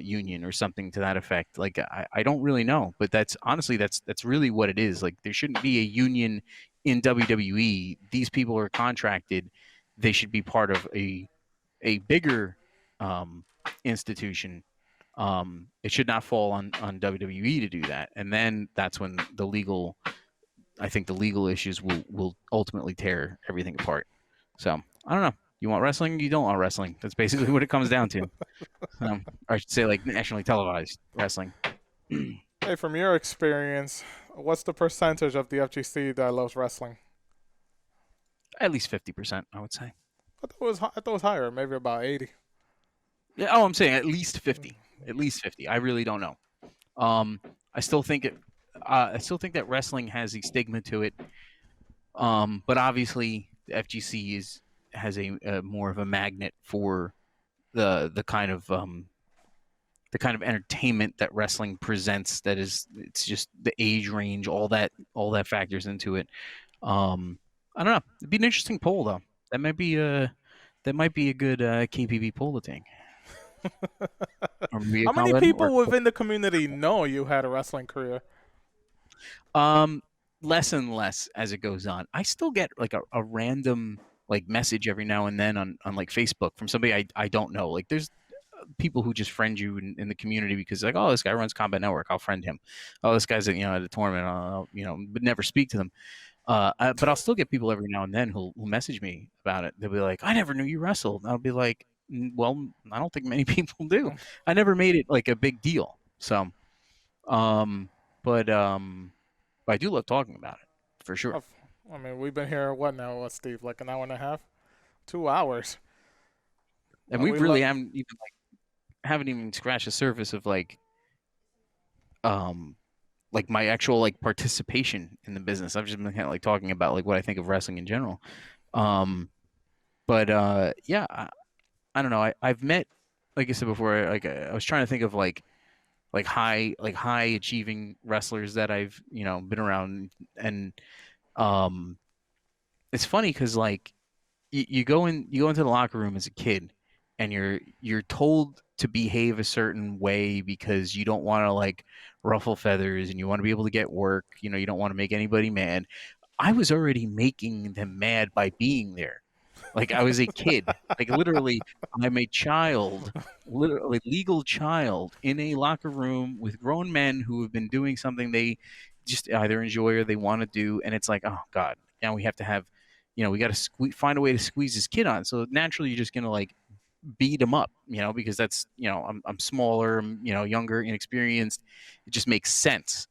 Speaker 4: union or something to that effect. Like I don't really know, but that's honestly that's really what it is. Like there shouldn't be a union in WWE. These people are contracted. They should be part of a bigger um, institution. It should not fall on WWE to do that, and then that's when I think the legal issues will ultimately tear everything apart. So I don't know. You want wrestling? You don't want wrestling. That's basically what it comes down to. Or I should say, like nationally televised wrestling.
Speaker 3: Hey, from your experience, what's the percentage of the FGC that loves wrestling?
Speaker 4: At least 50%, I would say.
Speaker 3: I thought it was higher, maybe about 80.
Speaker 4: Yeah. Oh, I'm saying at least 50. At least 50. I really don't know. Um, I still think it. I still think that wrestling has a stigma to it. But obviously, the FGC has a more of a magnet for the kind of the kind of entertainment that wrestling presents. It's just the age range, all that factors into it. I don't know. It'd be an interesting poll though. That might be a good KPB poll to take, or maybe a
Speaker 3: How many
Speaker 4: Kombat
Speaker 3: people
Speaker 4: Network poll.
Speaker 3: within the community know you had a wrestling career?
Speaker 4: Um, Less and less as it goes on. I still get like a random like message every now and then on like Facebook from somebody I don't know. Like there's people who just friend you in the community because like, oh, this guy runs Combat Network, I'll friend him. Oh, this guy's at a tournament, but never speak to them. But I'll still get people every now and then who'll message me about it. They'll be like, I never knew you wrestled. And I'll be like, well, I don't think many people do. I never made it like a big deal. So, but I do love talking about it for sure.
Speaker 3: I mean, we've been here, what now, Steve? Like an hour and a half? 2 hours.
Speaker 4: And we really haven't even scratched the surface of like my actual like participation in the business. I've just been kind of like talking about like what I think of wrestling in general. But yeah, I don't know. I've met, like I said before, like I was trying to think of like high achieving wrestlers that I've been around, and it's funny because like you go into the locker room as a kid, and you're told to behave a certain way because you don't want to like ruffle feathers, and you want to be able to get work. You don't want to make anybody mad. I was already making them mad by being there. Like I was a kid, like literally, I'm a child, literally legal child in a locker room with grown men who have been doing something they just either enjoy or they want to do, and it's like, oh God, now we have to have, we got to find a way to squeeze this kid on. So naturally, you're just gonna like beat him up, because that's, I'm smaller, I'm, younger, inexperienced. It just makes sense.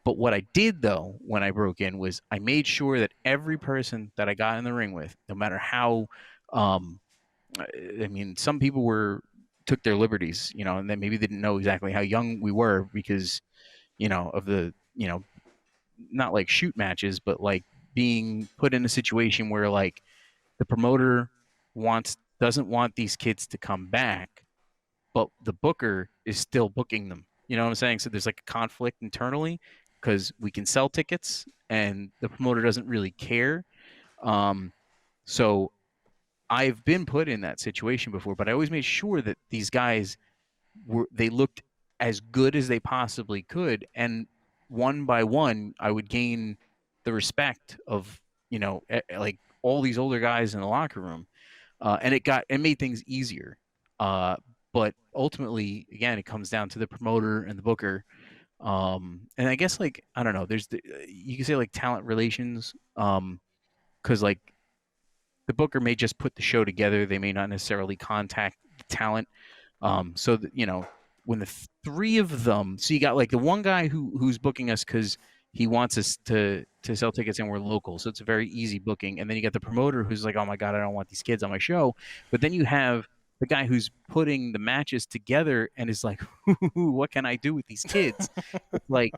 Speaker 4: But what I did though when I broke in was I made sure that every person that I got in the ring with, no matter how, I mean, some people took their liberties, and then maybe they didn't know exactly how young we were because, of the, not like shoot matches, but like being put in a situation where like the promoter doesn't want these kids to come back, but the booker is still booking them. You know what I'm saying? So there's like a conflict internally because we can sell tickets and the promoter doesn't really care. So I've been put in that situation before, but I always made sure that these guys they looked as good as they possibly could, and one by one, I would gain the respect of like all these older guys in the locker room, and it made things easier. But ultimately, again, it comes down to the promoter and the booker. And I guess like I don't know. You can say like talent relations, because like the booker may just put the show together. They may not necessarily contact the talent. So that, when the three of them, so you got like the one guy who's booking us because he wants us to sell tickets and we're local, so it's a very easy booking. And then you got the promoter who's like, oh my God, I don't want these kids on my show. But then you have the guy who's putting the matches together and is like, what can I do with these kids? It's like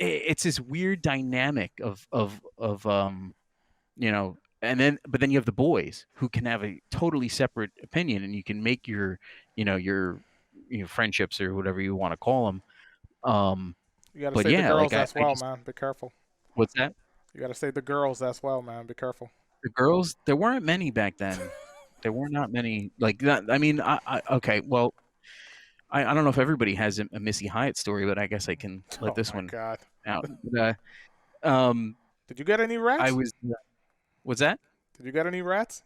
Speaker 4: it's this weird dynamic of but then you have the boys who can have a totally separate opinion, and you can make your friendships or whatever you want to call them.
Speaker 3: You gotta
Speaker 4: But
Speaker 3: say the
Speaker 4: yeah,
Speaker 3: girls
Speaker 4: like
Speaker 3: as well, man. Be careful.
Speaker 4: what's that?
Speaker 3: You gotta say the girls as well, man. Be careful.
Speaker 4: The girls, there weren't many back then. There were not many like that. I mean, okay, well, I don't know if everybody has a Missy Hyatt story, but I guess I can let this one
Speaker 3: God.
Speaker 4: out.
Speaker 3: Did you get any rats?
Speaker 4: I was. What's that?
Speaker 3: Did you get any rats?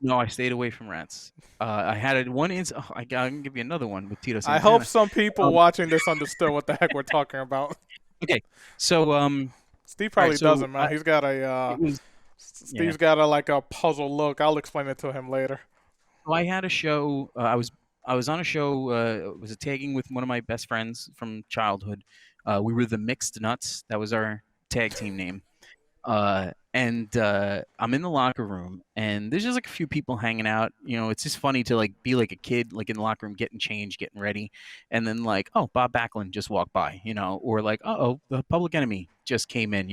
Speaker 4: No, I stayed away from rats. I had one incident. I can give you another one with Tito Santana.
Speaker 3: I hope some people watching this understood what the heck we're talking about.
Speaker 4: Okay, so
Speaker 3: Steve probably
Speaker 4: right, so
Speaker 3: doesn't, man. He's got Steve's got a puzzled look. I'll explain it to him later.
Speaker 4: So I had a show. I was on a show. It was a tagging with one of my best friends from childhood. We were the Mixed Nuts. That was our tag team name. And I'm in the locker room, and there's just like a few people hanging out. It's just funny to like be like a kid, like in the locker room, getting changed, getting ready, and then like, oh, Bob Backlund just walked by, or like, oh, the Public Enemy just came in,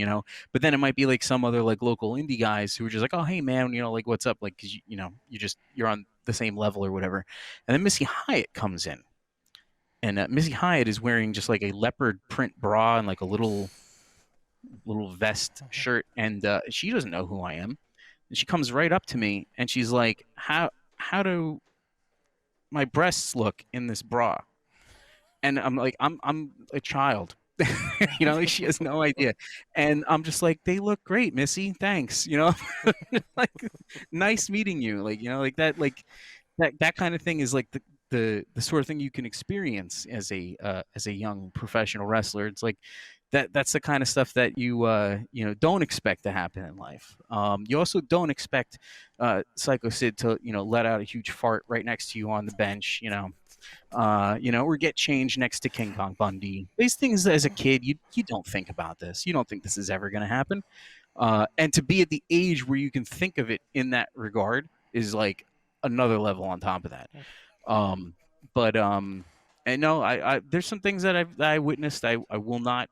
Speaker 4: But then it might be like some other like local indie guys who are just like, oh, hey man, like what's up, like, cause you're on the same level or whatever. And then Missy Hyatt comes in, and Missy Hyatt is wearing just like a leopard print bra and like a little vest shirt, and she doesn't know who I am. And she comes right up to me and she's like, how do my breasts look in this bra? And I'm like, I'm a child. Like she has no idea. And I'm just like, they look great, Missy. Thanks. Like, nice meeting you. Like that kind of thing is like the sort of thing you can experience as a young professional wrestler. It's like that's the kind of stuff that you don't expect to happen in life. You also don't expect Psycho Sid to let out a huge fart right next to you on the bench. Or get changed next to King Kong Bundy. These things, as a kid, you don't think about this. You don't think this is ever going to happen. And to be at the age where you can think of it in that regard is like another level on top of that. And no, I there's some things that I witnessed. I will not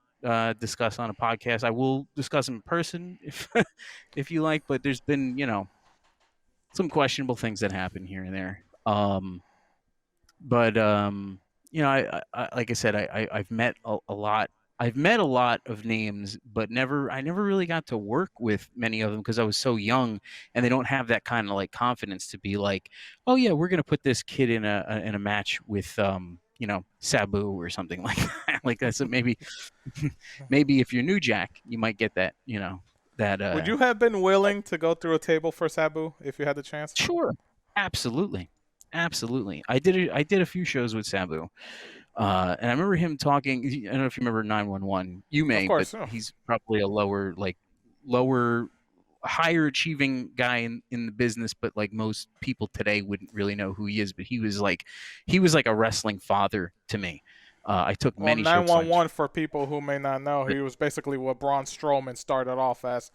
Speaker 4: discuss on a podcast. I will discuss in person if you like. But there's been some questionable things that happen here and there. But I like I said, I've met a lot. I've met a lot of names, but I never really got to work with many of them because I was so young, and they don't have that kind of like confidence to be like, oh yeah, we're gonna put this kid in a match with Sabu or something like that. Like that's maybe if you're New Jack, you might get that that.
Speaker 3: Would you have been willing to go through a table for Sabu if you had the chance?
Speaker 4: Sure, absolutely. Absolutely. I did a few shows with Sabu. And I remember him talking. I don't know if you remember 911. You may,
Speaker 3: Of course,
Speaker 4: but
Speaker 3: yeah.
Speaker 4: he's probably a lower, higher achieving guy in the business. But like most people today wouldn't really know who he is. But he was like a wrestling father to me. I took
Speaker 3: Well,
Speaker 4: many shows.
Speaker 3: 911, for people who may not know, he was basically what Braun Strowman started off as.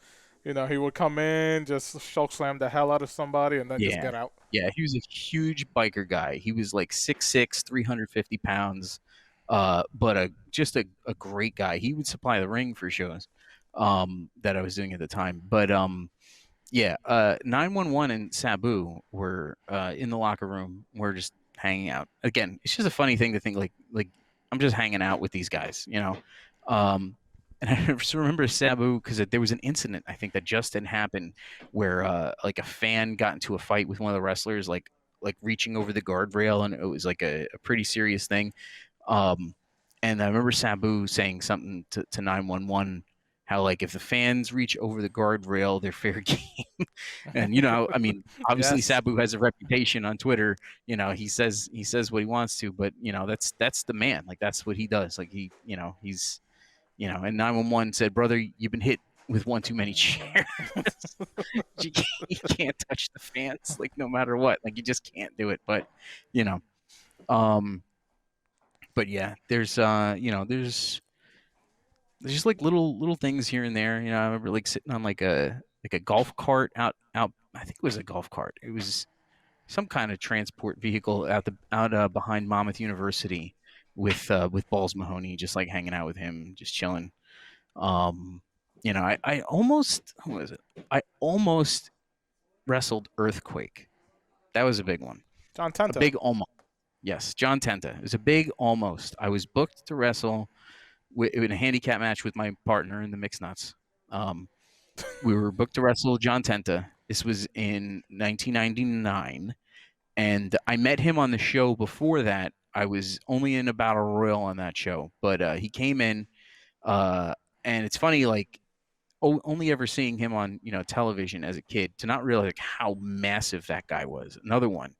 Speaker 3: He would come in, just choke slam the hell out of somebody, and then just get out.
Speaker 4: Yeah, he was a huge biker guy. He was like 6'6", 350 pounds, but just a great guy. He would supply the ring for shows that I was doing at the time. But 911 and Sabu were in the locker room. We're just hanging out. Again, it's just a funny thing to think like I'm just hanging out with these guys, And I just remember Sabu because there was an incident I think that just didn't happen where like a fan got into a fight with one of the wrestlers, like reaching over the guardrail, and it was like a pretty serious thing. And I remember Sabu saying something to 911, how like if the fans reach over the guardrail, they're fair game. And I mean, obviously
Speaker 3: Yes.
Speaker 4: Sabu has a reputation on Twitter. He says what he wants to, but that's the man. Like that's what he does. Like he's. And 911 said, "Brother, you've been hit with one too many chairs. you can't touch the fans, like no matter what. Like you just can't do it." But, but yeah, there's just like little things here and there. I remember like sitting on like a golf cart out. I think it was a golf cart. It was some kind of transport vehicle out behind Monmouth University. With Balls Mahoney, just like hanging out with him, just chilling. I almost I almost wrestled Earthquake. That was a big one.
Speaker 3: John Tenta.
Speaker 4: A big almost. Yes, John Tenta. It was a big almost. I was booked to wrestle in a handicap match with my partner in the Mixed Nuts. We were booked to wrestle John Tenta. This was in 1999, and I met him on the show before that. I was only in a battle royal on that show, but he came in, and it's funny, like only ever seeing him on television as a kid to not realize like how massive that guy was. Another one,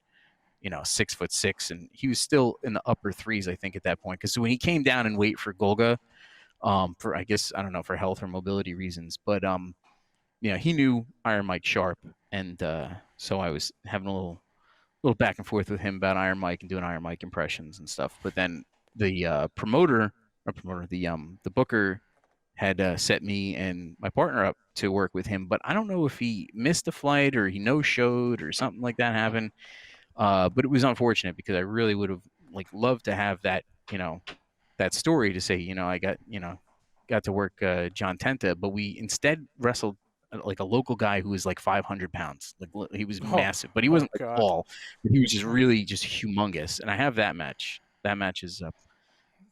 Speaker 4: 6'6", and he was still in the upper threes, I think, at that point. Because when he came down and weight for Golga, for I guess I don't know, for health or mobility reasons, but he knew Iron Mike Sharp, and so I was having a little back and forth with him about Iron Mike and doing Iron Mike impressions and stuff. But then the the booker had set me and my partner up to work with him. But I don't know if he missed a flight or he no-showed or something like that happened. But it was unfortunate because I really would have loved to have that that story to say I got to work John Tenta, but we instead wrestled like a local guy who was like 500 pounds. Like he was massive, but he wasn't like tall. He was just really just humongous. And I have that match. That match is up.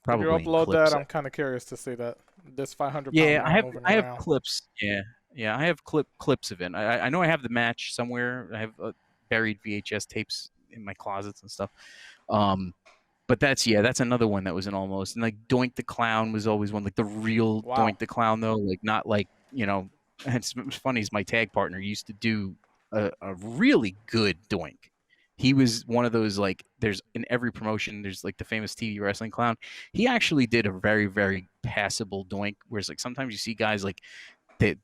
Speaker 3: Could you
Speaker 4: probably in
Speaker 3: upload that?
Speaker 4: clips.
Speaker 3: I'm kind of curious to see that. This 500-pound
Speaker 4: Yeah, I
Speaker 3: man
Speaker 4: have
Speaker 3: moving
Speaker 4: I have
Speaker 3: around.
Speaker 4: clips. Yeah, I have clips of it. I know I have the match somewhere. I have buried VHS tapes in my closets and stuff. Um, but that's another one that was an almost. And like Doink the Clown was always one, like the real
Speaker 3: Wow.
Speaker 4: Doink the Clown though, like not like It's funny is my tag partner used to do a really good Doink. He was one of those like there's in every promotion there's like the famous TV wrestling clown. He actually did a very very passable Doink. Whereas like sometimes you see guys like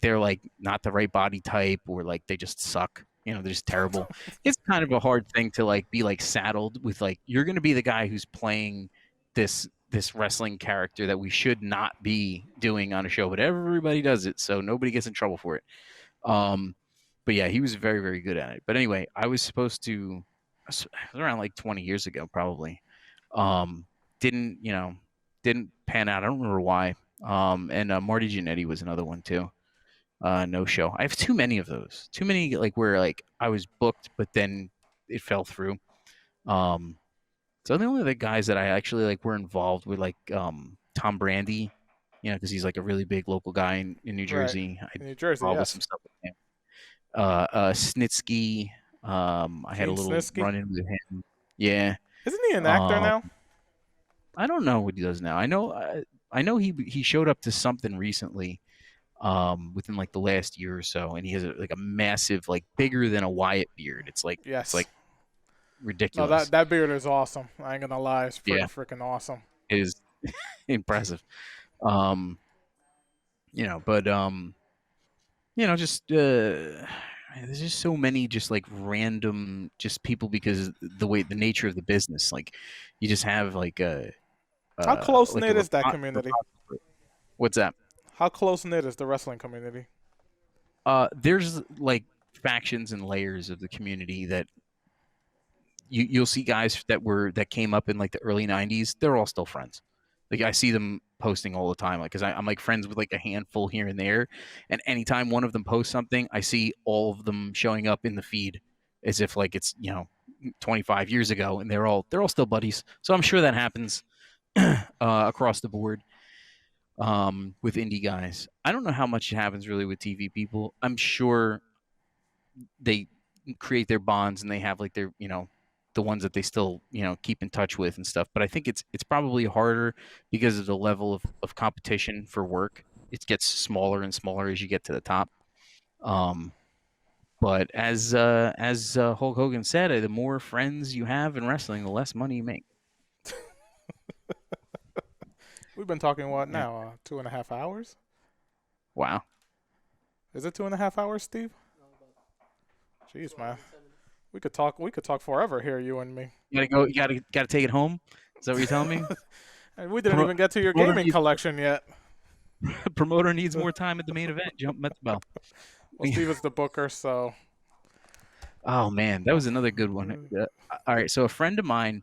Speaker 4: they're like not the right body type or like they just suck. They're just terrible. It's kind of a hard thing to like be like saddled with like you're going to be the guy who's playing this wrestling character that we should not be doing on a show, but everybody does it, so nobody gets in trouble for it. But yeah, he was very very good at it. But anyway, I was supposed to it was around like 20 years ago probably. Didn't didn't pan out. I don't remember why. And Marty Jannetty was another one too. No show. I have too many of those. Too many like where like I was booked, but then it fell through. So the only other guys that I actually like were involved with like Tom Brandy, because he's like a really big local guy in New
Speaker 3: Right.
Speaker 4: Jersey. I
Speaker 3: In New Jersey,
Speaker 4: involved with
Speaker 3: yes.
Speaker 4: some stuff with him. Snitsky. I had a
Speaker 3: Gene
Speaker 4: little
Speaker 3: Snitsky?
Speaker 4: run in with him. Yeah.
Speaker 3: Isn't he an actor now?
Speaker 4: I don't know what he does now. I know he showed up to something recently, within like the last year or so, and he has like a massive, like bigger than a Wyatt beard. It's
Speaker 3: Yes.
Speaker 4: like
Speaker 3: No,
Speaker 4: ridiculous.
Speaker 3: that beard is awesome. I ain't gonna lie, it's pretty
Speaker 4: Yeah.
Speaker 3: freaking awesome.
Speaker 4: It is impressive. Um, but just there's just so many just like random just people because the nature of the business. Like you just have like a
Speaker 3: How close
Speaker 4: like
Speaker 3: knit is that community?
Speaker 4: What's that?
Speaker 3: How close knit is the wrestling community?
Speaker 4: There's like factions and layers of the community that you'll see guys that came up in like the early 90s. They're all still friends. Like I see them posting all the time, like because I'm like friends with like a handful here and there, and anytime one of them posts something, I see all of them showing up in the feed as if like it's 25 years ago, and they're all still buddies. So I'm sure that happens across the board with indie guys. I don't know how much it happens really with TV people. I'm sure they create their bonds and they have like their the ones that they still keep in touch with and stuff, but I think it's probably harder because of the level of competition for work. It gets smaller and smaller as you get to the top. But as Hulk Hogan said, the more friends you have in wrestling, the less money you make.
Speaker 3: We've been talking what
Speaker 4: Yeah.
Speaker 3: now? 2.5 hours?
Speaker 4: Wow.
Speaker 3: Is it 2.5 hours, Steve? Jeez, man. We could talk forever here, you and me.
Speaker 4: You gotta go. You gotta take it home. Is that what you're telling me?
Speaker 3: And we didn't
Speaker 4: Promo-
Speaker 3: even get to your
Speaker 4: promoter
Speaker 3: gaming
Speaker 4: needs-
Speaker 3: collection yet.
Speaker 4: Promoter needs more time at the main event. Jump at the bell.
Speaker 3: Well, Steve is the booker, so
Speaker 4: Oh man, that was another good one. All right, so a friend of mine,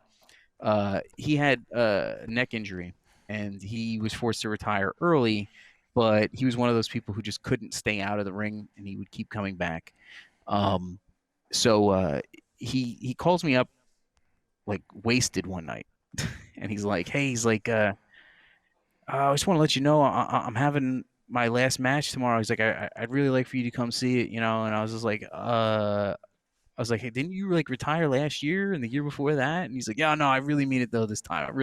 Speaker 4: he had a neck injury, and he was forced to retire early. But he was one of those people who just couldn't stay out of the ring, and he would keep coming back. So he calls me up like wasted one night, and he's like, "Hey, I just want to let you know I'm having my last match tomorrow." He's like, "I'd really like for you to come see it, And I was just like, I was like, "Hey, didn't you like retire last year and the year before that?" And he's like, "Yeah, no, I really mean it though this time. I'm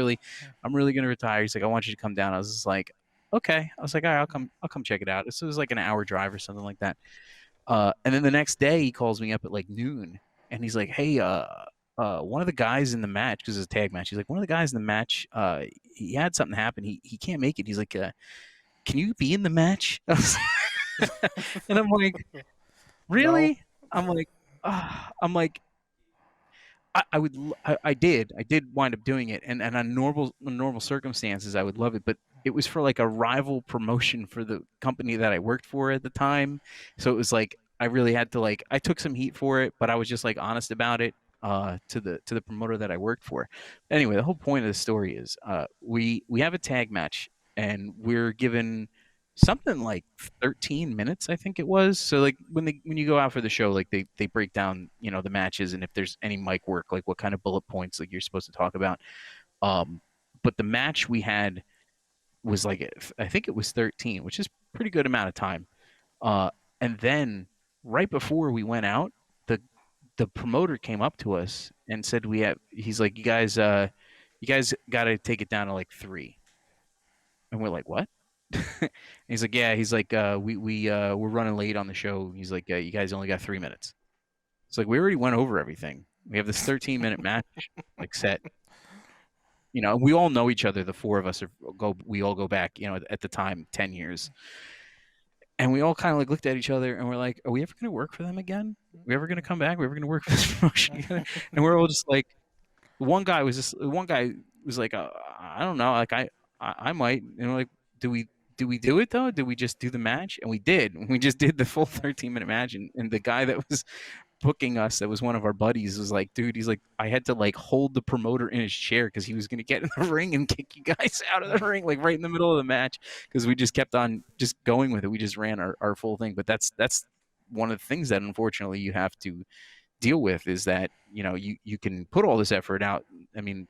Speaker 4: really gonna retire." He's like, "I want you to come down." I was just like, "Okay." I was like, "All right, I'll come check it out." So it was like an hour drive or something like that. And then the next day he calls me up at like noon, and he's like, "Hey, one of the guys in the match, because it's a tag match, he's like, one of the guys in the match, he had something happen. He can't make it. He's like, can you be in the match?" And I'm like, really?
Speaker 3: No.
Speaker 4: I'm like, I did wind up doing it, and on normal circumstances I would love it, but it was for like a rival promotion for the company that I worked for at the time, so it was like I really had to like I took some heat for it, but I was just like honest about it to the promoter that I worked for. Anyway, the whole point of the story is we have a tag match, and we're given something like 13 minutes, I think it was. So like when you go out for the show, like they break down the matches, and if there's any mic work, like what kind of bullet points like you're supposed to talk about. but the match we had was like I think it was 13, which is pretty good amount of time. Uh, and then right before we went out, the the promoter came up to us and said he's like, you guys got to take it down to like 3. And we're like, what? And he's like, yeah, he's like, we're running late on the show. He's like, you guys only got 3 minutes. It's like, we already went over everything. We have this 13-minute match like set. You know, we all know each other. The four of us we all go back, you know, at the time, 10 years. And we all kind of like looked at each other and we're like, are we ever going to work for them again? Are we ever going to come back? Are we ever going to work for this promotion again? And we're all just like, one guy was like, I don't know. Like I might, and we're like, do we do it though? Do we just do the match? And we did. We just did the full 13-minute match. And the guy that was booking us, that was one of our buddies, was like, dude, he's like, I had to like hold the promoter in his chair because he was going to get in the ring and kick you guys out of the ring, like right in the middle of the match, because we just kept on just going with it. We just ran our full thing. But that's one of the things that unfortunately you have to deal with, is that, you know, you can put all this effort out. I mean,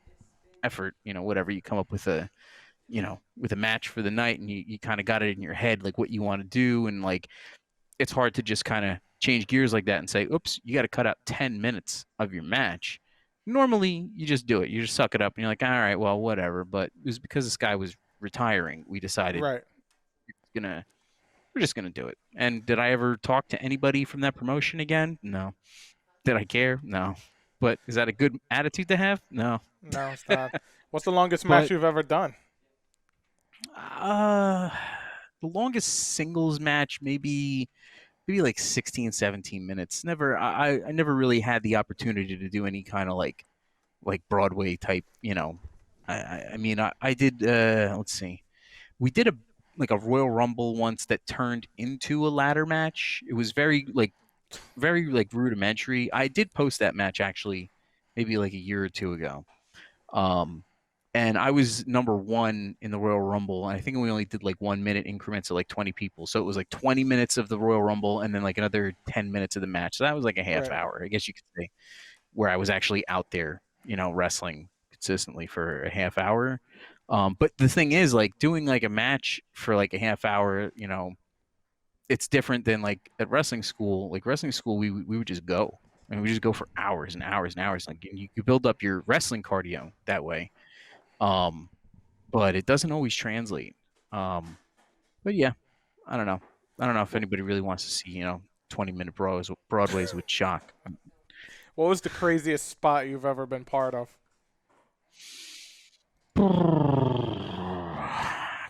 Speaker 4: you know, whatever, you come up with a, you know, with a match for the night, and you kind of got it in your head, like what you want to do. And like, it's hard to just kind of change gears like that and say, oops, you got to cut out 10 minutes of your match. Normally, you just do it. You just suck it up and you're like, all right, well, whatever. But it was because this guy was retiring. We decided
Speaker 3: Right.
Speaker 4: we're just gonna do it. And did I ever talk to anybody from that promotion again? No. Did I care? No. But is that a good attitude to have? No.
Speaker 3: No, it's not. What's the longest match
Speaker 4: But
Speaker 3: you've ever done?
Speaker 4: uh, the longest singles match, maybe like 16, 17 minutes. I never really had the opportunity to do any kind of like Broadway type, you know. I mean, I did, let's see. We did a Royal Rumble once that turned into a ladder match. It was very like rudimentary. I did post that match actually maybe like a year or two ago. Um and I was number 1 in the Royal Rumble, and I think we only did like 1 minute increments of like 20 people. So it was like 20 minutes of the Royal Rumble and then like another 10 minutes of the match. So that was like a half
Speaker 3: Right.
Speaker 4: hour, I guess you could say, where I was actually out there, you know, wrestling consistently for a half hour. But the thing is, like, doing like a match for like a half hour, you know, it's different than like at wrestling school. Like wrestling school, we would just go. I mean, we just go for hours and hours and hours. Like you build up your wrestling cardio that way. Um, but it doesn't always translate. But yeah, I don't know. I don't know if anybody really wants to see, you know, 20-minute Broadways with Shock.
Speaker 3: What was the craziest spot you've ever been part of?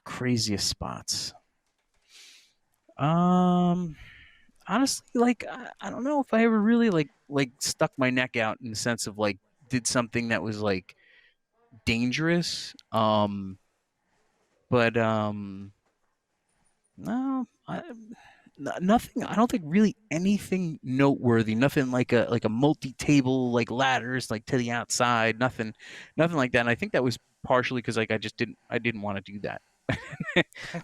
Speaker 4: Craziest spots. Um, Honestly, like I don't know if I ever really like stuck my neck out in the sense of like did something that was like dangerous. But no, nothing. I don't think really anything noteworthy. Nothing like a multi-table like ladders like to the outside. Nothing like that. And I think that was partially because like I didn't want to do that.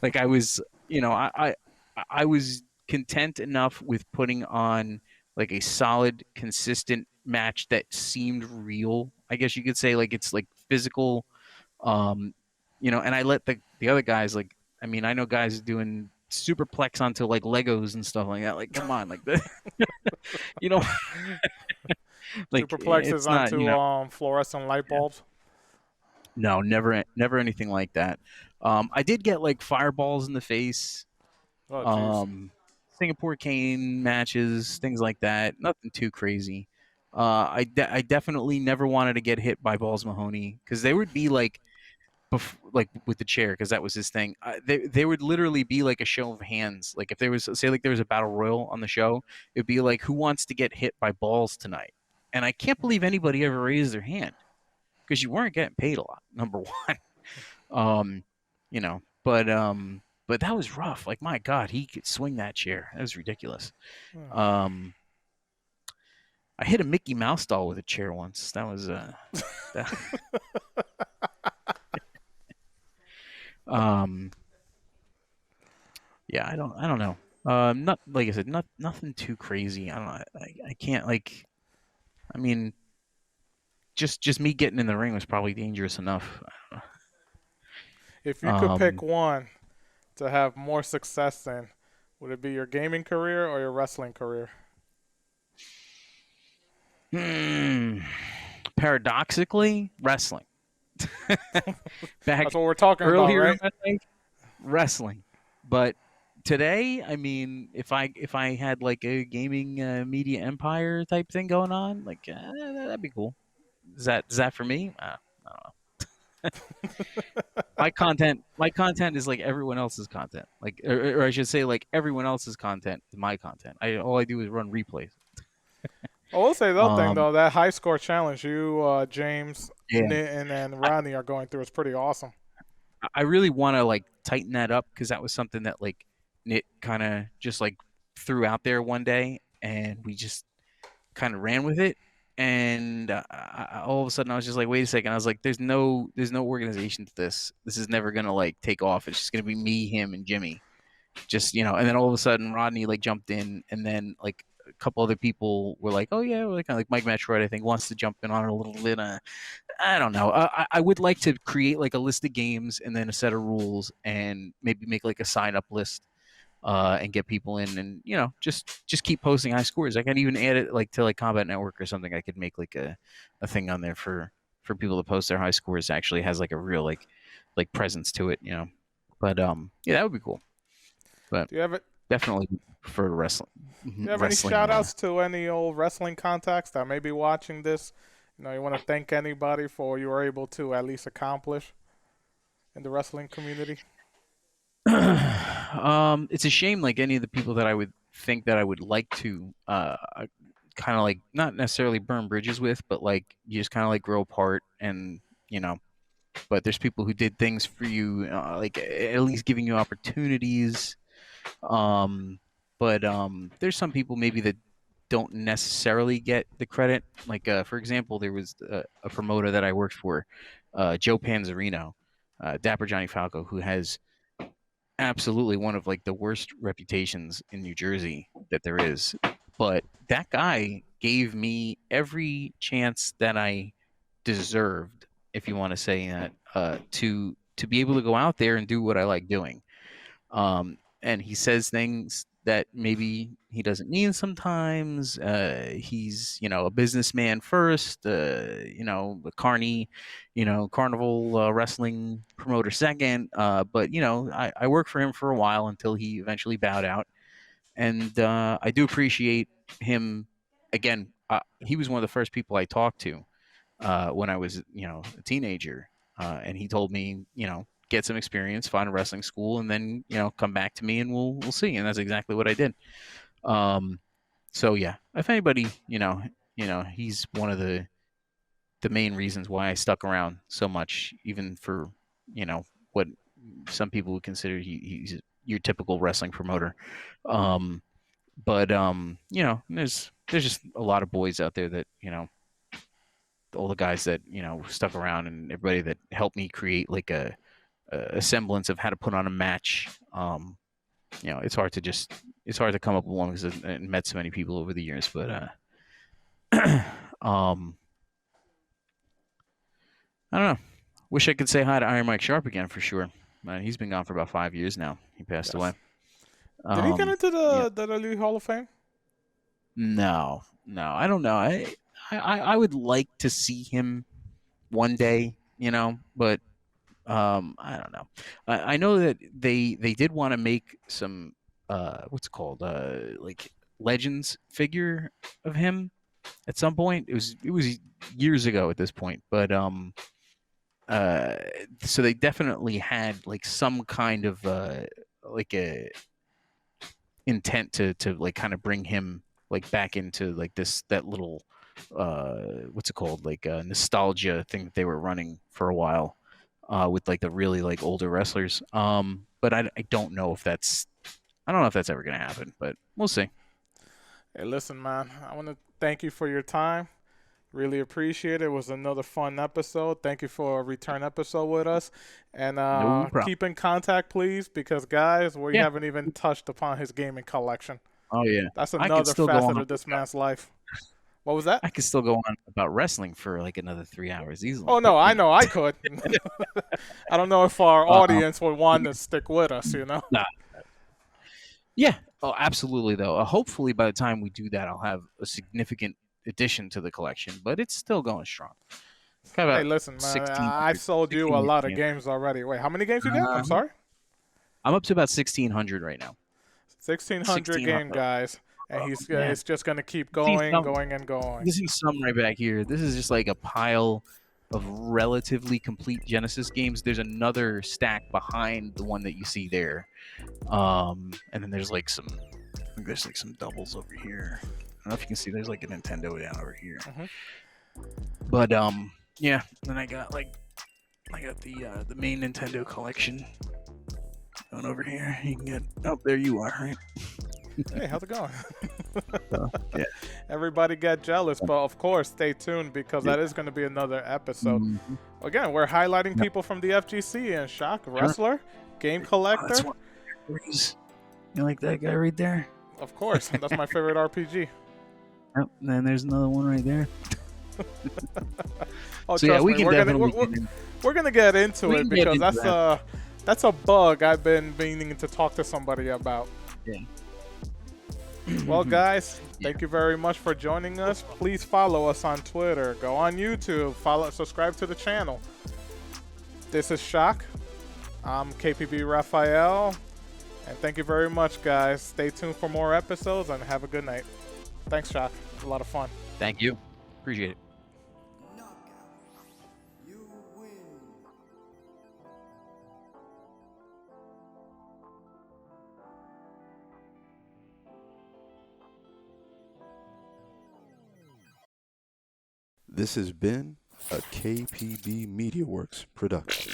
Speaker 4: Like I was, you know, I was content enough with putting on like a solid, consistent match that seemed real. I guess you could say like it's like physical. Um, you know, and I let the other guys, like, I mean, I know guys doing superplex onto like Legos and stuff like that. Like, come on, like the, you know, like
Speaker 3: Superplexes
Speaker 4: it's not,
Speaker 3: onto
Speaker 4: you know,
Speaker 3: fluorescent light bulbs.
Speaker 4: no, never anything like that. I did get like fireballs in the face,
Speaker 3: Oh, jeez.
Speaker 4: Singapore cane matches, things like that. Nothing too crazy. I definitely never wanted to get hit by Balls Mahoney because they would be like, like with the chair, because that was his thing. They would literally be like a show of hands. Like if there was, say, like there was a battle royal on the show, it'd be like, who wants to get hit by balls tonight? And I can't believe anybody ever raised their hand because you weren't getting paid a lot. Number one, you know, but that was rough. Like my God, he could swing that chair. That was ridiculous. Um, I hit a Mickey Mouse doll with a chair once. That was that, yeah, I don't know. Not like I said, nothing too crazy. I don't know. I can't like. I mean, just me getting in the ring was probably dangerous enough.
Speaker 3: If you could pick
Speaker 4: Um,
Speaker 3: one to have more success in, would it be your gaming career or your wrestling career?
Speaker 4: hmm, paradoxically, wrestling.
Speaker 3: That's
Speaker 4: Back
Speaker 3: what we're talking about,
Speaker 4: earlier in
Speaker 3: right?
Speaker 4: my life, wrestling. But today, I mean, if I had like a gaming media empire type thing going on, like that'd be cool. Is that for me? I don't know. My content is like everyone else's content. Like, or I should say, like everyone else's content is my content. All I do is run replays.
Speaker 3: I will say the other thing
Speaker 4: Um,
Speaker 3: though, that high score challenge you, James,
Speaker 4: yeah,
Speaker 3: Nitin, and
Speaker 4: I,
Speaker 3: Rodney are going through is pretty awesome.
Speaker 4: I really want to like tighten that up because that was something that like Nit kind of just like threw out there one day, and we just kind of ran with it. And all of a sudden, I was just like, "Wait a second!" I was like, "There's no organization to this. This is never gonna like take off. It's just gonna be me, him, and Jimmy. Just And then all of a sudden, Rodney like jumped in, and then like a couple other people were like, "Oh yeah," like kind of like Mike Metroid, I think, wants to jump in on it a little bit. I don't know. I would like to create like a list of games and then a set of rules, and maybe make like a sign up list and get people in, and just keep posting high scores. I can even add it like to like Combat Network or something. I could make like a thing on there for people to post their high scores. Actually has like a real like presence to it. But yeah, that would be cool. But
Speaker 3: Do you have it?
Speaker 4: definitely for wrestling.
Speaker 3: Do you have any
Speaker 4: Wrestling.
Speaker 3: shout outs to any old wrestling contacts that may be watching this? You want to thank anybody for what you were able to at least accomplish in the wrestling community?
Speaker 4: It's a shame. Like any of the people that I would think that I would like to, kind of like not necessarily burn bridges with, but like you just kind of like grow apart, and you know. But there's people who did things for you, like at least giving you opportunities. But there's some people maybe that don't necessarily get the credit. Like for example, there was a promoter that I worked for, Joe Panzerino, Dapper Johnny Falco, who has absolutely one of like the worst reputations in New Jersey that there is. But that guy gave me every chance that I deserved, if you want to say that, to be able to go out there and do what I like doing. And he says things that maybe he doesn't mean sometimes. He's a businessman first. A carnival wrestling promoter second. But I worked for him for a while until he eventually bowed out, and I do appreciate him. Again, he was one of the first people I talked to when I was a teenager, and he told me get some experience, find a wrestling school, and then come back to me and we'll see. And that's exactly what I did. So yeah, if anybody he's one of the main reasons why I stuck around so much, even for what some people would consider he's your typical wrestling promoter. But there's just a lot of boys out there that all the guys that stuck around, and everybody that helped me create like a semblance of how to put on a match. It's hard to come up with one because I've met so many people over the years. But um, I don't know. Wish I could say hi to Iron Mike Sharp again for sure. He's been gone for about 5 years now. He passed away.
Speaker 3: Yes. Did he get into
Speaker 4: Yeah.
Speaker 3: the WWE Hall of Fame?
Speaker 4: No, I don't know. I would like to see him one day, but I don't know. I know that they did want to make some what's it called like Legends figure of him at some point. It was years ago at this point, but uh so they definitely had like some kind of like a intent to like kind of bring him like back into like that little what's it called, like nostalgia thing that they were running for a while with like the really like older wrestlers. But I don't know if that's ever gonna happen, but we'll see.
Speaker 3: Hey, listen, man. I want to thank you for your time. Really appreciate it. It was another fun episode. Thank you for a return episode with us. And
Speaker 4: No problem.
Speaker 3: keep in contact, please, because, guys, we
Speaker 4: Yeah.
Speaker 3: haven't even touched upon his gaming collection.
Speaker 4: Oh yeah.
Speaker 3: That's
Speaker 4: I could
Speaker 3: another
Speaker 4: still go
Speaker 3: facet
Speaker 4: on.
Speaker 3: of this man's life. What was that?
Speaker 4: I could still go on about wrestling for like another 3 hours easily.
Speaker 3: Oh no,
Speaker 4: but,
Speaker 3: I
Speaker 4: you
Speaker 3: know I could. I don't know if our
Speaker 4: Um,
Speaker 3: audience would want to stick with us.
Speaker 4: Nah. Yeah. Oh, absolutely. Though. Hopefully, by the time we do that, I'll have a significant addition to the collection. But it's still going strong. Got
Speaker 3: Hey,
Speaker 4: about
Speaker 3: listen, man.
Speaker 4: 1600
Speaker 3: I've sold you a
Speaker 4: 1600
Speaker 3: lot of
Speaker 4: games.
Speaker 3: games already. Wait, how many games you got? I'm sorry.
Speaker 4: I'm up to about 1600 right now.
Speaker 3: 1,600 game
Speaker 4: 1600.
Speaker 3: guys, and
Speaker 4: Yeah.
Speaker 3: it's just gonna keep
Speaker 4: See
Speaker 3: going,
Speaker 4: some-
Speaker 3: going, and going.
Speaker 4: You see some right back here. This is just like a pile of relatively complete Genesis games. There's another stack behind the one that you see there, and then there's like some doubles over here. I don't know if you can see. There's like a Nintendo down over here.
Speaker 3: Mhm.
Speaker 4: But yeah. Then I got the main Nintendo collection going over here. You can get. Oh, there you are. Right.
Speaker 3: Hey, how's it going?
Speaker 4: Yeah.
Speaker 3: Everybody get jealous, but of course, stay tuned because that is going to be another episode.
Speaker 4: Mhm.
Speaker 3: Again, we're highlighting people from the FGC and Shock, wrestler, game collector.
Speaker 4: That's one. You like that guy right there?
Speaker 3: Of course, that's my favorite RPG.
Speaker 4: Yep. And then there's another one right there.
Speaker 3: Oh,
Speaker 4: So yeah,
Speaker 3: trust
Speaker 4: we
Speaker 3: me,
Speaker 4: can definitely.
Speaker 3: we're gonna get into
Speaker 4: We
Speaker 3: it
Speaker 4: can get
Speaker 3: because
Speaker 4: into
Speaker 3: that's a bug I've been meaning to talk to somebody about.
Speaker 4: Yeah.
Speaker 3: Well, guys, thank you very much for joining us. Please follow us on Twitter. Go on YouTube. Subscribe to the channel. This is Shock. I'm KPB Raphael. And thank you very much, guys. Stay tuned for more episodes and have a good night. Thanks, Shock. It was a lot of fun.
Speaker 4: Thank you. Appreciate it.
Speaker 2: You win.
Speaker 1: This has been a KPB Media Works production.